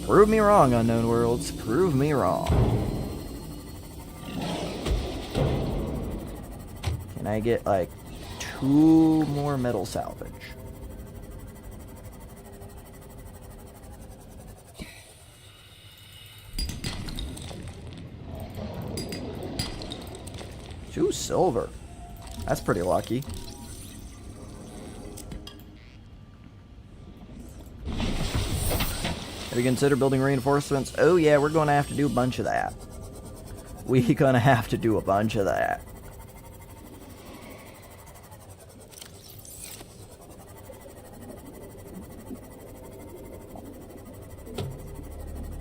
Prove me wrong, Unknown Worlds. Prove me wrong. Can I get, like, 2 more metal salvage? Two silver. That's pretty lucky. Have you considered building reinforcements? Oh yeah, we're going to have to do a bunch of that. We're going to have to do a bunch of that.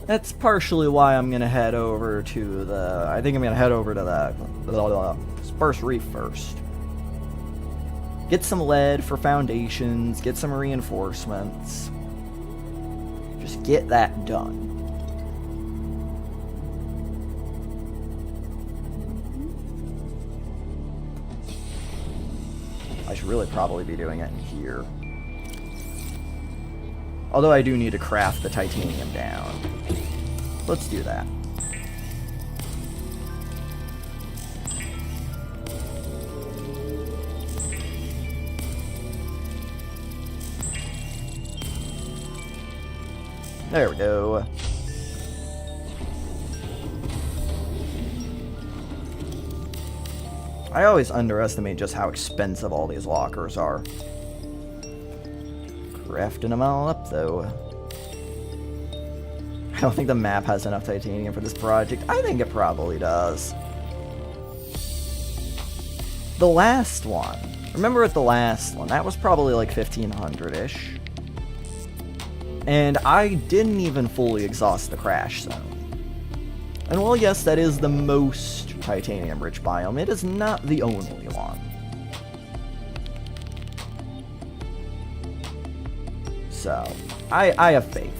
That's partially why I'm going to head over to the... I think I'm going to head over to the Sparse Reef first. Get some lead for foundations, get some reinforcements. Just get that done. I should really probably be doing it in here. Although I do need to craft the titanium down. Let's do that. There we go. I always underestimate just how expensive all these lockers are. Crafting them all up, though. I don't think the map has enough titanium for this project. I think it probably does. The last one. Remember at the last one, that was probably like 1500-ish. And I didn't even fully exhaust the crash zone. And while yes, that is the most titanium-rich biome, it is not the only one. So, I have faith.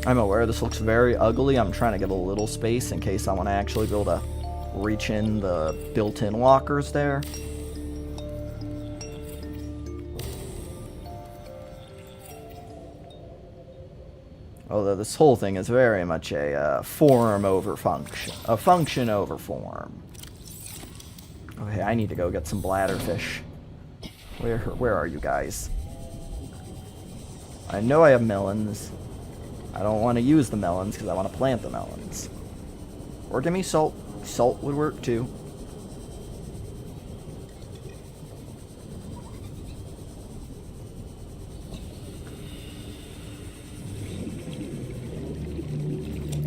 I'm aware this looks very ugly. I'm trying to give a little space in case I want to actually be able to reach in the built-in lockers there. Although this whole thing is very much a form over function. A function over form. Okay, I need to go get some bladderfish. Where are you guys? I know I have melons. I don't want to use the melons because I want to plant the melons. Or give me salt. Salt would work too.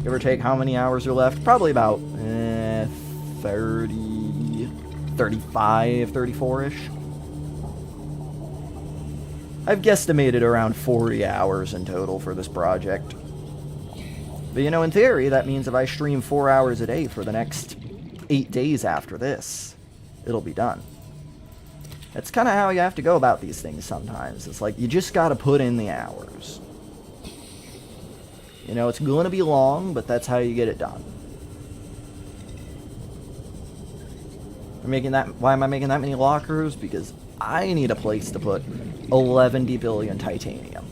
Give or take how many hours are left? Probably about 30, 35, 34-ish. I've guesstimated around 40 hours in total for this project. But you know, in theory, that means if I stream 4 hours a day for the next 8 days after this, it'll be done. That's kind of how you have to go about these things sometimes. It's like, you just gotta put in the hours. You know, it's going to be long, but that's how you get it done. Why am I making that many lockers? Because I need a place to put 11 billion titanium.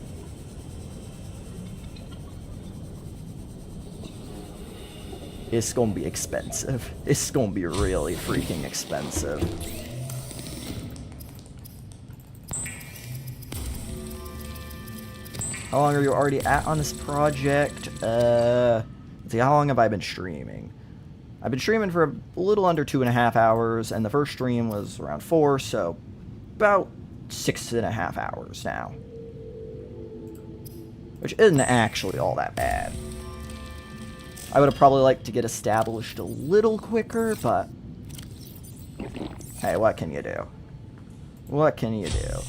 It's going to be expensive. It's going to be really freaking expensive. How long are you already at on this project? Let's see, how long have I been streaming? I've been streaming for a little under 2.5 hours, and the first stream was around 4, so about 6.5 hours now. Which isn't actually all that bad. I would have probably liked to get established a little quicker, but hey, what can you do? What can you do?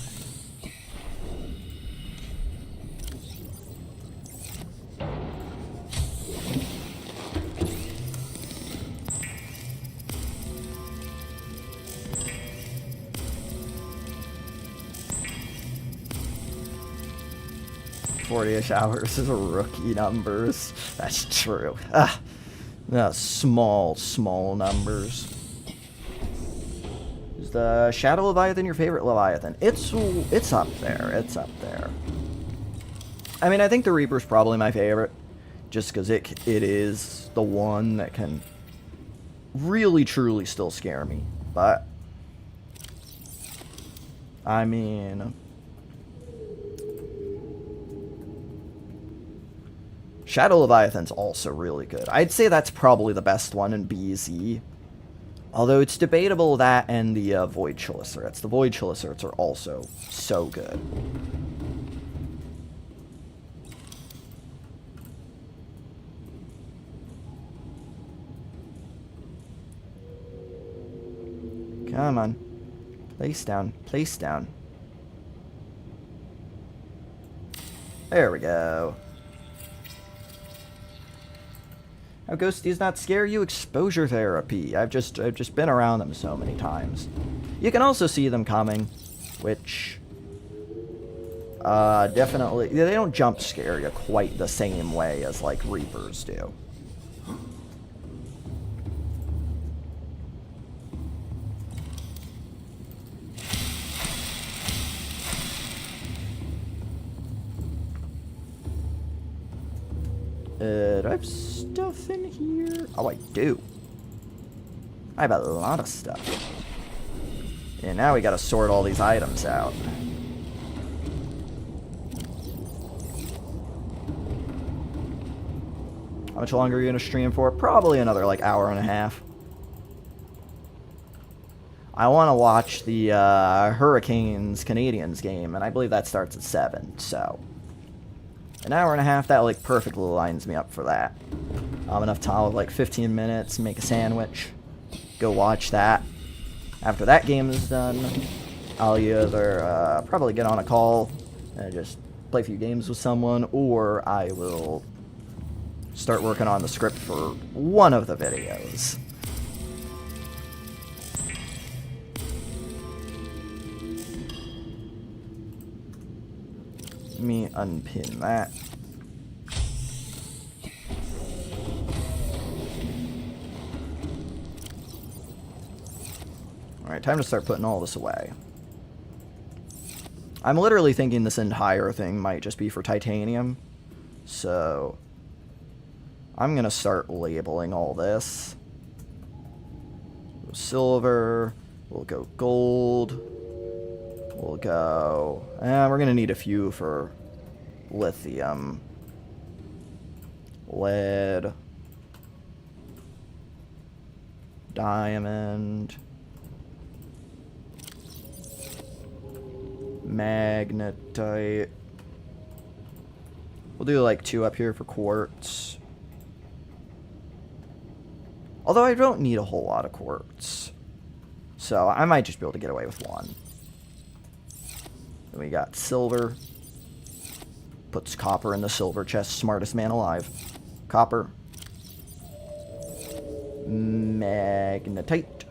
40-ish hours is rookie numbers. That's true. Small numbers. Is the Shadow Leviathan your favorite Leviathan? It's up there. It's up there. I mean, I think the Reaper's probably my favorite, just because it is the one that can really, truly still scare me. But I mean, Shadow Leviathan's also really good. I'd say that's probably the best one in BZ. Although it's debatable that and the Void Chelicerates. The Void Chelicerates are also so good. Come on. Place down. Place down. There we go. How ghosties not scare you? Exposure therapy. I've just been around them so many times. You can also see them coming, which definitely they don't jump scare you quite the same way as like Reapers do. have stuff in here? Oh, I do. I have a lot of stuff. And now we gotta sort all these items out. How much longer are you gonna stream for? Probably another, like, hour and a half. I want to watch the Hurricanes Canadiens game, and I believe that starts at 7, so an hour and a half, that like perfectly lines me up for that. Enough time with like 15 minutes, make a sandwich, go watch that. After that game is done, I'll either probably get on a call and just play a few games with someone, or I will start working on the script for one of the videos. Let me unpin that. Alright, time to start putting all this away. I'm literally thinking this entire thing might just be for titanium. So I'm gonna start labeling all this. Silver, we'll go gold. We'll go... we're going to need a few for lithium. Lead. Diamond. Magnetite. We'll do like 2 up here for quartz. Although I don't need a whole lot of quartz. So I might just be able to get away with 1. Then we got silver. Puts copper in the silver chest. Smartest man alive. Copper. Magnetite.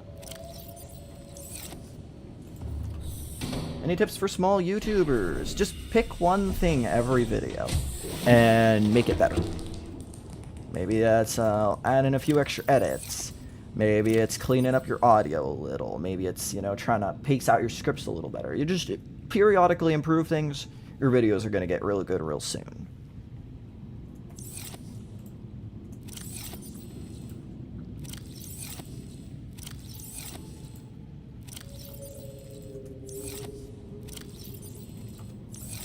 Any tips for small YouTubers? Just pick one thing every video and make it better. Maybe that's adding a few extra edits. Maybe it's cleaning up your audio a little. Maybe it's, you know, trying to pace out your scripts a little better. You just periodically improve things. Your videos are going to get really good real soon.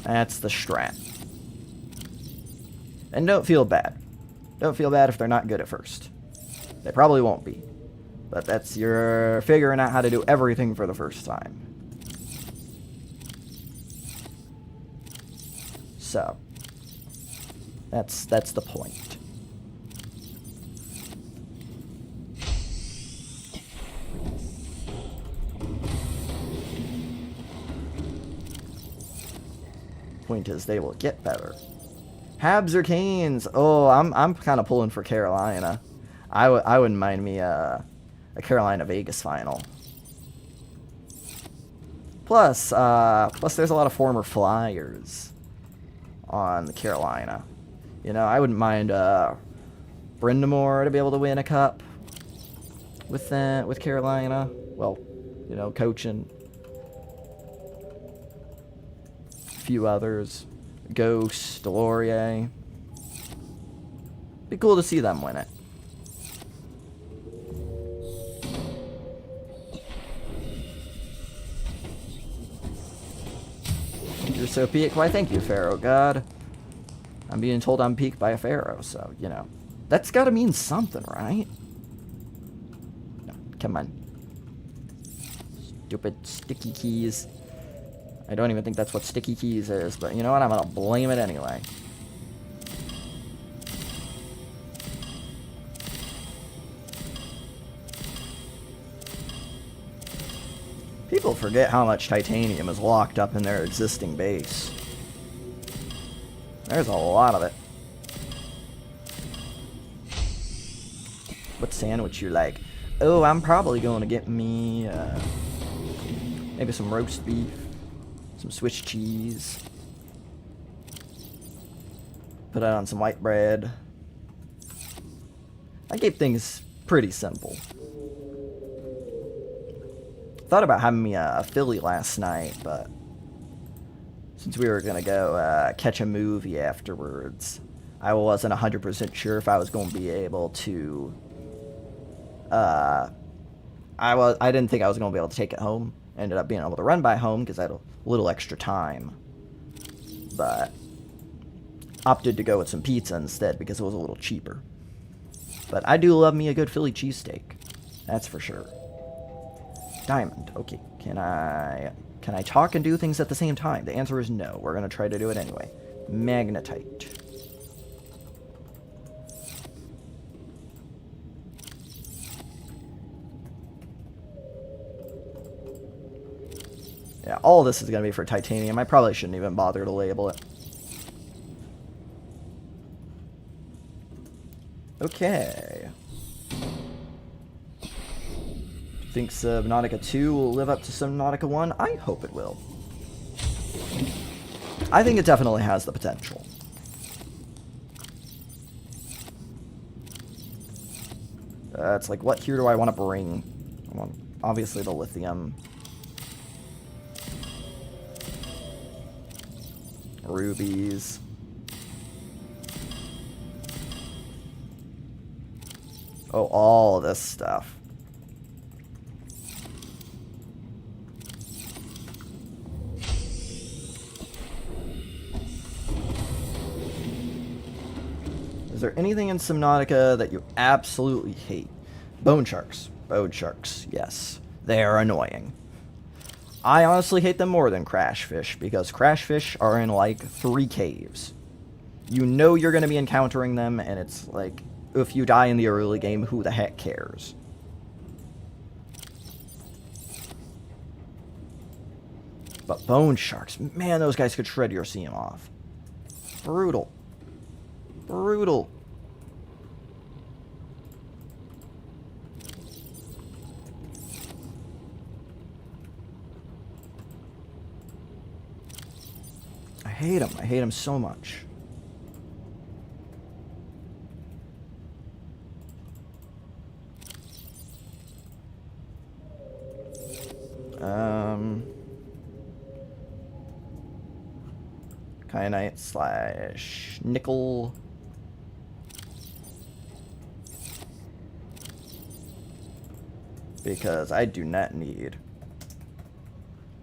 That's the strat. And don't feel bad. Don't feel bad if they're not good at first. They probably won't be. But that's your figuring out how to do everything for the first time. So, that's the point. Point is, they will get better. Habs or Canes? Oh, I'm kind of pulling for Carolina. I wouldn't mind me a Carolina Vegas final. Plus there's a lot of former Flyers on the Carolina. You know, I wouldn't mind Brindamore to be able to win a cup with Carolina. Well, you know, coaching. A few others. Ghost, Delorier. Be cool to see them win it. You're so peak. Why, thank you, Pharaoh God. I'm being told I'm peaked by a Pharaoh, so, you know. That's gotta mean something, right? No, come on. Stupid sticky keys. I don't even think that's what sticky keys is, but you know what? I'm gonna blame it anyway. People forget how much titanium is locked up in their existing base. There's a lot of it. What sandwich you like? Oh, I'm probably going to get me maybe some roast beef, some Swiss cheese. Put it on some white bread. I keep things pretty simple. Thought about having me a Philly last night, but since we were gonna go catch a movie afterwards, I wasn't 100% sure if I was going to be able to... I didn't think I was going to be able to take it home. Ended up being able to run by home because I had a little extra time. But opted to go with some pizza instead because it was a little cheaper. But I do love me a good Philly cheesesteak. That's for sure. Diamond. Okay. Can I talk and do things at the same time? The answer is no. We're going to try to do it anyway. Magnetite. Yeah, all this is going to be for titanium. I probably shouldn't even bother to label it. Okay. Do you think Subnautica 2 will live up to Subnautica 1? I hope it will. I think it definitely has the potential. It's like, what here do I want to bring? I want, obviously, the lithium. Rubies. Oh, all this stuff. Is there anything in Subnautica that you absolutely hate? Bone sharks. Bone sharks, yes. They are annoying. I honestly hate them more than crash fish, because crash fish are in, like, 3 caves. You know you're going to be encountering them, and it's like, if you die in the early game, who the heck cares? But bone sharks, man, those guys could shred your seam off. Brutal. Brutal. I hate them. I hate them so much. Kyanite slash nickel. Because I do not need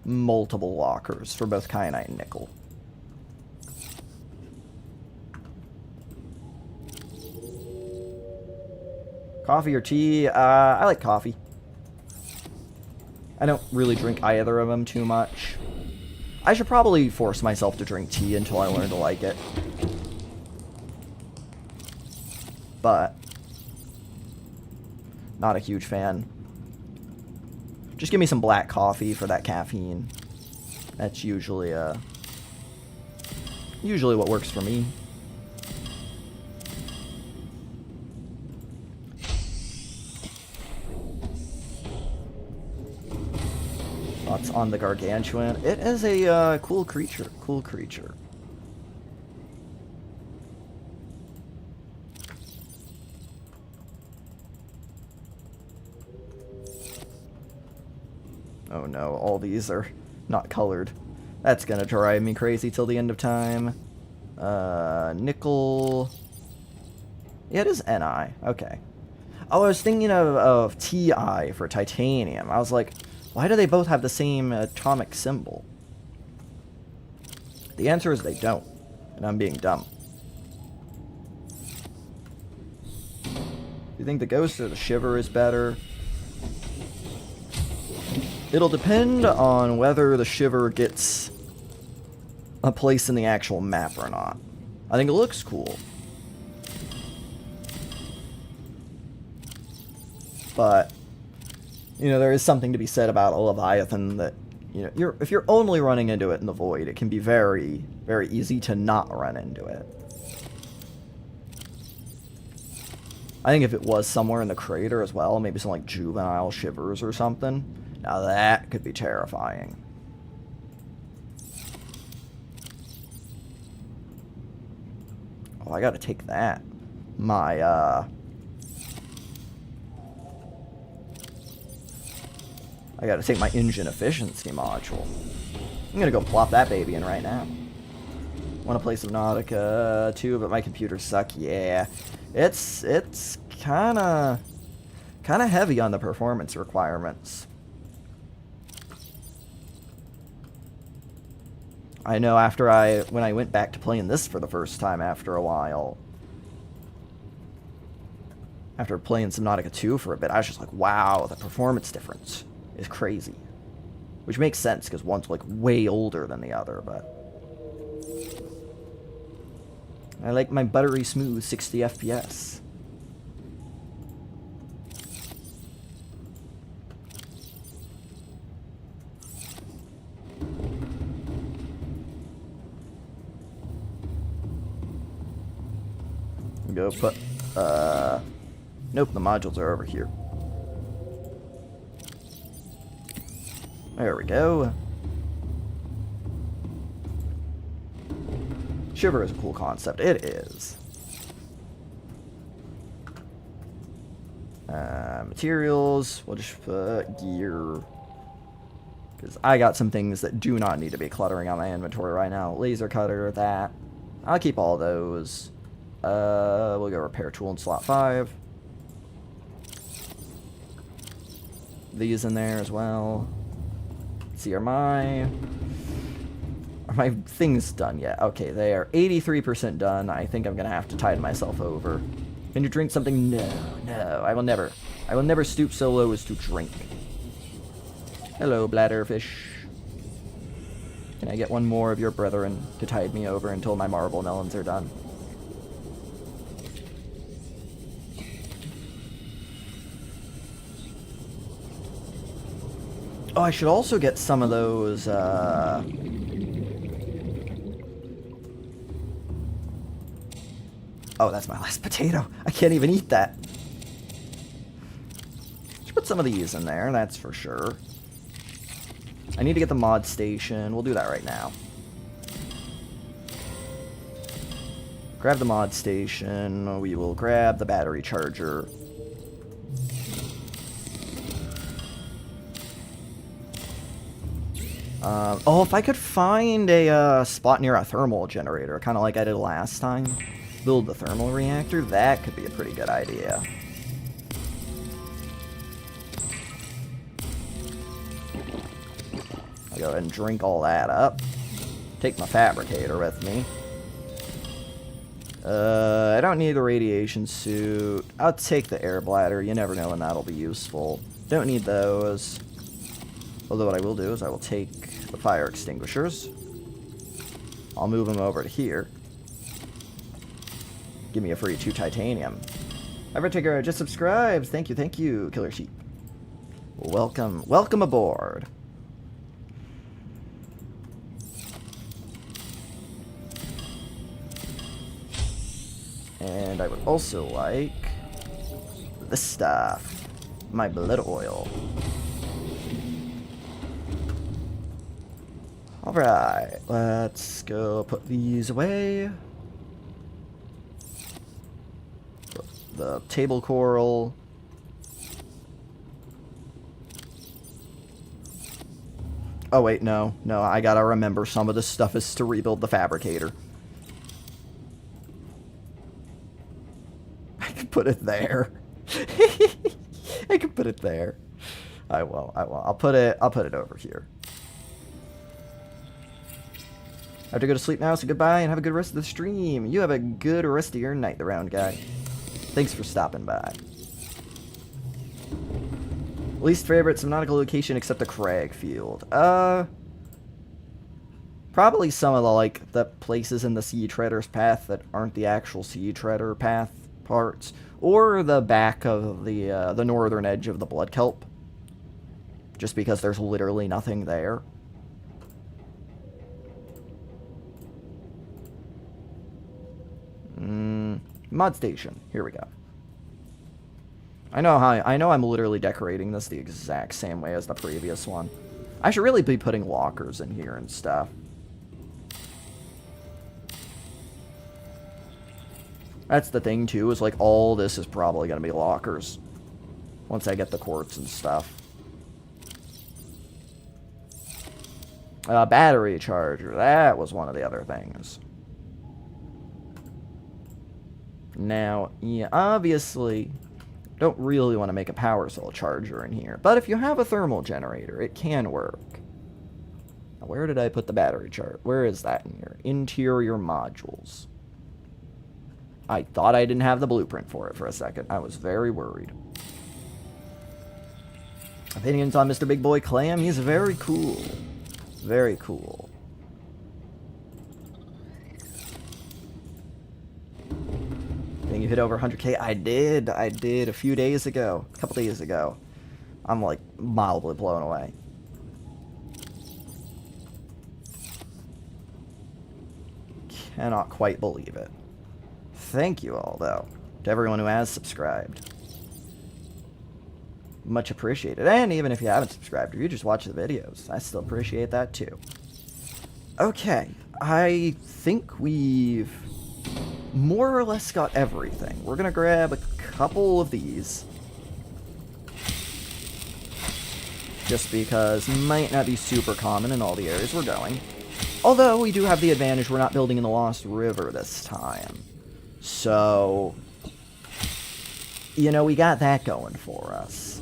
multiple lockers for both kyanite and nickel. Coffee or tea? I like coffee. I don't really drink either of them too much. I should probably force myself to drink tea until I learn to like it. But not a huge fan. Just give me some black coffee for that caffeine. That's usually what works for me. Thoughts on the Gargantuan? It is a cool creature. Cool creature. Oh no, all these are not colored. That's gonna drive me crazy till the end of time. Nickel. Yeah, it is Ni. Okay. Oh, I was thinking of Ti for titanium. I was like, why do they both have the same atomic symbol? The answer is they don't, and I'm being dumb. Do you think the Ghost or the Shiver is better? It'll depend on whether the Shiver gets a place in the actual map or not. I think it looks cool. But you know, there is something to be said about a Leviathan that, you know, if you're only running into it in the void, it can be very, very easy to not run into it. I think if it was somewhere in the crater as well, maybe some like juvenile shivers or something, now that could be terrifying. Oh, I gotta take that. I gotta take my engine efficiency module. I'm gonna go plop that baby in right now. Want to play Subnautica 2, but my computers suck. Yeah, it's kind of heavy on the performance requirements. I know when I went back to playing this for the first time after a while, after playing Subnautica 2 for a bit, I was just like, wow, the performance difference is crazy. Which makes sense, because one's like way older than the other, but I like my buttery smooth 60 FPS. Go put, nope, the modules are over here. There we go. Shiver is a cool concept. It is. Materials. We'll just put gear. Because I got some things that do not need to be cluttering on my inventory right now. Laser cutter, that. I'll keep all those. We'll go repair tool in slot 5. These in there as well. Let's see, are my things done yet? Okay, they are 83% done. I think I'm gonna have to tide myself over. Can you drink something? No, I will never stoop so low as to drink. Hello, bladderfish. Can I get one more of your brethren to tide me over until my marble melons are done? Oh, I should also get some of those, Oh, that's my last potato. I can't even eat that. Should put some of these in there, that's for sure. I need to get the mod station. We'll do that right now. Grab the mod station. We will grab the battery charger. Oh, if I could find a spot near a thermal generator, kind of like I did last time, build the thermal reactor, that could be a pretty good idea. I'll go ahead and drink all that up. Take my fabricator with me. I don't need the radiation suit. I'll take the air bladder. You never know when that'll be useful. Don't need those. Although what I will do is I will take the fire extinguishers. I'll move them over to here. Give me a free 2 titanium. Evertaker just subscribes. Thank you, Killer Sheep. Welcome aboard. And I would also like this stuff. My blood oil. Alright, let's go put these away. The table coral. Oh wait, no, I gotta remember some of this stuff is to rebuild the fabricator. I can put it there. I can put it there. I will. I'll put it over here. I have to go to sleep now, so goodbye and have a good rest of the stream. You have a good rest of your night, the round guy. Thanks for stopping by. Least favorite Subnautica location except the Crag Field. Probably some of the places in the Sea Treader's path that aren't the actual Sea Treader path parts, or the back of the northern edge of the Blood Kelp. Just because there's literally nothing there. Mod station. Here we go. I know I'm literally decorating this the exact same way as the previous one. I should really be putting lockers in here and stuff. That's the thing too, is like all this is probably gonna be lockers. Once I get the quartz and stuff. Battery charger. That was one of the other things. Now, yeah, obviously, don't really want to make a power cell charger in here. But if you have a thermal generator, it can work. Now, where did I put the battery chart? Where is that in here? Interior modules. I thought I didn't have the blueprint for it for a second. I was very worried. Opinions on Mr. Big Boy Clam? He's very cool. Very cool. Think you hit over 100k? I did a few days ago. A couple days ago. I'm like mildly blown away. Cannot quite believe it. Thank you all, though, to everyone who has subscribed. Much appreciated. And even if you haven't subscribed, if you just watch the videos, I still appreciate that too. Okay, I think we've more or less got everything. We're gonna grab a couple of these. Just because might not be super common in all the areas we're going. Although we do have the advantage we're not building in the Lost River this time. So, you know, we got that going for us.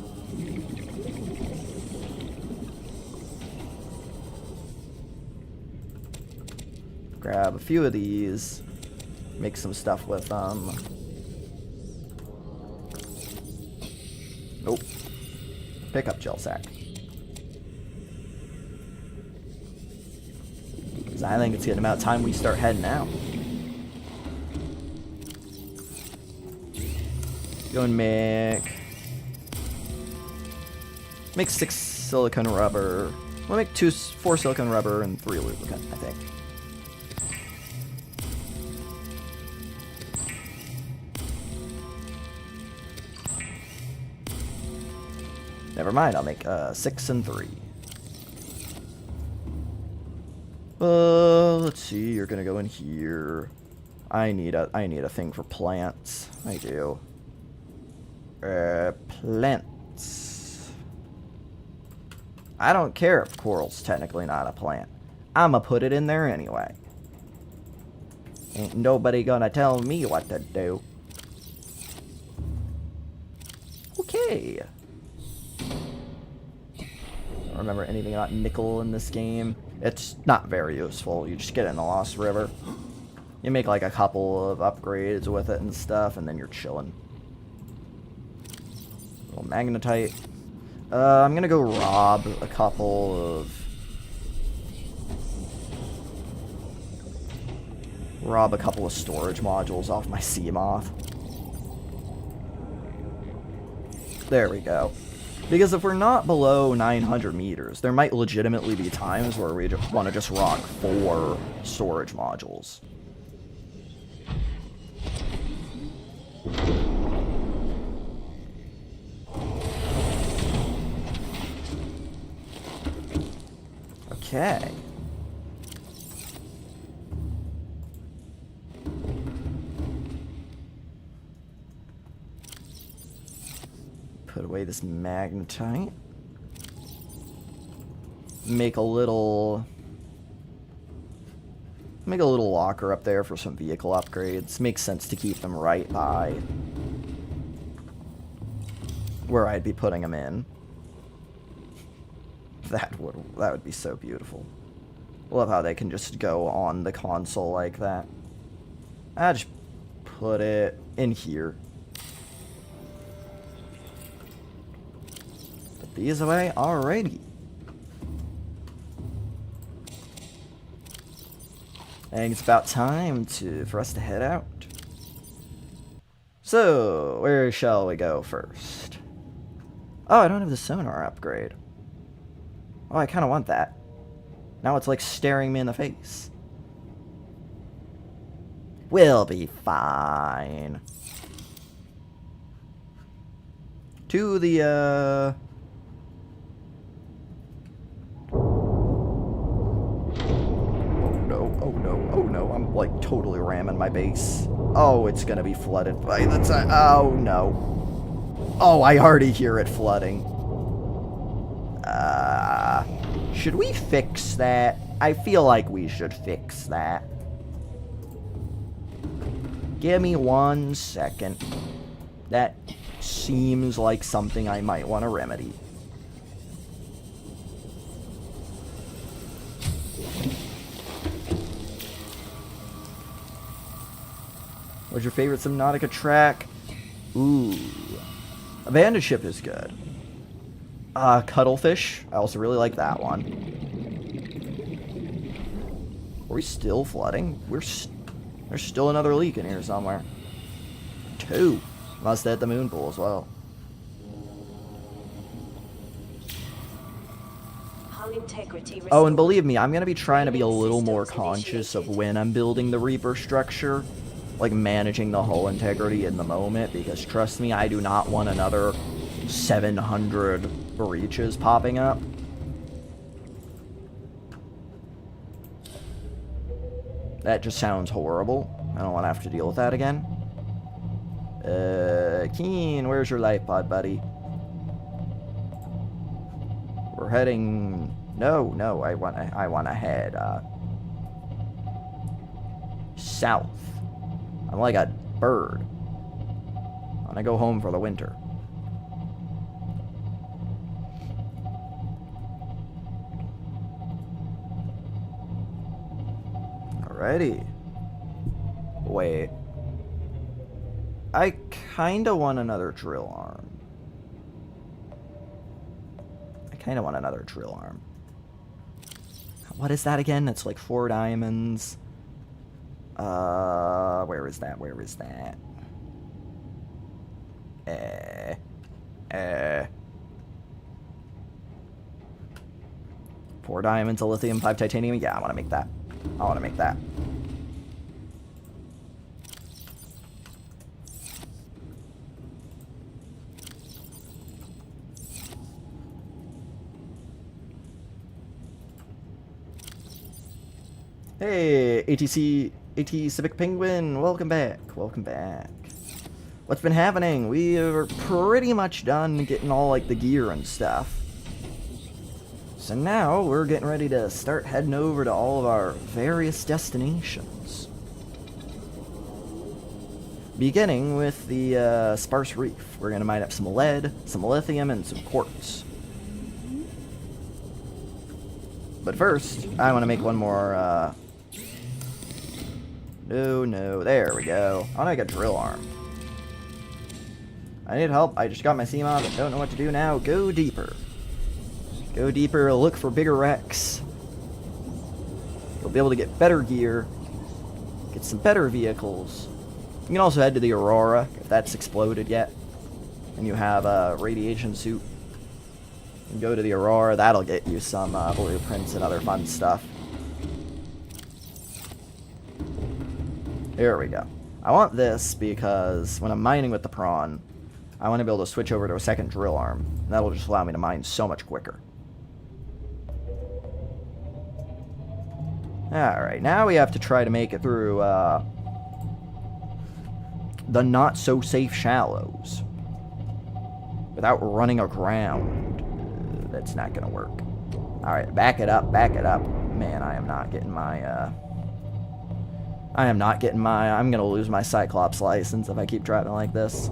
Grab a few of these. Make some stuff with them. Nope. Pick up gel sack. Because I think it's getting about time we start heading out. Go and make 6 silicone rubber. We'll make 4 silicone rubber and 3 lubricant, I think. Never mind, I'll make 6 and 3. Let's see, you're gonna go in here. I need a thing for plants. I do. Plants. I don't care if coral's technically not a plant. I'ma put it in there anyway. Ain't nobody gonna tell me what to do. Okay. Don't remember anything about nickel in this game. It's not very useful. You just get it in the Lost River. You make like a couple of upgrades with it and stuff, and then you're chilling. Little magnetite. I'm gonna go rob a couple of... storage modules off my Seamoth. There we go. Because if we're not below 900 meters, there might legitimately be times where we want to just rock 4 storage modules. Okay. Put away this magnetite. Make a little locker up there for some vehicle upgrades. Makes sense to keep them right by where I'd be putting them in. That would be so beautiful. Love how they can just go on the console like that. I just put it in here. Put these away. Alrighty. I think it's about time for us to head out. So, where shall we go first? Oh, I don't have the sonar upgrade. Oh, I kind of want that. Now it's like staring me in the face. We'll be fine. To the, Oh no, oh no, oh no. I'm like totally ramming my base. Oh, it's gonna be flooded by the time. Oh no. Oh, I already hear it flooding. Should we fix that? I feel like we should fix that. Give me 1 second. That seems like something I might want to remedy. What's your favorite Subnautica track? Ooh. Abandoned Ship is good. Cuttlefish. I also really like that one. Are we still flooding? There's still another leak in here somewhere. 2. Must hit the moon pool as well. Oh, and believe me, I'm going to be trying to be a little more conscious of when I'm building the Reaper structure. Like, managing the hull integrity in the moment, because trust me, I do not want another 700 breaches popping up. That just sounds horrible. I don't want to have to deal with that again. Keen, where's your life pod, buddy? We're heading... No, I want to head, south. I'm like a bird. I want to go home for the winter. Alrighty. Wait. I kinda want another drill arm. What is that again? It's like 4 diamonds. Where is that? 4 diamonds, a lithium, 5 titanium. Yeah, I want to make that. Hey, AT Civic Penguin, welcome back. What's been happening? We are pretty much done getting all, like, the gear and stuff. So now, we're getting ready to start heading over to all of our various destinations. Beginning with the, Sparse Reef. We're gonna mine up some lead, some lithium, and some quartz. But first, I want to make one more, No, there we go. I want to make a drill arm. I need help. I just got my CMOD, but don't know what to do now. Go deeper. Look for bigger wrecks. You'll be able to get better gear. Get some better vehicles. You can also head to the Aurora, if that's exploded yet. And you have a radiation suit. You can go to the Aurora. That'll get you some blueprints and other fun stuff. Here we go. I want this because when I'm mining with the prawn, I want to be able to switch over to a second drill arm. And that'll just allow me to mine so much quicker. Alright, now we have to try to make it through the not-so-safe shallows without running aground. That's not going to work. Alright, back it up. Man, I am not getting my... I'm going to lose my Cyclops license if I keep driving like this.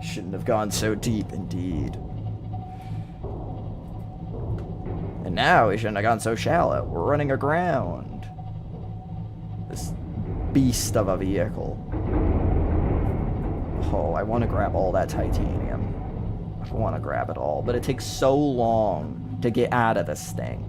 Shouldn't have gone so deep, indeed. And now we shouldn't have gone so shallow. We're running aground. This beast of a vehicle. Oh, I want to grab all that titanium. I want to grab it all, but it takes so long to get out of this thing.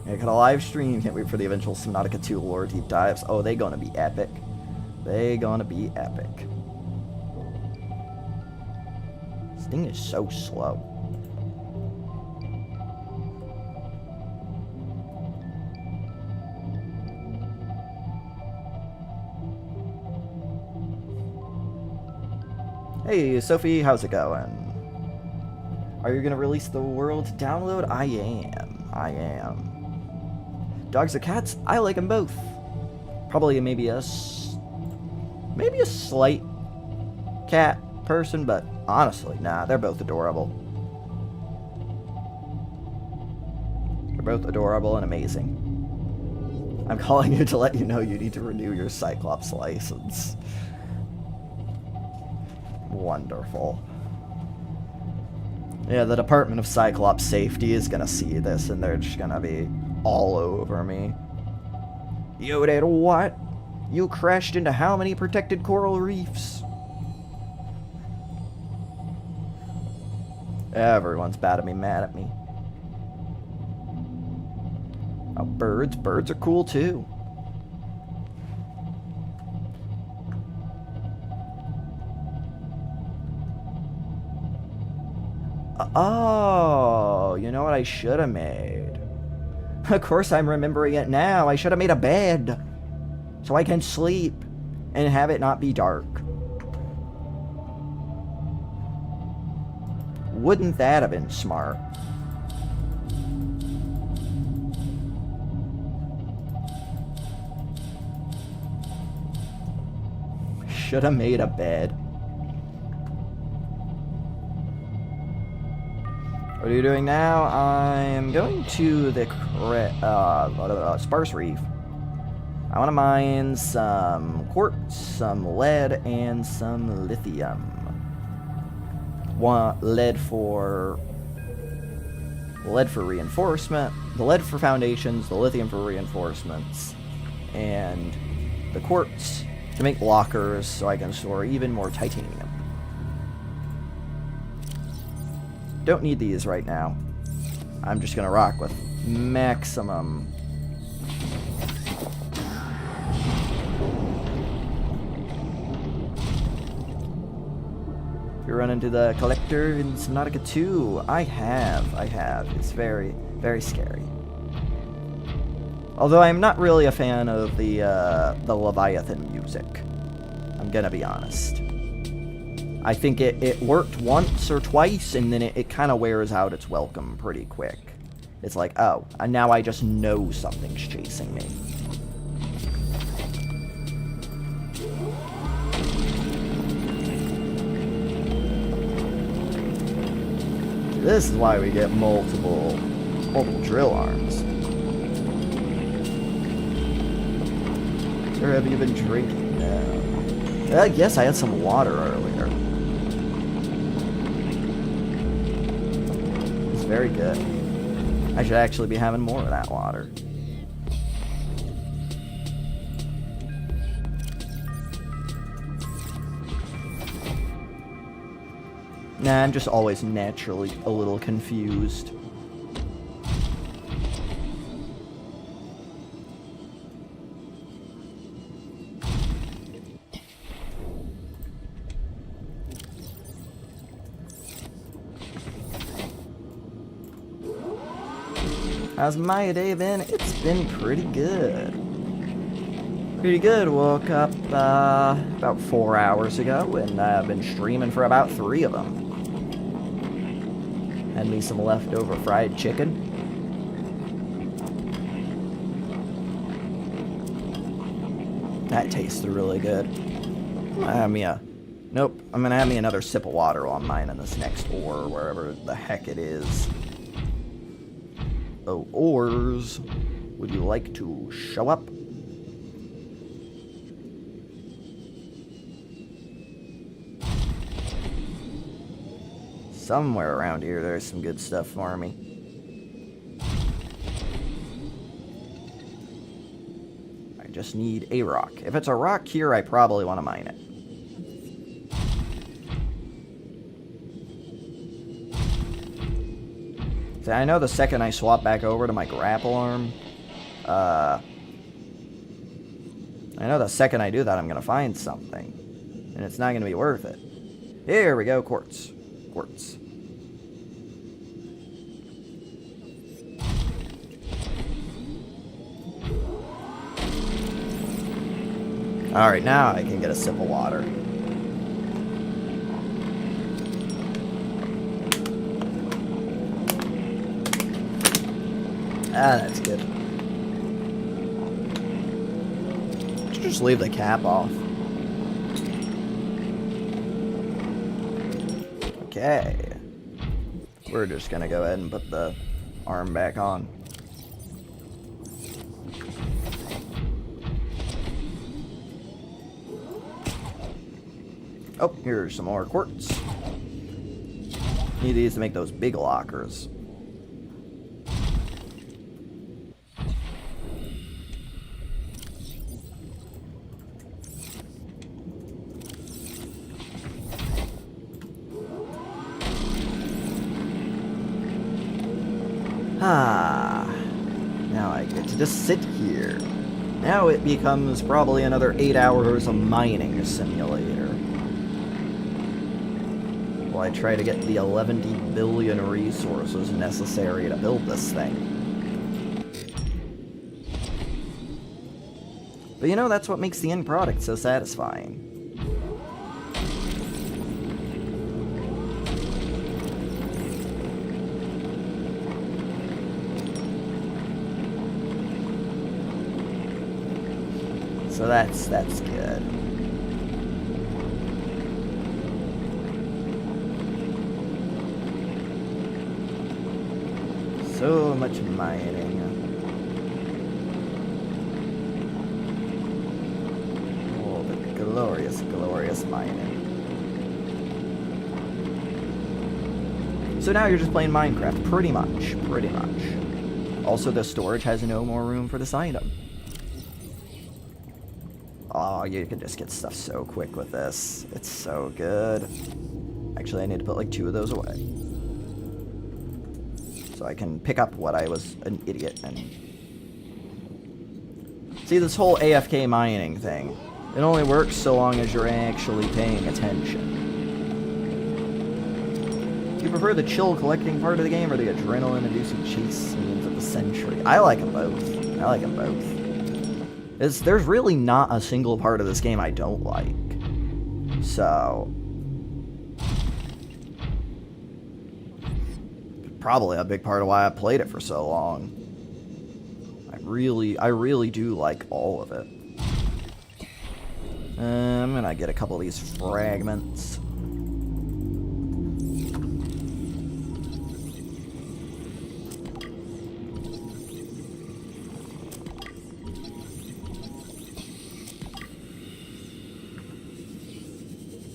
I got a live stream. Can't wait for the eventual Subnautica 2 lore deep dives. Oh, they gonna be epic. This thing is so slow. Hey, Sophie, how's it going? Are you gonna release the world download? I am. Dogs or cats? I like them both. Probably maybe a slight cat person, but honestly, nah, they're both adorable. They're both adorable and amazing. I'm calling you to let you know you need to renew your Cyclops license. Wonderful. Yeah, the Department of Cyclops Safety is gonna see this and they're just gonna be all over me. You did what? You crashed into how many protected coral reefs? Everyone's about to be mad at me. Oh, birds. Birds are cool too. Oh, you know what I should have made? Of course I'm remembering it now. I should have made a bed so I can sleep and have it not be dark. Wouldn't that have been smart? Should have made a bed. What are you doing now? I'm going to the Sparse Reef. I want to mine some quartz, some lead, and some lithium. Want lead for reinforcement, the lead for foundations, the lithium for reinforcements, and the quartz to make lockers so I can store even more titanium. Don't need these right now. I'm just gonna rock with maximum. You run into the collector in Subnautica 2. I have. It's very, very scary. Although I'm not really a fan of the Leviathan music. I'm gonna be honest. I think it worked once or twice, and then it kind of wears out its welcome pretty quick. It's like, oh, and now I just know something's chasing me. This is why we get multiple drill arms. Sir, have you been drinking now? Yes, I had some water earlier. It's very good. I should actually be having more of that water. Nah, I'm just always naturally a little confused. How's my day been? It's been pretty good. Woke up about 4 hours ago, and I've been streaming for about 3 of them. Had me some leftover fried chicken. That tasted really good. Nope, I'm gonna have me another sip of water while I'm mining this next ore, wherever the heck it is. Oh, ores. Would you like to show up? Somewhere around here there's some good stuff for me. I just need a rock. If it's a rock here, I probably want to mine it. See, I know the second I swap back over to my grapple arm, I know the second I do that I'm going to find something. And it's not going to be worth it. Here we go, quartz. Quartz. Alright, now I can get a sip of water. Ah, that's good. Just leave the cap off. Okay. We're just gonna go ahead and put the arm back on. Oh, here's some more quartz. Need these to make those big lockers. Ah, now I get to just sit here. Now it becomes probably another 8 hours of mining simulator. While I try to get the 11 billion resources necessary to build this thing. But you know, that's what makes the end product so satisfying. So that's good. So much mining. Oh, the glorious, glorious mining. So now you're just playing Minecraft, pretty much, pretty much. Also, the storage has no more room for this item. Oh, you can just get stuff so quick with this. It's so good. Actually, I need to put like 2 of those away. So I can pick up what I was an idiot and... See, this whole AFK mining thing, it only works so long as you're actually paying attention. Do you prefer the chill collecting part of the game or the adrenaline-inducing chase scenes of the century? I like them both. I like them both. There's really not a single part of this game I don't like. So... probably a big part of why I played it for so long. I really do like all of it. I'm gonna get a couple of these fragments.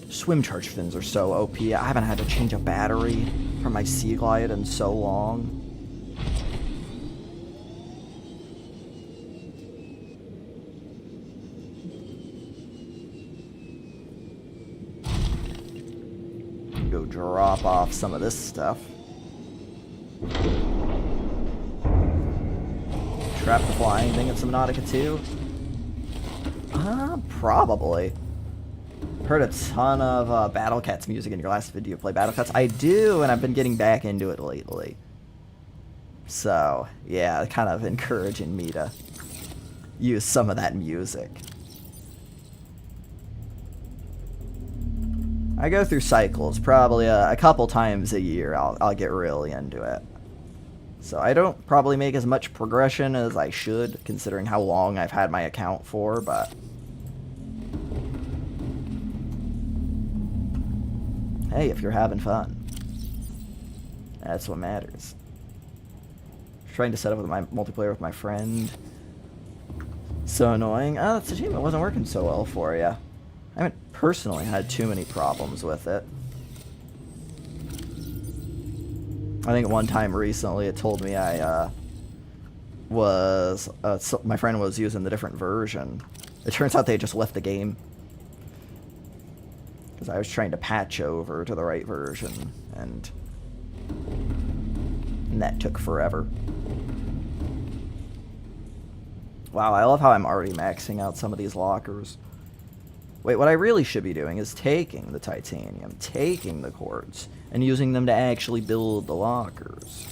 Swim charge fins are so OP. I haven't had to change a battery for my Sea Glide in so long. Go drop off some of this stuff. Trap the flying thing in Subnautica 2? Probably. Heard a ton of Battle Cats music in your last video. Play Battle Cats? I do, and I've been getting back into it lately. So, yeah, kind of encouraging me to use some of that music. I go through cycles. Probably a couple times a year I'll get really into it. So I don't probably make as much progression as I should, considering how long I've had my account for, but... hey, if you're having fun, that's what matters. Trying to set up with my multiplayer with my friend. So annoying. Oh, that's a shame it wasn't working so well for you. I haven't personally had too many problems with it. I think one time recently it told me I my friend was using the different version. It turns out they just left the game. Because I was trying to patch over to the right version, and that took forever. Wow, I love how I'm already maxing out some of these lockers. Wait, what I really should be doing is taking the titanium, taking the quartz, and using them to actually build the lockers.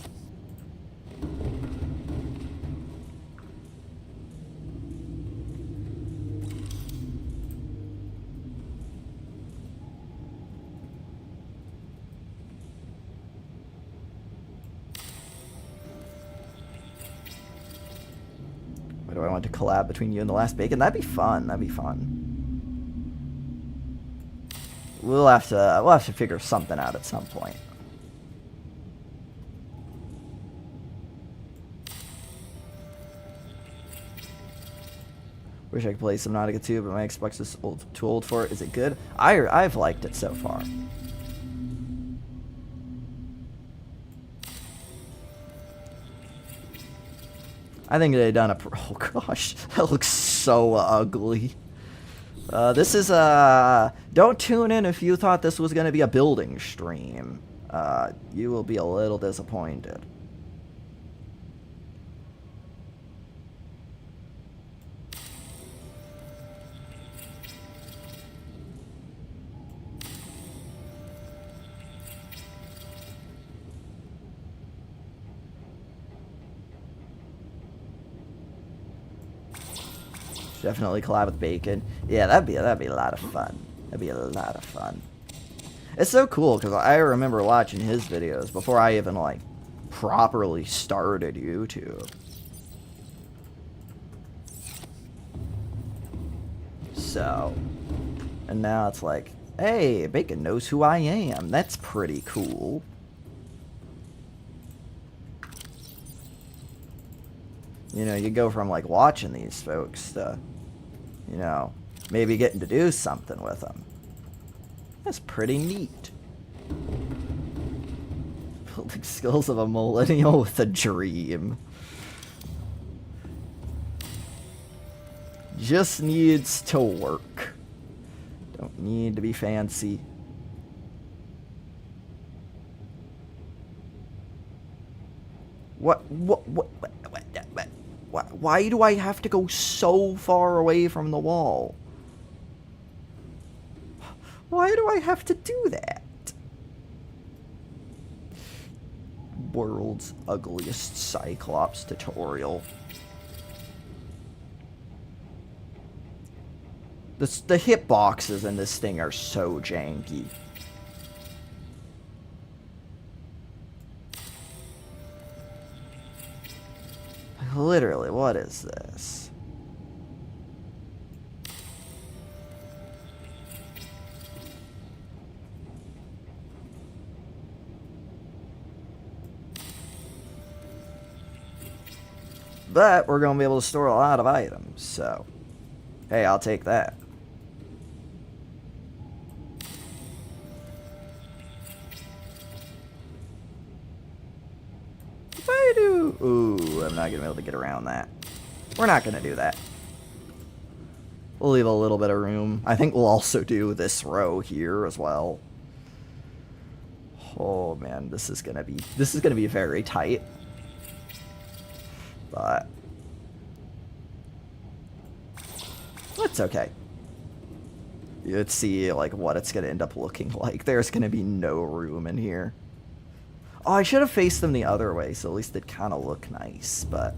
Do I want to collab between you and the last bacon? That'd be fun. That'd be fun. we'll have to figure something out at some point. Wish I could play Subnautica 2, but my Xbox is too old for it. Is it good? I've liked it so far. I think they done a... Oh gosh, that looks so ugly. This is don't tune in if you thought this was going to be a building stream. You will be a little disappointed. Definitely collab with Bacon. Yeah, that'd be a lot of fun. That'd be a lot of fun. It's so cool because I remember watching his videos before I even like properly started YouTube. So, and now it's like, hey, Bacon knows who I am. That's pretty cool. You know, you go from like watching these folks to, you know, maybe getting to do something with them. That's pretty neat. Building skills of a millennial with a dream. Just needs to work. Don't need to be fancy. Why do I have to go so far away from the wall? Why do I have to do that? World's ugliest Cyclops tutorial. The hitboxes in this thing are so janky. Literally, what is this? But we're going to be able to store a lot of items, so hey, I'll take that. If I do... Ooh, I'm not going to be able to get around that. We're not going to do that. We'll leave a little bit of room. I think we'll also do this row here as well. Oh man, this is gonna be very tight. But that's okay. Let's see like what it's gonna end up looking like. There's gonna be no room in here. Oh, I should have faced them the other way, so at least it kind of look nice, but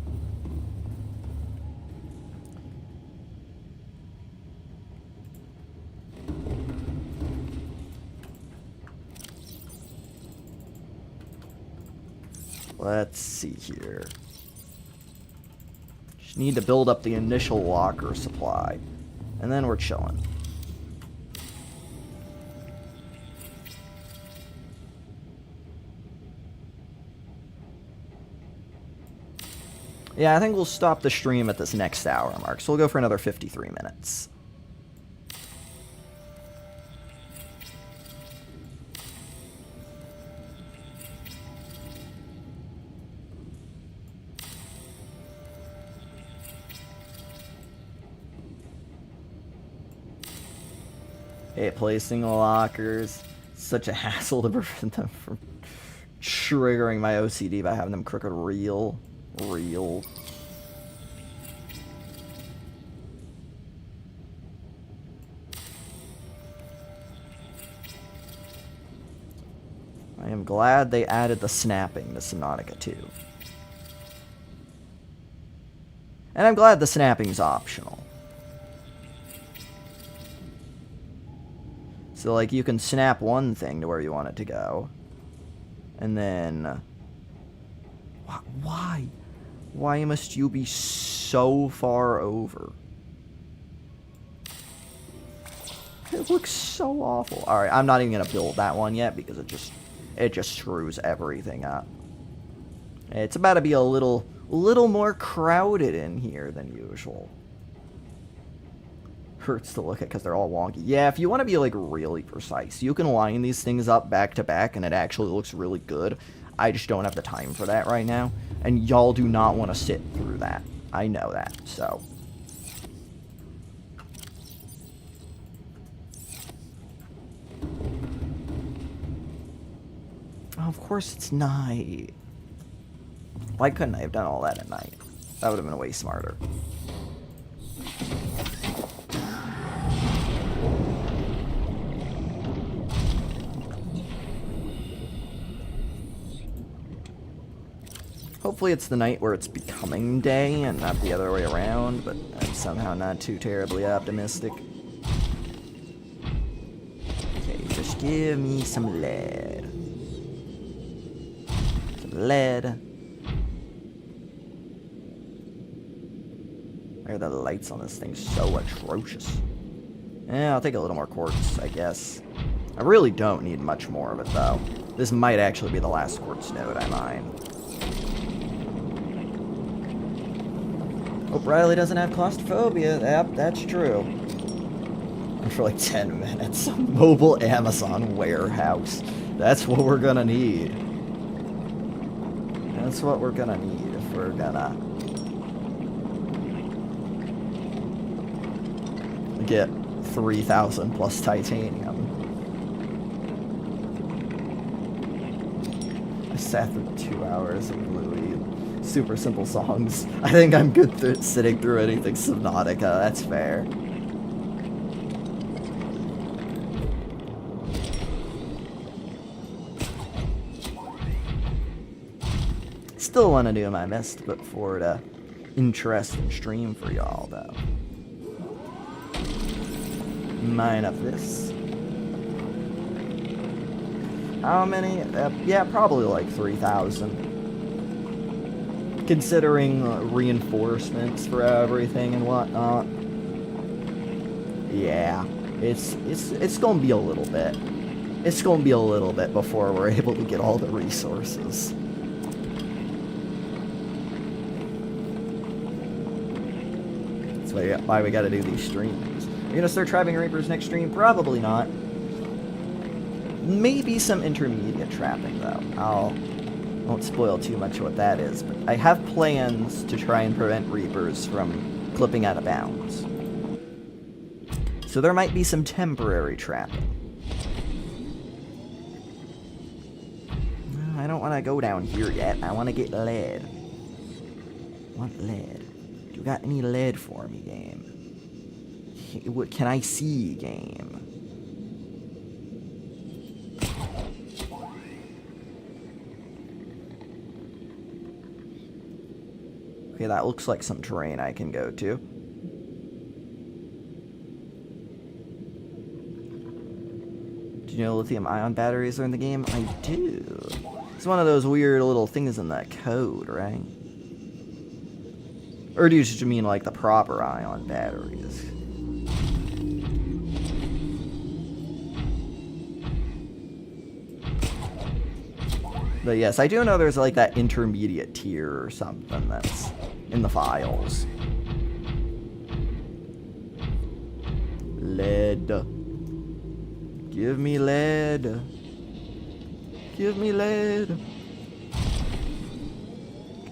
let's see here. Just need to build up the initial locker supply, and then we're chilling. Yeah, I think we'll stop the stream at this next hour mark, so we'll go for another 53 minutes. Hey, placing the lockers. Such a hassle to prevent them from triggering my OCD by having them crooked real. I am glad they added the snapping to Subnautica 2. And I'm glad the snapping's optional. So, like, you can snap one thing to where you want it to go. And then... Why? Why must you be so far over? It looks so awful. Alright, I'm not even going to build that one yet because it just screws everything up. It's about to be a little more crowded in here than usual. Hurts to look at because they're all wonky. Yeah, if you want to be like really precise, you can line these things up back to back and it actually looks really good. I just don't have the time for that right now. And y'all do not want to sit through that. I know that, so. Oh, of course it's night. Why couldn't I have done all that at night? That would have been way smarter. Hopefully it's the night where it's becoming day and not the other way around, but I'm somehow not too terribly optimistic. Okay, just give me some lead. Some lead. Why are the lights on this thing so atrocious? Yeah, I'll take a little more quartz, I guess. I really don't need much more of it, though. This might actually be the last quartz node I mine. Hope Riley doesn't have claustrophobia. Yep, that's true. And for like 10 minutes. Mobile Amazon warehouse. That's what we're gonna need. That's what we're gonna need if we're gonna get 3,000 plus titanium. I sat through 2 hours of Louis. Super simple songs. I think I'm good sitting through anything Subnautica. That's fair. Still want to do my best to put forward a interesting stream for y'all, though. Mine up this. How many? Yeah, probably like 3,000. Considering reinforcements for everything and whatnot. Yeah, it's gonna be a little bit. It's gonna be a little bit before we're able to get all the resources. That's why we gotta do these streams. Are you gonna start trapping Reapers next stream? Probably not. Maybe some intermediate trapping though. Won't spoil too much what that is, but I have plans to try and prevent Reapers from clipping out of bounds. So there might be some temporary trapping. I don't want to go down here yet. I want to get lead. Want lead? You got any lead for me, game? What can I see, game? Okay, that looks like some terrain I can go to. Do you know lithium-ion batteries are in the game? I do. It's one of those weird little things in that code, right? Or do you just mean like the proper ion batteries? But yes, I do know there's like that intermediate tier or something that's in the files. Lead. Give me lead. Give me lead.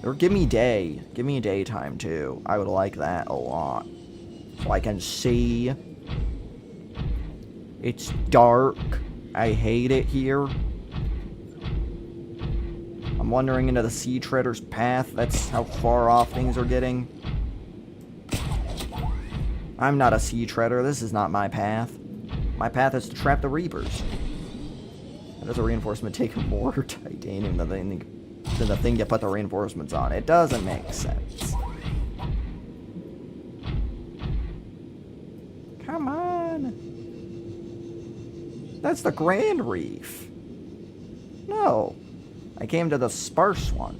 Or give me day. Give me daytime too. I would like that a lot. So I can see. It's dark. I hate it here. I'm wandering into the Sea Treader's path. That's how far off things are getting. I'm not a Sea Treader. This is not my path. My path is to trap the Reapers. How does a reinforcement take more titanium than the thing you put the reinforcements on? It doesn't make sense. Come on. That's the Grand Reef. No. I came to the sparse one.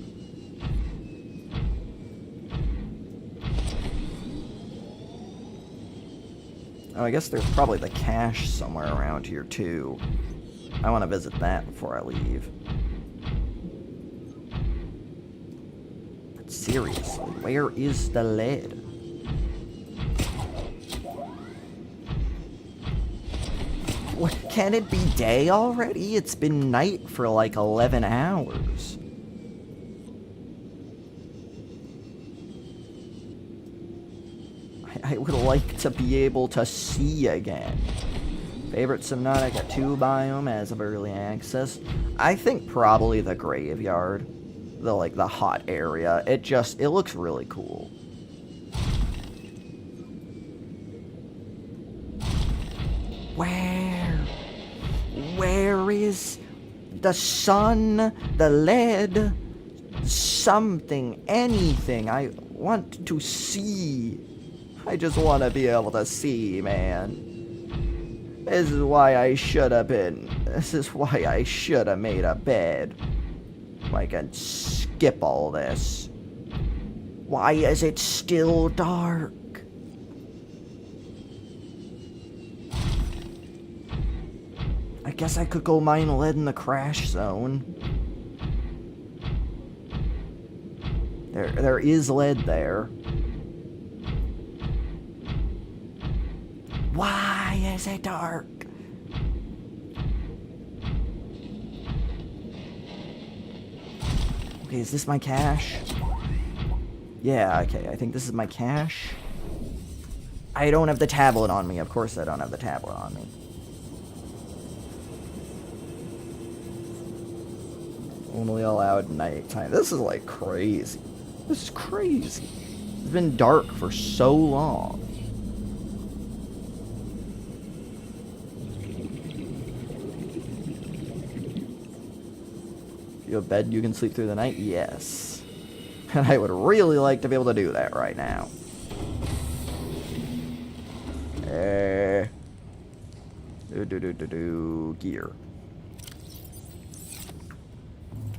Oh, I guess there's probably the cache somewhere around here, too. I want to visit that before I leave. But seriously, where is the lead? What, can it be day already? It's been night for like 11 hours. I would like to be able to see again. Favorite Subnautica 2 biome as of early access. I think probably the graveyard. The hot area. It looks really cool. Where is the sun, the lead, something, anything? I want to see. I just want to be able to see, man. This is why I should have made a bed. I can skip all this. Why is it still dark? I guess I could go mine lead in the crash zone. There is lead there. Why is it dark? Okay, is this my cache? Yeah, okay, I think this is my cache. I don't have the tablet on me. Of course I don't have the tablet on me. Only allowed nighttime. This is like crazy. This is crazy. It's been dark for so long. You have a bed you can sleep through the night? Yes. And I would really like to be able to do that right now. Gear.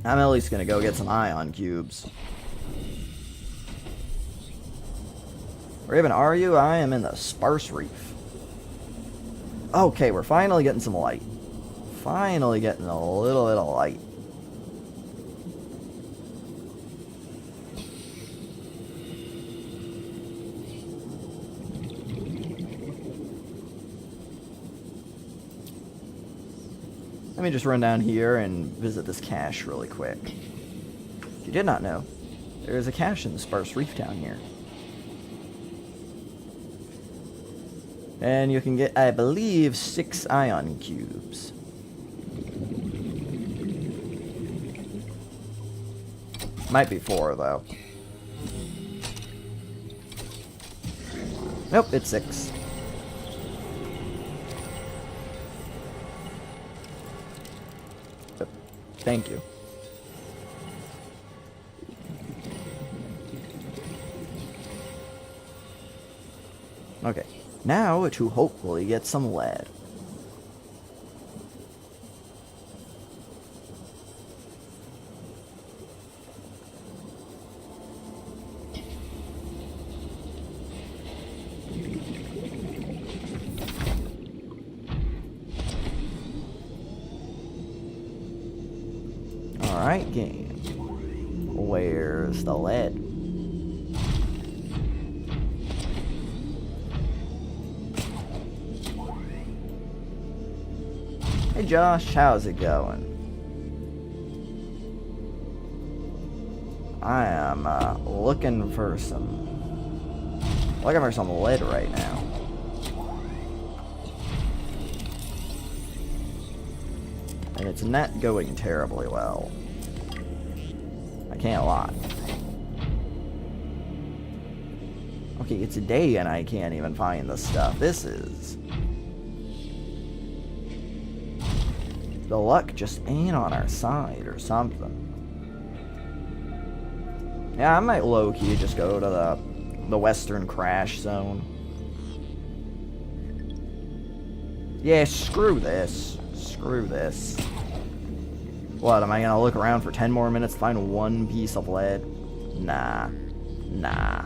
I'm at least gonna go get some ion cubes. Where even are you? I am in the Sparse Reef. Okay, we're finally getting some light. Finally getting a little bit of light. Let me just run down here and visit this cache really quick. If you did not know, there is a cache in the Sparse Reef down here. And you can get, I believe, 6 ion cubes. Might be 4, though. Nope, it's 6. Thank you. Okay, now to hopefully get some lead. Alright, game. Where's the lead? Hey Josh, how's it going? I am looking for some lead right now. And it's not going terribly well. I can't lie. Okay, it's a day and I can't even find the stuff. This is... the luck just ain't on our side or something. Yeah, I might low-key just go to the western crash zone. Yeah, screw this. Screw this. What, am I gonna look around for 10 more minutes to find one piece of lead? Nah. Nah.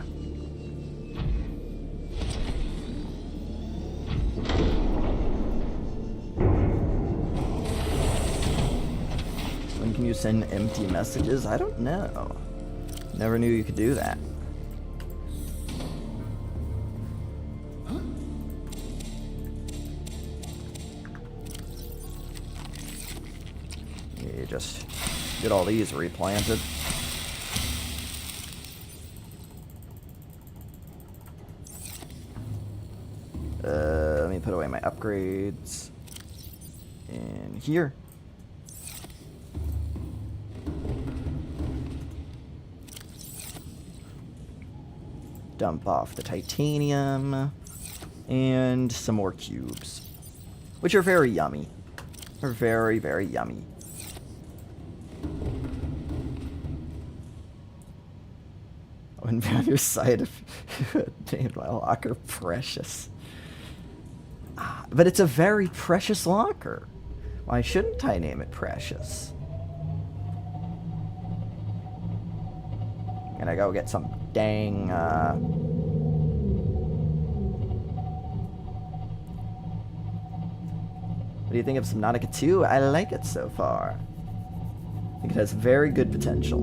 send empty messages? I don't know. Never knew you could do that. You just get all these replanted. Let me put away my upgrades in here. Dump off the titanium and some more cubes, which are very yummy. They're very, very yummy. I wouldn't be on your side if you named my locker Precious. But it's a very precious locker. Why shouldn't I name it Precious? Gonna go get some dang, What do you think of Subnautica 2? I like it so far. I think it has very good potential.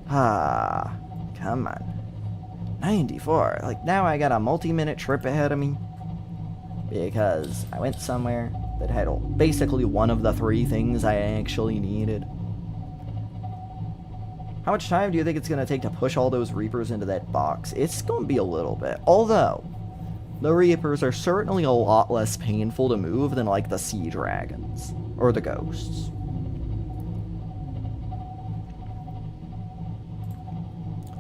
Ah, come on. 94. Like, now I got a multi-minute trip ahead of me. Because I went somewhere that had basically one of the 3 things I actually needed. How much time do you think it's going to take to push all those Reapers into that box? It's going to be a little bit. Although, the Reapers are certainly a lot less painful to move than, like, the Sea Dragons. Or the Ghosts.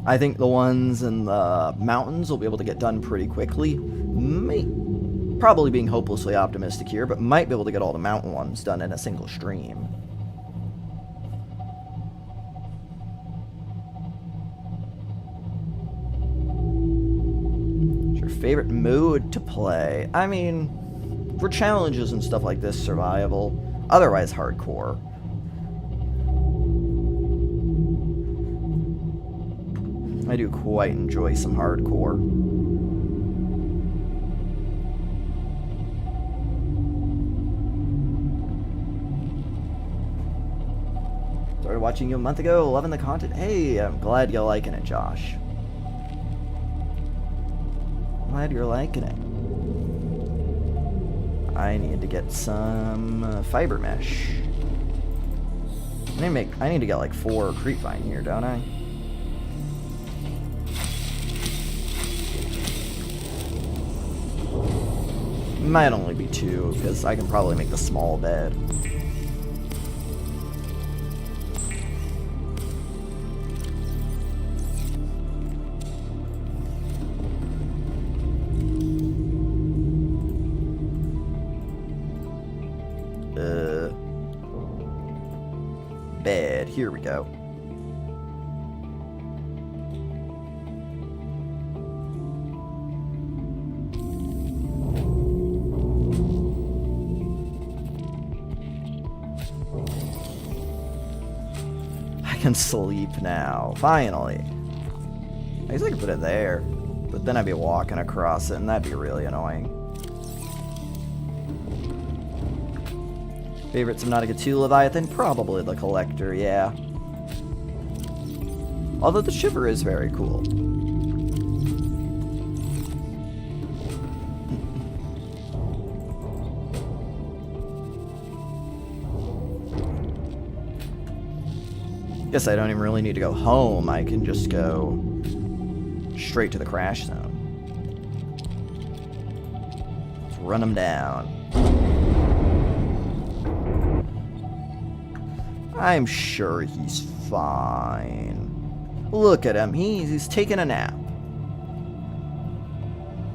I think the ones in the mountains will be able to get done pretty quickly. Probably being hopelessly optimistic here, but might be able to get all the mountain ones done in a single stream. What's your favorite mode to play? I mean, for challenges and stuff like this, survival. Otherwise, hardcore. I do quite enjoy some hardcore. Started watching you a month ago, loving the content. Hey, I'm glad you're liking it, Josh. Glad you're liking it. I need to get some fiber mesh. I need to get like 4 creepvine here, don't I? Might only be 2, because I can probably make the small bed. Bed, here we go. Can sleep now. Finally. I guess I could put it there, but then I'd be walking across it, and that'd be really annoying. Favorite Subnautica 2 Leviathan? Probably the Collector, yeah. Although the Shiver is very cool. Guess I don't even really need to go home. I can just go straight to the crash zone. Let's run him down. I'm sure he's fine. Look at him. He's taking a nap.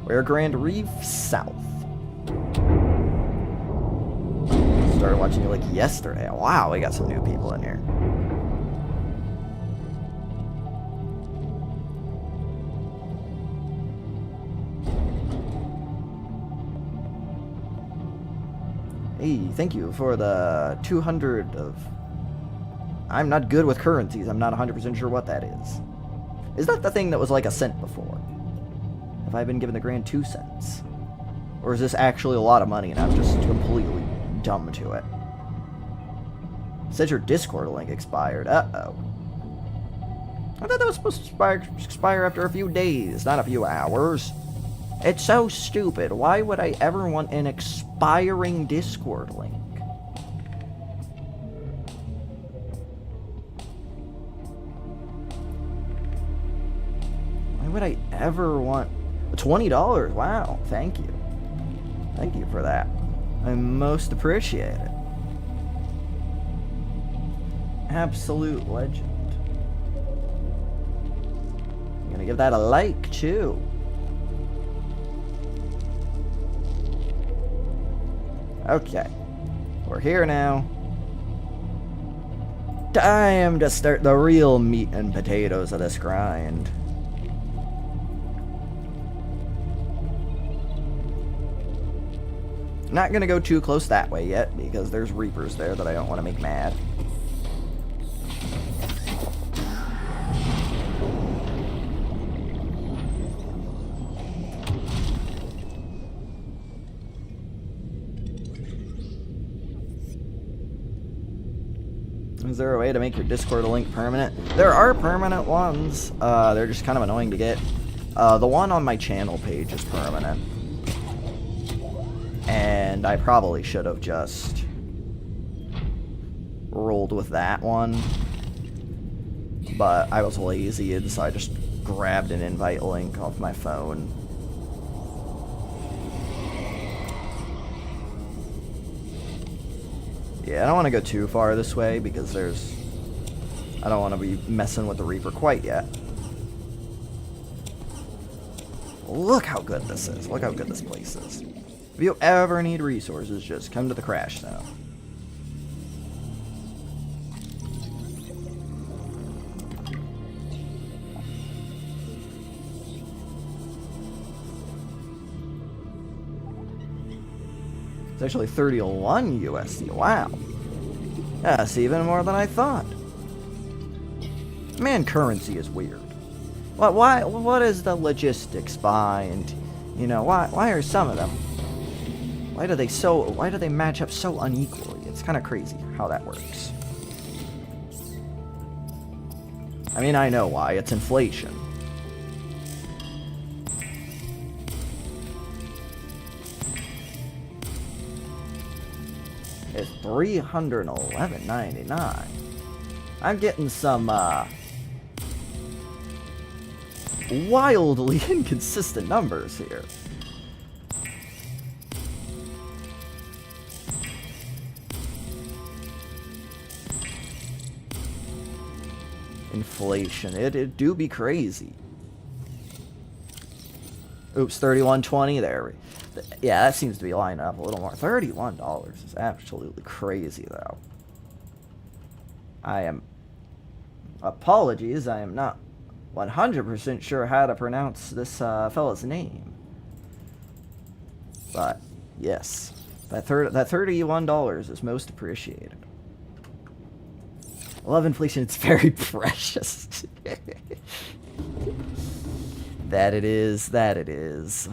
Where Grand Reef? South. Started watching you like yesterday. Wow, we got some new people in here. Hey, thank you for the 200 of... I'm not good with currencies. I'm not 100% sure what that is. Is that the thing that was like a cent before? Have I been given the grand 2 cents? Or is this actually a lot of money and I'm just completely dumb to it? It said your Discord link expired. Uh-oh. I thought that was supposed to expire after a few days, not a few hours. It's so stupid. Why would I ever want an expiring Discord link? Why would I ever want... $20? Wow, thank you. Thank you for that. I most appreciate it. Absolute legend. I'm gonna give that a like, too. Okay. We're here now. Time to start the real meat and potatoes of this grind. Not gonna go too close that way yet, because there's Reapers there that I don't want to make mad. Is there a way to make your Discord link permanent? There are permanent ones. They're just kind of annoying to get. The one on my channel page is permanent. And I probably should have just rolled with that one. But I was lazy, and so I just grabbed an invite link off my phone. Yeah, I don't want to go too far this way because I don't want to be messing with the Reaper quite yet. Look how good this is. Look how good this place is. If you ever need resources, just come to the Crash Zone. It's actually 31 USD. Wow. That's even more than I thought. Man, currency is weird. What is the logistics behind, you know, why are some of them, why do they match up so unequally? It's kind of crazy how that works. I mean, I know why. It's inflation. It's $311.99. I'm getting some wildly inconsistent numbers here. Inflation, it do be crazy. Oops, 31.20 there. Yeah, that seems to be lining up a little more. $31 is absolutely crazy, though. Apologies, I am not 100% sure how to pronounce this fella's name. But, yes, that $31 is most appreciated. I love inflation, it's very precious. That it is, that it is.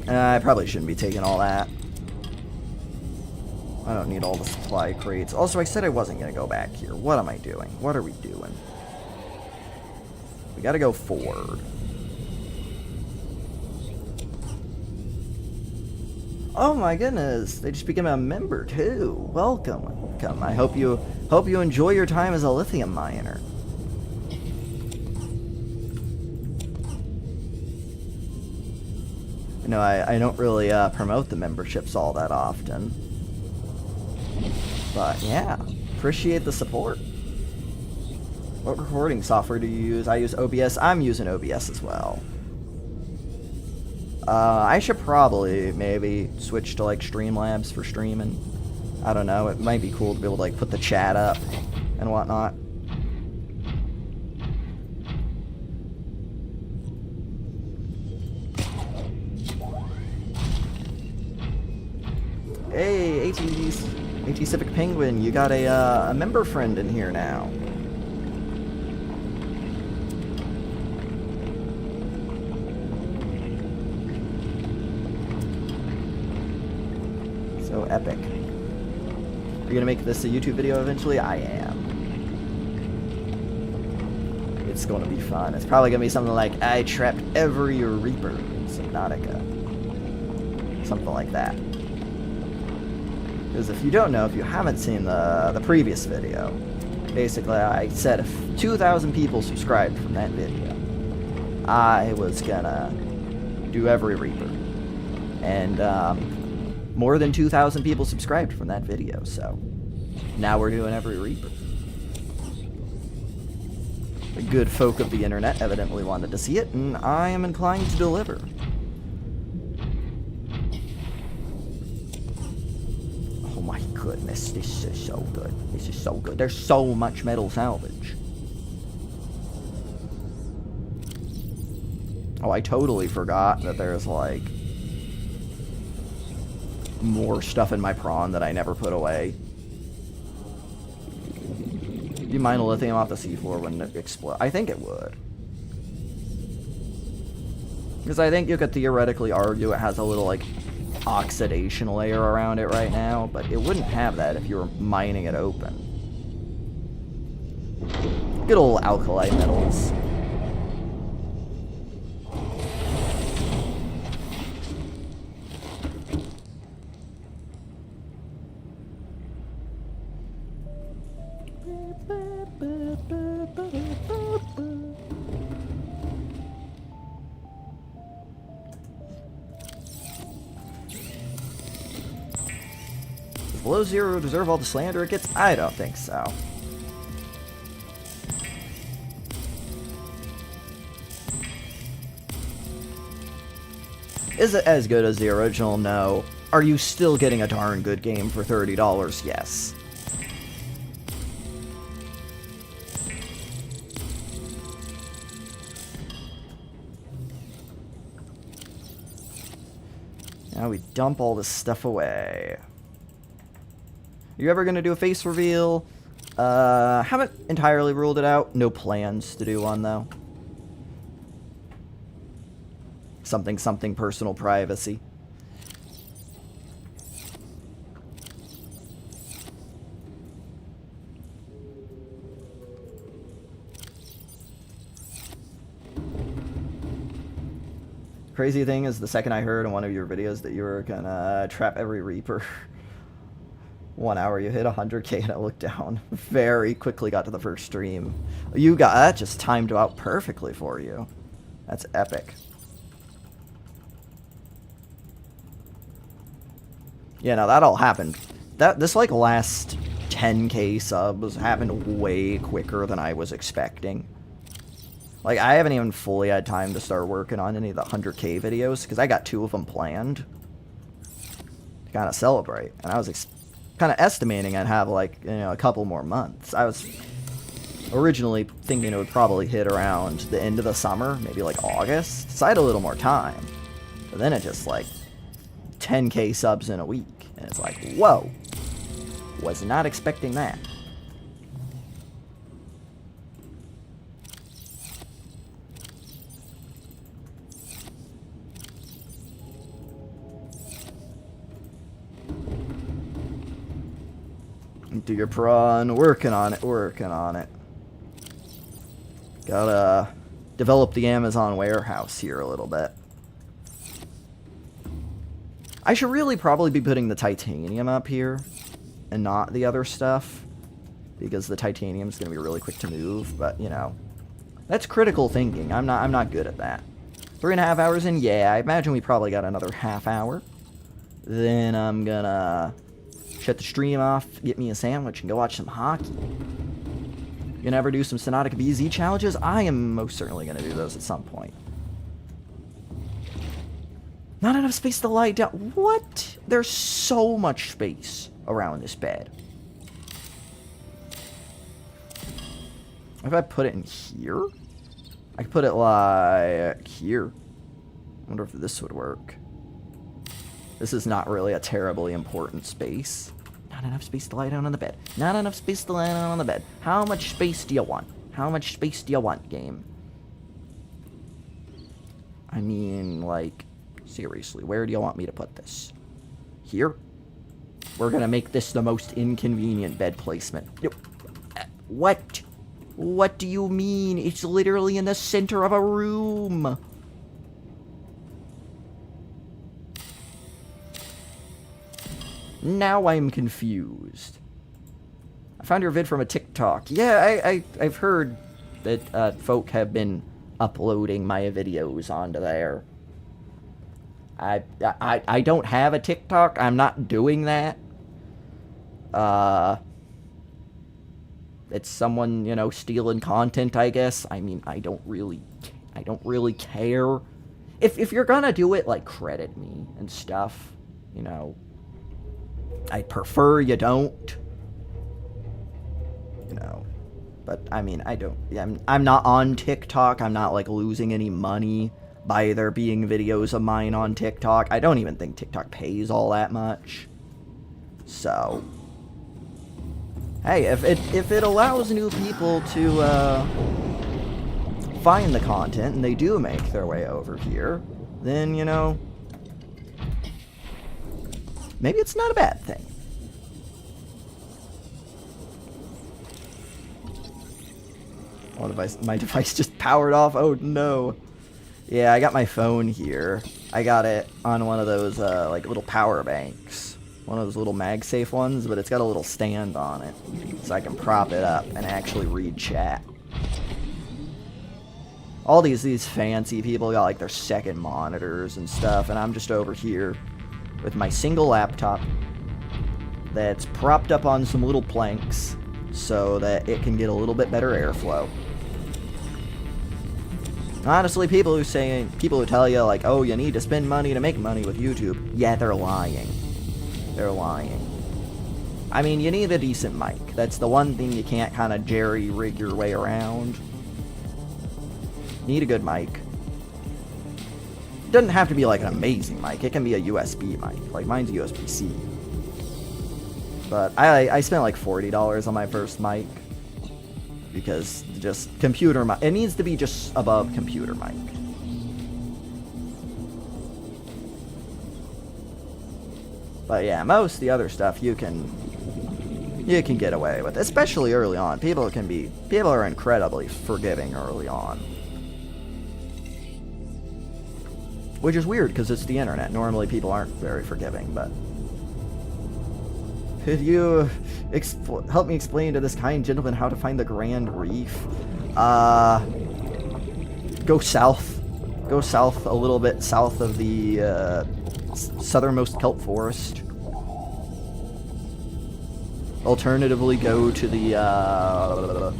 I probably shouldn't be taking all that. I don't need all the supply crates. Also, I said I wasn't going to go back here. What am I doing? What are we doing? We got to go forward. Oh my goodness, they just became a member too. Welcome, welcome. I hope you enjoy your time as a lithium miner. You know, I don't really promote the memberships all that often. But yeah, appreciate the support. What recording software do you use? I use OBS. I'm using OBS as well. I should probably maybe switch to like Streamlabs for streaming. I don't know, it might be cool to be able to like put the chat up and whatnot. Hey, AT Civic Penguin, you got a member friend in here now. So epic. Are you gonna make this a YouTube video eventually? I am. It's gonna be fun. It's probably gonna be something like, I trapped every Reaper in Subnautica. Something like that. Because if you don't know, if you haven't seen the previous video, basically I said if 2,000 people subscribed from that video, I was gonna do every Reaper. And more than 2,000 people subscribed from that video, so now we're doing every Reaper. The good folk of the internet evidently wanted to see it, and I am inclined to deliver. Oh my goodness, this is so good. This is so good. There's so much metal salvage. Oh, I totally forgot that there's, like, more stuff in my prawn that I never put away. Do you mind lithium off the seafloor when it explodes? I think it would. Because I think you could theoretically argue it has a little, like, oxidation layer around it right now, but it wouldn't have that if you were mining it open. Good old alkali metals. Below zero deserve all the slander it gets? I don't think so. Is it as good as the original? No. Are you still getting a darn good game for $30? Yes. Now we dump all this stuff away. You ever gonna do a face reveal? Haven't entirely ruled it out. No plans to do one, though. Something personal privacy. Crazy thing is, the second I heard in one of your videos that you were gonna trap every Reaper, 1 hour you hit 100k and I looked down. Very quickly got to the first stream. You got that just timed out perfectly for you. That's epic. Yeah, no, that all happened. This like last 10k subs happened way quicker than I was expecting. Like, I haven't even fully had time to start working on any of the 100k videos, because I got 2 of them planned to kind of celebrate. And I was kind of estimating I'd have, like, you know, a couple more months. I was originally thinking it would probably hit around the end of the summer, maybe like August. So I had a little more time. But then it just, like, 10k subs in a week. And it's like, whoa. Was not expecting that. Do your prawn. Working on it. Working on it. Gotta develop the Amazon warehouse here a little bit. I should really probably be putting the titanium up here and not the other stuff, because the titanium's gonna be really quick to move, but you know, that's critical thinking. I'm not good at that. 3.5 hours in, yeah, I imagine we probably got another half hour. Then I'm gonna shut the stream off, get me a sandwich, and go watch some hockey. You gonna ever do some Subnautica BZ challenges? I am most certainly gonna do those at some point. Not enough space to lie down. What? There's so much space around this bed. If I put it in here? I could put it like here. I wonder if this would work. This is not really a terribly important space. Not enough space to lie down on the bed. Not enough space to lie down on the bed. How much space do you want? How much space do you want, game? I mean, like, seriously, where do you want me to put this? Here? We're gonna make this the most inconvenient bed placement. What? What do you mean? It's literally in the center of a room. Now I'm confused. I found your vid from a TikTok. Yeah, I've heard that folk have been uploading my videos onto there. I don't have a TikTok. I'm not doing that. It's someone, you know, stealing content, I guess. I mean, I don't really care. If you're gonna do it, like, credit me and stuff, you know. I'd prefer you don't. You know. But, I mean, I'm not on TikTok. I'm not, like, losing any money by there being videos of mine on TikTok. I don't even think TikTok pays all that much. So, hey, if it allows new people to find the content and they do make their way over here, then, you know, maybe it's not a bad thing. Oh, my device just powered off. Oh no. Yeah, I got my phone here. I got it on one of those like little power banks. One of those little MagSafe ones, but it's got a little stand on it. So I can prop it up and actually read chat. All these fancy people got like their second monitors and stuff, and I'm just over here with my single laptop that's propped up on some little planks so that it can get a little bit better airflow. Honestly, people who tell you, like, oh, you need to spend money to make money with YouTube, yeah, they're lying. They're lying. I mean, you need a decent mic. That's the one thing you can't kind of jerry-rig your way around. Need a good mic. It doesn't have to be, like, an amazing mic. It can be a USB mic. Like, mine's USB-C. But I spent, like, $40 on my first mic. Because just computer mic. It needs to be just above computer mic. But yeah, most of the other stuff you can get away with, especially early on. People are incredibly forgiving early on. Which is weird because it's the internet. Normally people aren't very forgiving, but could you help me explain to this kind gentleman how to find the Grand Reef? Go south. Go south a little bit, south of the southernmost kelp forest. Alternatively, go to the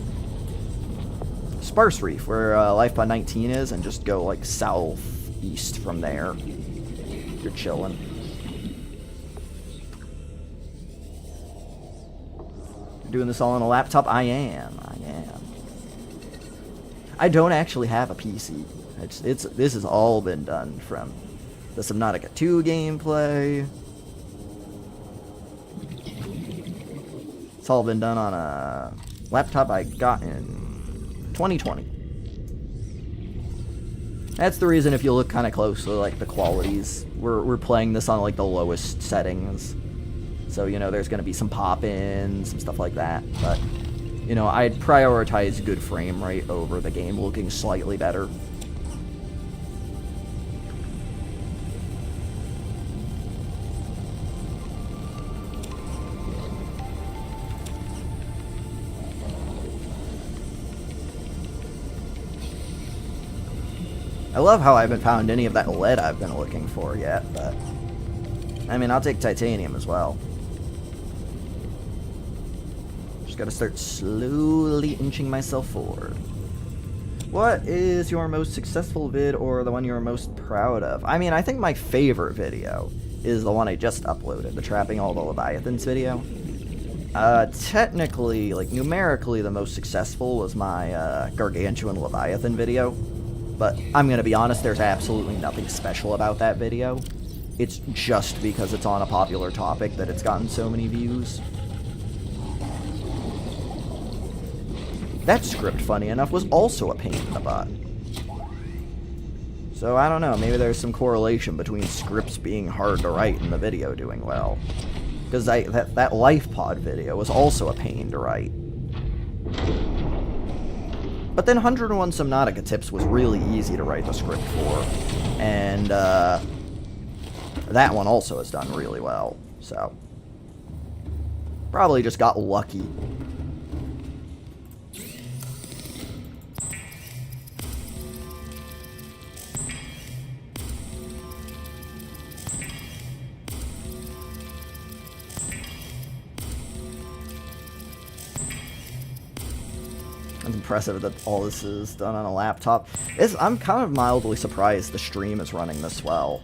Sparse Reef, where Lifepod 19 is, and just go like southeast from there. You're chilling. Doing this all on a laptop? I am. I don't actually have a PC. This has all been done from the Subnautica 2 gameplay. It's all been done on a laptop I got in 2020. That's the reason if you look kind of closely, like the qualities, we're playing this on like the lowest settings. So, you know, there's going to be some pop-ins, some stuff like that. But, you know, I'd prioritize good frame rate over the game looking slightly better. I love how I haven't found any of that lead I've been looking for yet, but I mean, I'll take titanium as well. Just gotta start slowly inching myself forward. What is your most successful vid or the one you're most proud of? I mean, I think my favorite video is the one I just uploaded, the Trapping All the Leviathans video. Technically, like, numerically, the most successful was my Gargantuan Leviathan video. But I'm gonna be honest, there's absolutely nothing special about that video. It's just because it's on a popular topic that it's gotten so many views. That script, funny enough, was also a pain in the butt. So I don't know, maybe there's some correlation between scripts being hard to write and the video doing well. Because that LifePod video was also a pain to write. But then 101 Subnautica Tips was really easy to write the script for. And that one also has done really well. So probably just got lucky. It's impressive that all this is done on a laptop. I'm kind of mildly surprised the stream is running this well.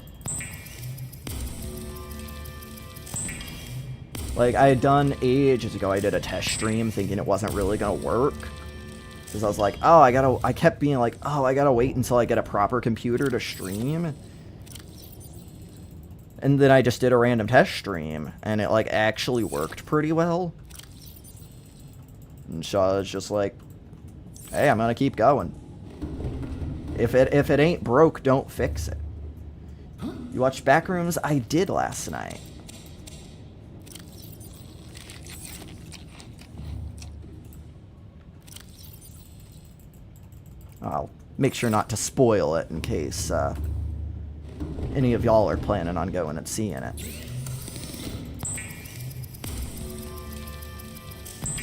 Like, I had done ages ago, I did a test stream thinking it wasn't really gonna work. Because I was like, oh, I kept being like, oh, I gotta wait until I get a proper computer to stream. And then I just did a random test stream, and it, like, actually worked pretty well. And so I was just like, hey, I'm gonna keep going. If it ain't broke, don't fix it. You watched Backrooms? I did last night. I'll make sure not to spoil it in case any of y'all are planning on going and seeing it.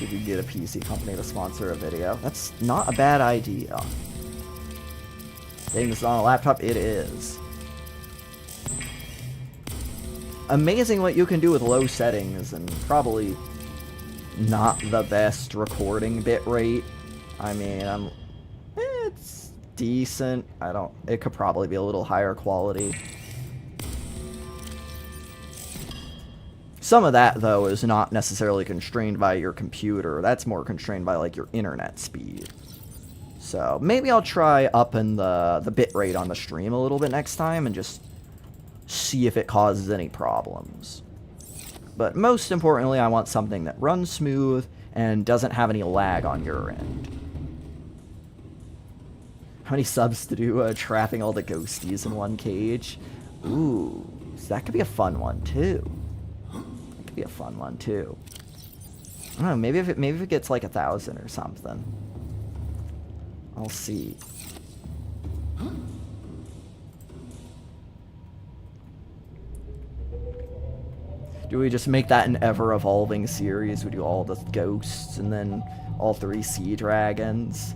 If you get a PC company to sponsor a video, that's not a bad idea. Saying this on a laptop, it is. Amazing what you can do with low settings and probably not the best recording bitrate. I mean, it's decent. It could probably be a little higher quality. Some of that, though, is not necessarily constrained by your computer. That's more constrained by, like, your internet speed. So, maybe I'll try upping the bitrate on the stream a little bit next time and just see if it causes any problems. But most importantly, I want something that runs smooth and doesn't have any lag on your end. How many subs to do trapping all the ghosties in one cage? Ooh, so that could be a fun one, too. Be a fun one too. I don't know, maybe if it gets like 1,000 or something. I'll see. Do we just make that an ever-evolving series? We do all the ghosts and then all 3 sea dragons?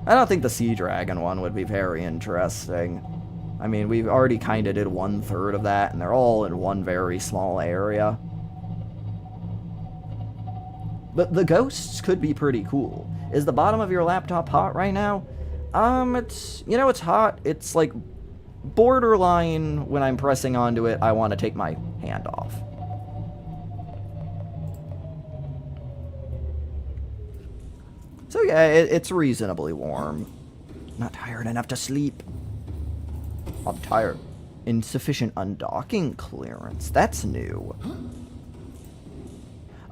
I don't think the sea dragon one would be very interesting. I mean, we've already kind of did 1/3 of that, and they're all in one very small area. But the ghosts could be pretty cool. Is the bottom of your laptop hot right now? It's hot. It's like borderline when I'm pressing onto it, I want to take my hand off. So yeah, it's reasonably warm. Not tired enough to sleep. I'm tired. Insufficient undocking clearance. That's new.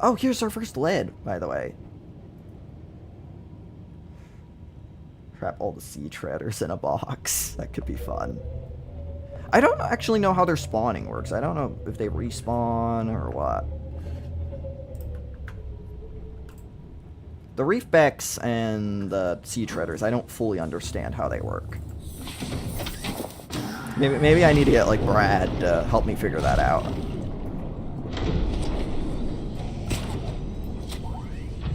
Oh, here's our first lead, by the way. Trap all the sea treaders in a box. That could be fun. I don't actually know how their spawning works. I don't know if they respawn or what. The reefbacks and the sea treaders, I don't fully understand how they work. Maybe I need to get, like, Brad to help me figure that out.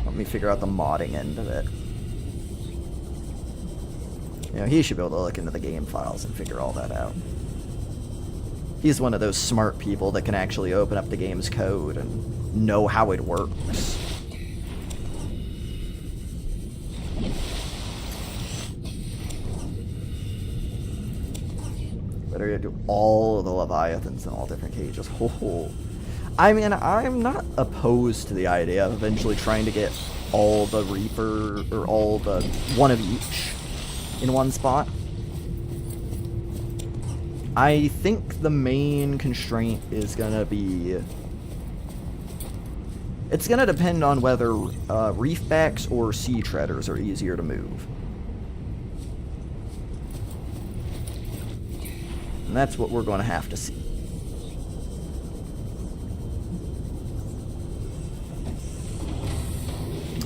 Help me figure out the modding end of it. You know, he should be able to look into the game files and figure all that out. He's one of those smart people that can actually open up the game's code and know how it works. Better do all of the Leviathans in all different cages. Oh, I mean, I'm not opposed to the idea of eventually trying to get all the Reaper, or all the one of each in one spot. I think the main constraint is gonna be... It's gonna depend on whether Reefbacks or Sea Treaders are easier to move. And that's what we're gonna have to see.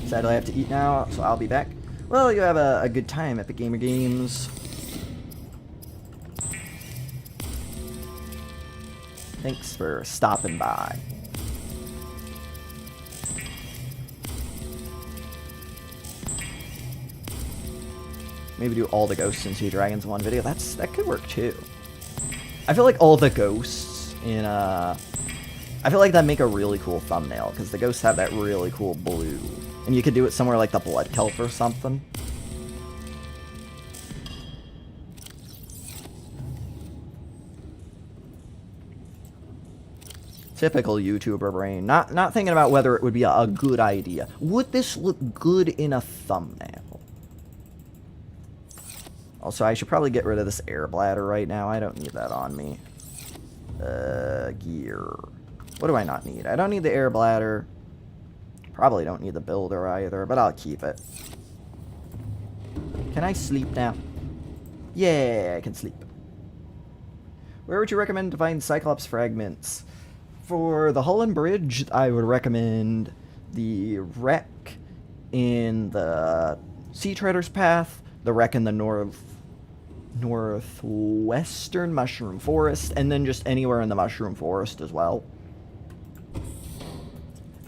Sadly, I have to eat now, so I'll be back. Well, you have a good time, Epic Gamer Games. Thanks for stopping by. Maybe do all the ghosts and sea dragons in one video. That could work too. I feel like all the ghosts in I feel like that'd make a really cool thumbnail, because the ghosts have that really cool blue. And you could do it somewhere like the Blood Kelp or something. Typical YouTuber brain. Not thinking about whether it would be a good idea. Would this look good in a thumbnail? Also, I should probably get rid of this air bladder right now. I don't need that on me. Gear. What do I not need? I don't need the air bladder. Probably don't need the builder either, but I'll keep it. Can I sleep now? Yeah, I can sleep. Where would you recommend to find Cyclops fragments? For the Hullen Bridge, I would recommend the wreck in the Sea Treader's Path, the wreck in the northwestern Mushroom Forest, and then just anywhere in the Mushroom Forest as well.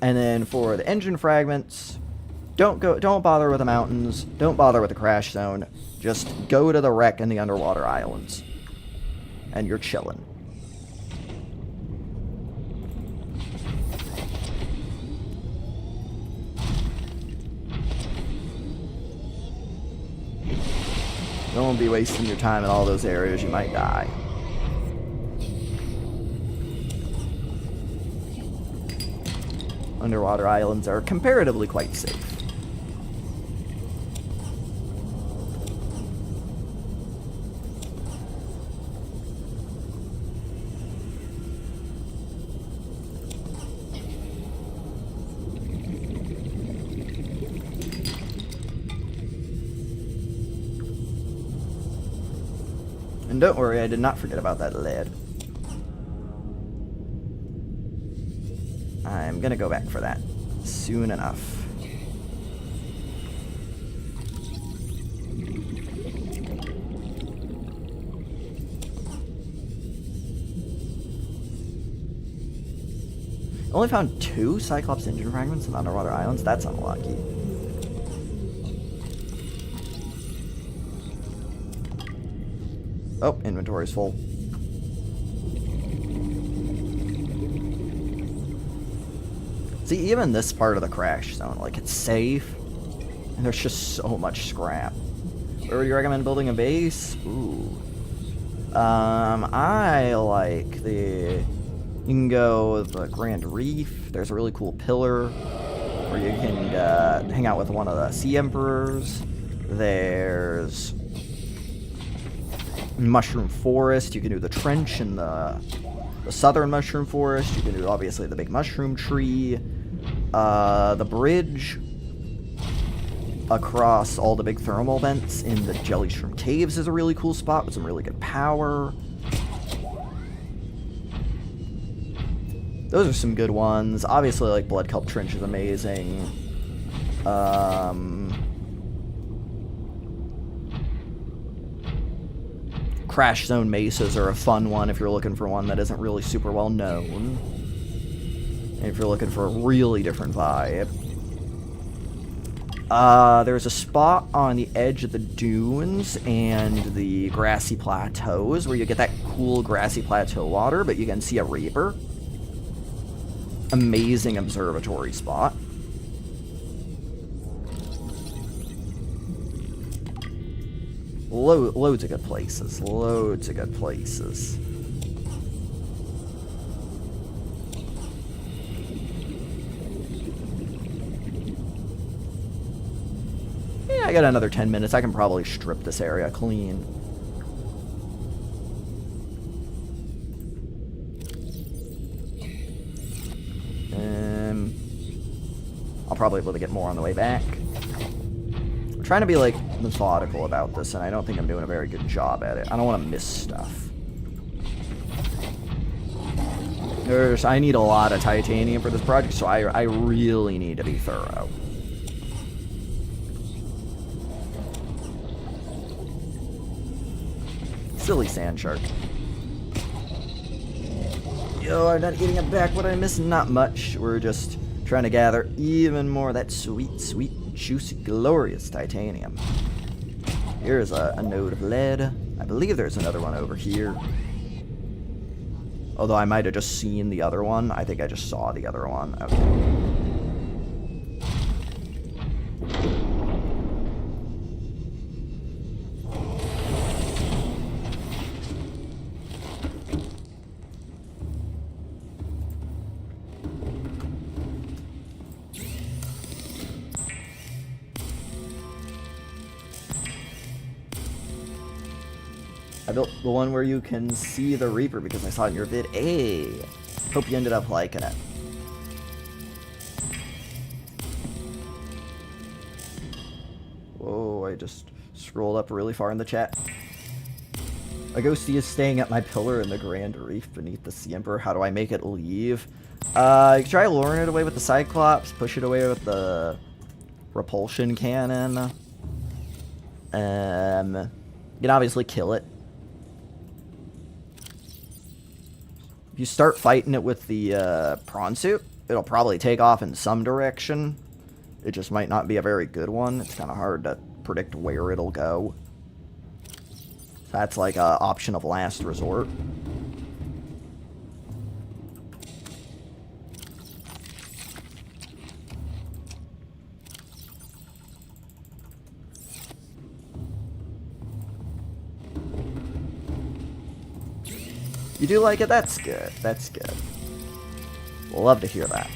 And then for the engine fragments, don't bother with the mountains, don't bother with the crash zone, just go to the wreck in the underwater islands. And you're chilling. Don't be wasting your time in all those areas, you might die. Underwater islands are comparatively quite safe. And don't worry, I did not forget about that lead. I'm gonna go back for that soon enough. Only found 2 Cyclops engine fragments in underwater islands? That's unlucky. Oh, inventory's full. See, even this part of the crash zone, like, it's safe, and there's just so much scrap. Where would you recommend building a base? Ooh. I like the... You can go with the Grand Reef. There's a really cool pillar where you can hang out with one of the Sea Emperors. There's Mushroom Forest. You can do the trench in the southern Mushroom Forest. You can do, obviously, the big mushroom tree. The bridge across all the big thermal vents in the Jellyshroom Caves is a really cool spot with some really good power. Those are some good ones. Obviously, like, Blood Kelp Trench is amazing. Crash Zone Mesas are a fun one if you're looking for one that isn't really super well known. And if you're looking for a really different vibe. There's a spot on the edge of the dunes and the grassy plateaus where you get that cool grassy plateau water, but you can see a Reaper. Amazing observatory spot. Loads of good places. Loads of good places. I got another 10 minutes. I can probably strip this area clean. I'll probably be able to get more on the way back. I'm trying to be, like, methodical about this, and I don't think I'm doing a very good job at it. I don't want to miss stuff. I need a lot of titanium for this project, so I really need to be thorough. Silly sand shark. Yo, I'm not getting it back. What I miss? Not much. We're just trying to gather even more of that sweet, sweet, juicy, glorious titanium. Here's a node of lead. I believe there's another one over here. Although I might have just seen the other one. I think I just saw the other one. Okay. I built the one where you can see the Reaper because I saw it in your vid. Hey! Hope you ended up liking it. Whoa, I just scrolled up really far in the chat. A ghosty is staying at my pillar in the Grand Reef beneath the Sea Emperor. How do I make it leave? You try luring it away with the Cyclops, push it away with the repulsion cannon. You can obviously kill it. If you start fighting it with the prawn suit, it'll probably take off in some direction. It just might not be a very good one. It's kind of hard to predict where it'll go. That's like an option of last resort. You do like it? That's good. That's good. We'll love to hear that.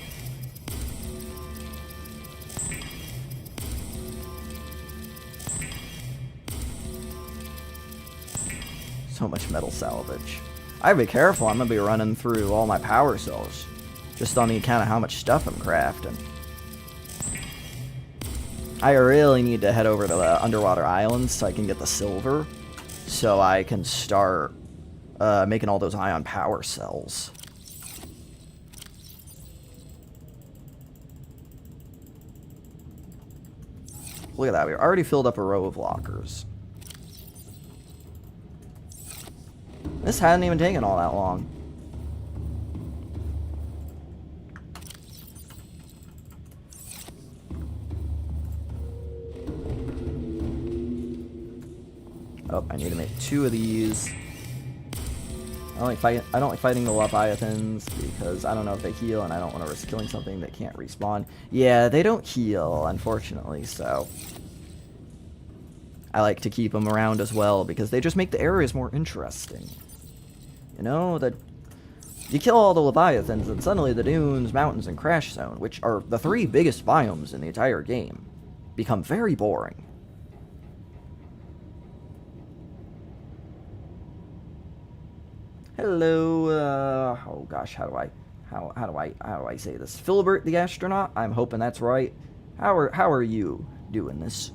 So much metal salvage. I'd be careful. I'm going to be running through all my power cells. Just on the account of how much stuff I'm crafting. I really need to head over to the underwater islands so I can get the silver. So I can start making all those ion power cells. Look at that. We already filled up a row of lockers. This hadn't even taken all that long. Oh, I need to make 2 of these. I don't like fighting the Leviathans because I don't know if they heal and I don't want to risk killing something that can't respawn. Yeah, they don't heal, unfortunately, so I like to keep them around as well because they just make the areas more interesting. You know, that you kill all the Leviathans and suddenly the dunes, mountains, and Crash Zone, which are the 3 biggest biomes in the entire game, become very boring. Hello, oh gosh, how do I say this? Philibert the astronaut? I'm hoping that's right. How are you doing this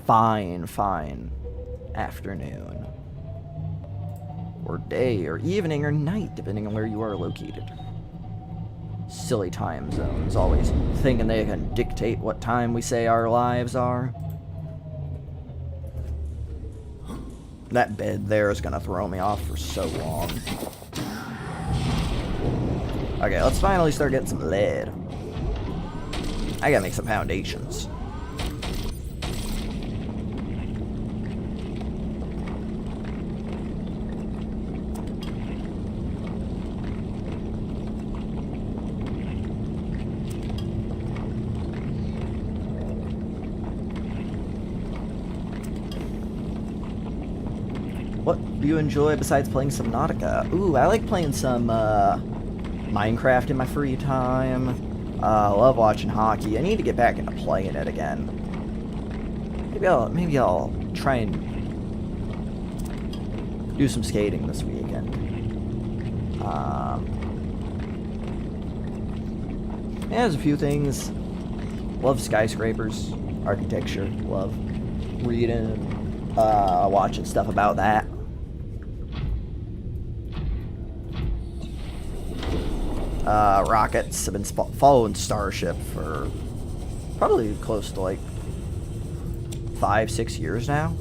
fine afternoon? Or day, or evening, or night, depending on where you are located. Silly time zones, always thinking they can dictate what time we say our lives are. That bed there is gonna throw me off for so long. Okay, let's finally start getting some lead. I gotta make some foundations. What do you enjoy besides playing Subnautica? Ooh, I like playing some Minecraft in my free time. I love watching hockey. I need to get back into playing it again. Maybe I'll try and do some skating this weekend. Yeah, there's a few things. Love skyscrapers, architecture, love reading, watching stuff about that. Rockets. I've been following Starship for probably close to like 5-6 years now.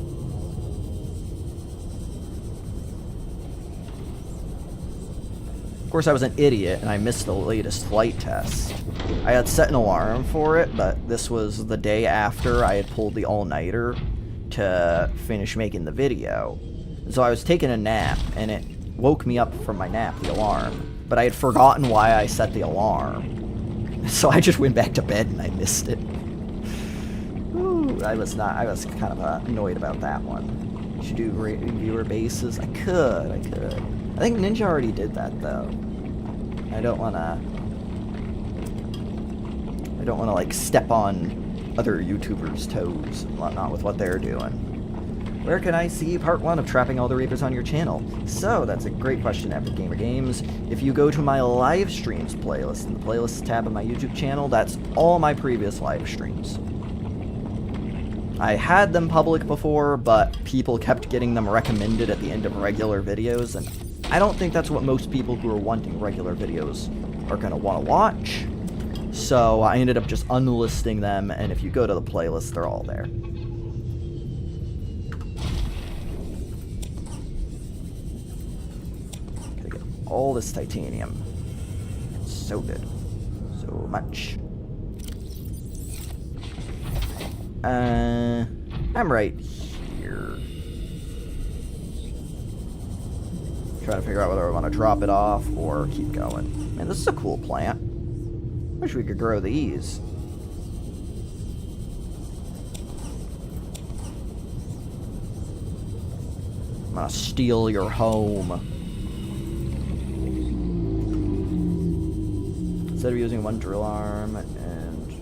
Of course, I was an idiot and I missed the latest flight test. I had set an alarm for it, but this was the day after I had pulled the all-nighter to finish making the video. So I was taking a nap, and it woke me up from my nap, the alarm. But I had forgotten why I set the alarm. So I just went back to bed and I missed it. Ooh, I was kind of annoyed about that one. Should do viewer bases? I could. I think Ninja already did that, though. I don't wanna like step on other YouTubers' toes and whatnot with what they're doing. Where can I see part 1 of Trapping All the Reapers on your channel? So, that's a great question, Epic Gamer Games. If you go to my live streams playlist, in the playlists tab of my YouTube channel, that's all my previous live streams. I had them public before, but people kept getting them recommended at the end of regular videos, and I don't think that's what most people who are wanting regular videos are going to want to watch. So I ended up just unlisting them, and if you go to the playlist, they're all there. Gotta get all this titanium. It's so good. So much. I'm right here. Trying to figure out whether I want to drop it off or keep going. Man, this is a cool plant. Wish we could grow these. I'm gonna steal your home. Instead of using one drill arm and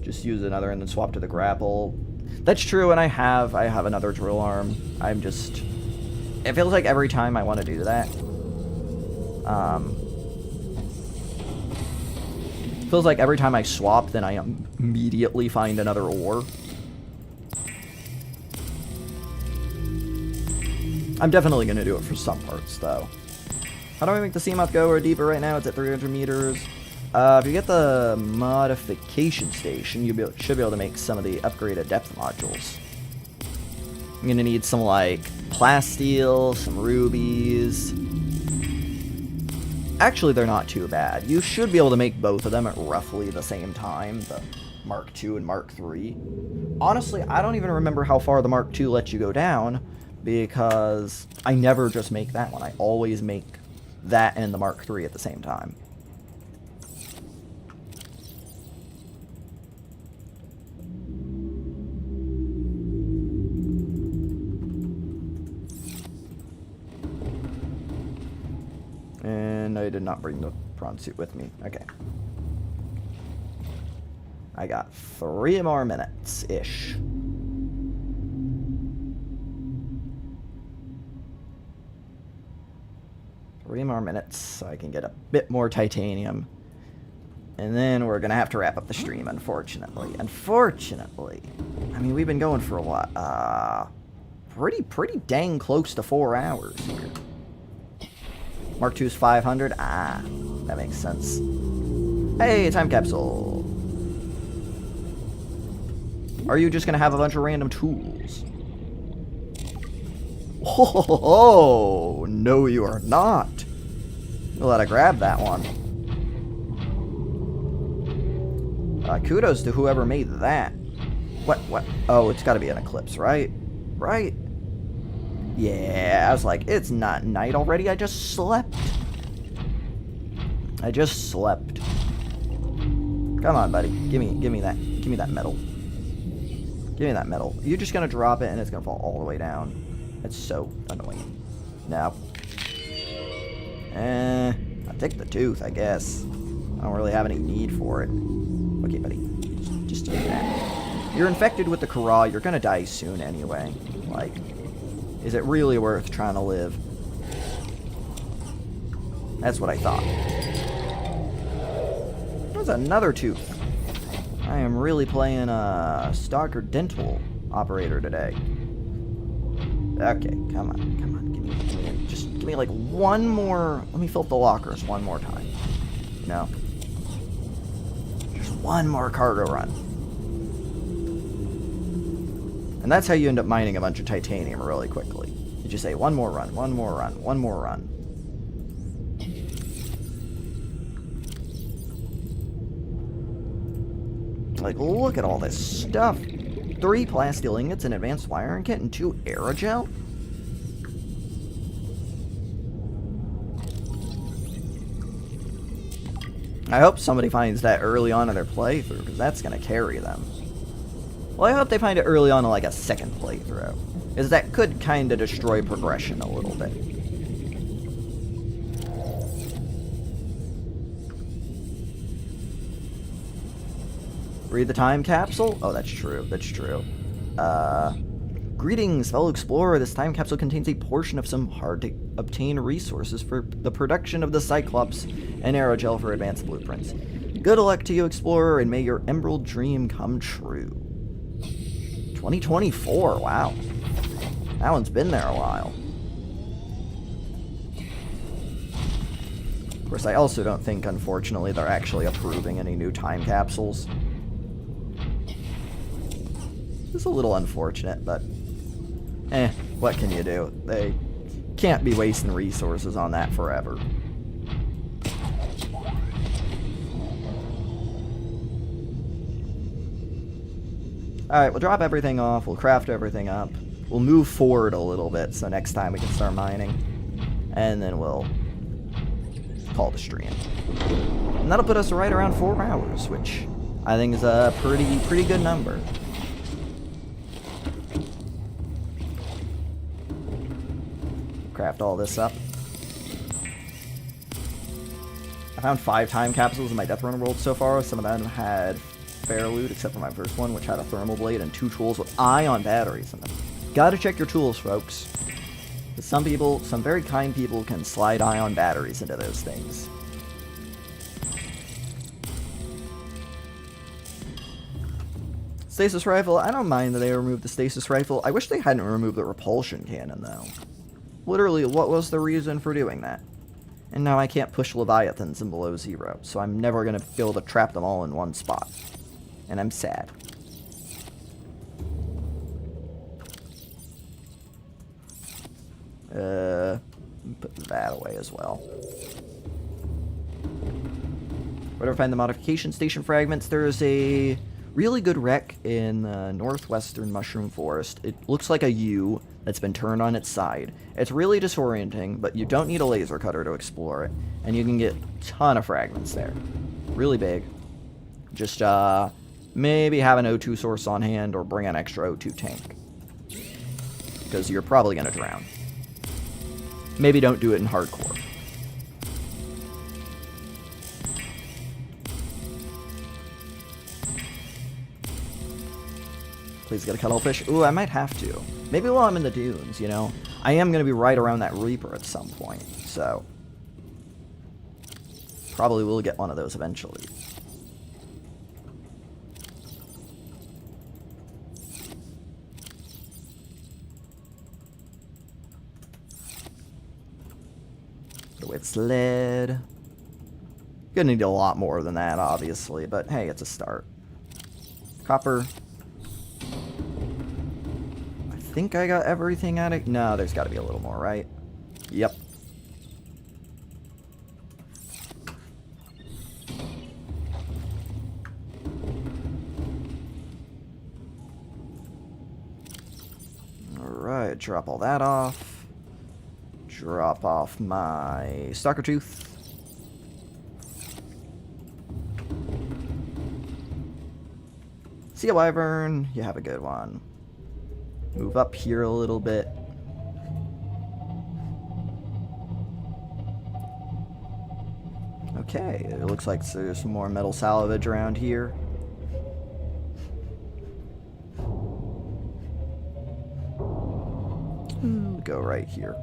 just use another and then swap to the grapple. That's true, and I have another drill arm. I'm just... It feels like every time I want to do that, feels like every time I swap, then I immediately find another ore. I'm definitely going to do it for some parts, though. How do I make the Seamoth go or deeper right now? It's at 300 meters. If you get the modification station, you should be able to make some of the upgraded depth modules. I'm going to need some, like, plasteel, some rubies. Actually, they're not too bad. You should be able to make both of them at roughly the same time, the Mark II and Mark III. Honestly, I don't even remember how far the Mark II lets you go down, because I never just make that one. I always make that and the Mark III at the same time. And I did not bring the prawn suit with me. Okay. I got 3 more minutes-ish. Three more minutes so I can get a bit more titanium. And then we're going to have to wrap up the stream, unfortunately. Unfortunately. I mean, we've been going for a while. Pretty dang close to 4 hours here. Mark II's 500. Ah, that makes sense. Hey, time capsule. Are you just going to have a bunch of random tools? Oh, no you are not. We'll let her grab that one. Kudos to whoever made that. What? Oh, it's got to be an eclipse, right? Right? Yeah, I was like, it's not night already. I just slept. Come on, buddy. Give me that. Give me that metal. Give me that metal. You're just gonna drop it and it's gonna fall all the way down. That's so annoying. No. I'll take the tooth, I guess. I don't really have any need for it. Okay, buddy. Just take that. You're infected with the Kharaa, you're gonna die soon anyway. Like, is it really worth trying to live? That's what I thought. There's another tooth. I am really playing a Stalker Dental operator today. Okay, come on. Give me like one more. Let me fill up the lockers one more time. No. Just one more cargo run. And that's how you end up mining a bunch of titanium really quickly. You just say one more run, one more run, one more run. Like, look at all this stuff. 3 plasteel ingots, an advanced wiring kit, and 2 aerogel? I hope somebody finds that early on in their playthrough, because that's going to carry them. Well, I hope they find it early on in like a second playthrough, because that could kind of destroy progression a little bit. Read the time capsule? Oh, that's true. That's true. Greetings, fellow explorer. This time capsule contains a portion of some hard-to-obtain resources for the production of the Cyclops and aerogel for advanced blueprints. Good luck to you, explorer, and may your emerald dream come true. 2024, wow. That one's been there a while. Of course, I also don't think, unfortunately, they're actually approving any new time capsules. It's a little unfortunate, but what can you do? They can't be wasting resources on that forever. Alright, we'll drop everything off, we'll craft everything up, we'll move forward a little bit so next time we can start mining, and then we'll call the stream. And that'll put us right around 4 hours, which I think is a pretty good number. Craft all this up. I found 5 time capsules in my Death Runner world so far. Some of them had fair loot, except for my first one, which had a thermal blade and 2 tools with ion batteries in them. Gotta check your tools, folks. Because some people, some very kind people, can slide ion batteries into those things. Stasis rifle, I don't mind that they removed the stasis rifle. I wish they hadn't removed the repulsion cannon, though. Literally, what was the reason for doing that? And now I can't push Leviathans in below 0, so I'm never going to be able to trap them all in one spot. And I'm sad. Put that away as well. Where do I find the modification station fragments? There's a really good wreck in the northwestern mushroom forest. It looks like a U that's been turned on its side. It's really disorienting, but you don't need a laser cutter to explore it, and you can get a ton of fragments there. Really big. Just maybe have an O2 source on hand or bring an extra O2 tank, because you're probably going to drown. Maybe don't do it in hardcore. Please get a cuttlefish. Ooh, I might have to. Maybe while I'm in the dunes, you know? I am going to be right around that Reaper at some point, so probably will get one of those eventually. Put away this lead. Gonna need a lot more than that, obviously, but hey, it's a start. Copper. I think I got everything out of... No, there's got to be a little more, right? Yep. Alright, drop all that off. Drop off my Stalker Tooth. Sea Wyvern, you have a good one. Move up here a little bit. Okay, it looks like there's some more metal salvage around here. go right here.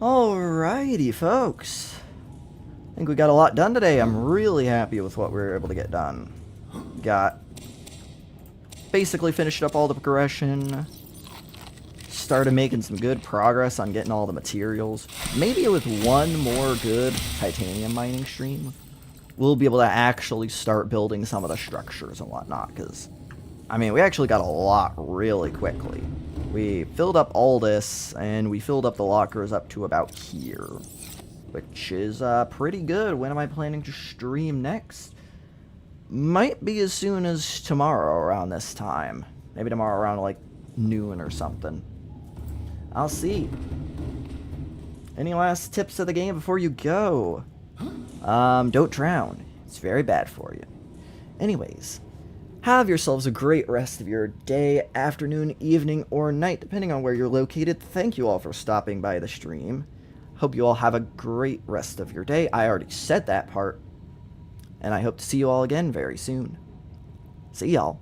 Alrighty, folks. I think we got a lot done today. I'm really happy with what we were able to get done. Got basically finished up all the progression. Started making some good progress on getting all the materials. Maybe with one more good titanium mining stream, we'll be able to actually start building some of the structures and whatnot. Because, I mean, we actually got a lot really quickly. We filled up all this, and we filled up the lockers up to about here. Which is pretty good. When am I planning to stream next? Might be as soon as tomorrow around this time. Maybe tomorrow around like noon or something. I'll see. Any last tips of the game before you go? Don't drown. It's very bad for you. Anyways, have yourselves a great rest of your day, afternoon, evening, or night, depending on where you're located. Thank you all for stopping by the stream. Hope you all have a great rest of your day. I already said that part. And I hope to see you all again very soon. See y'all.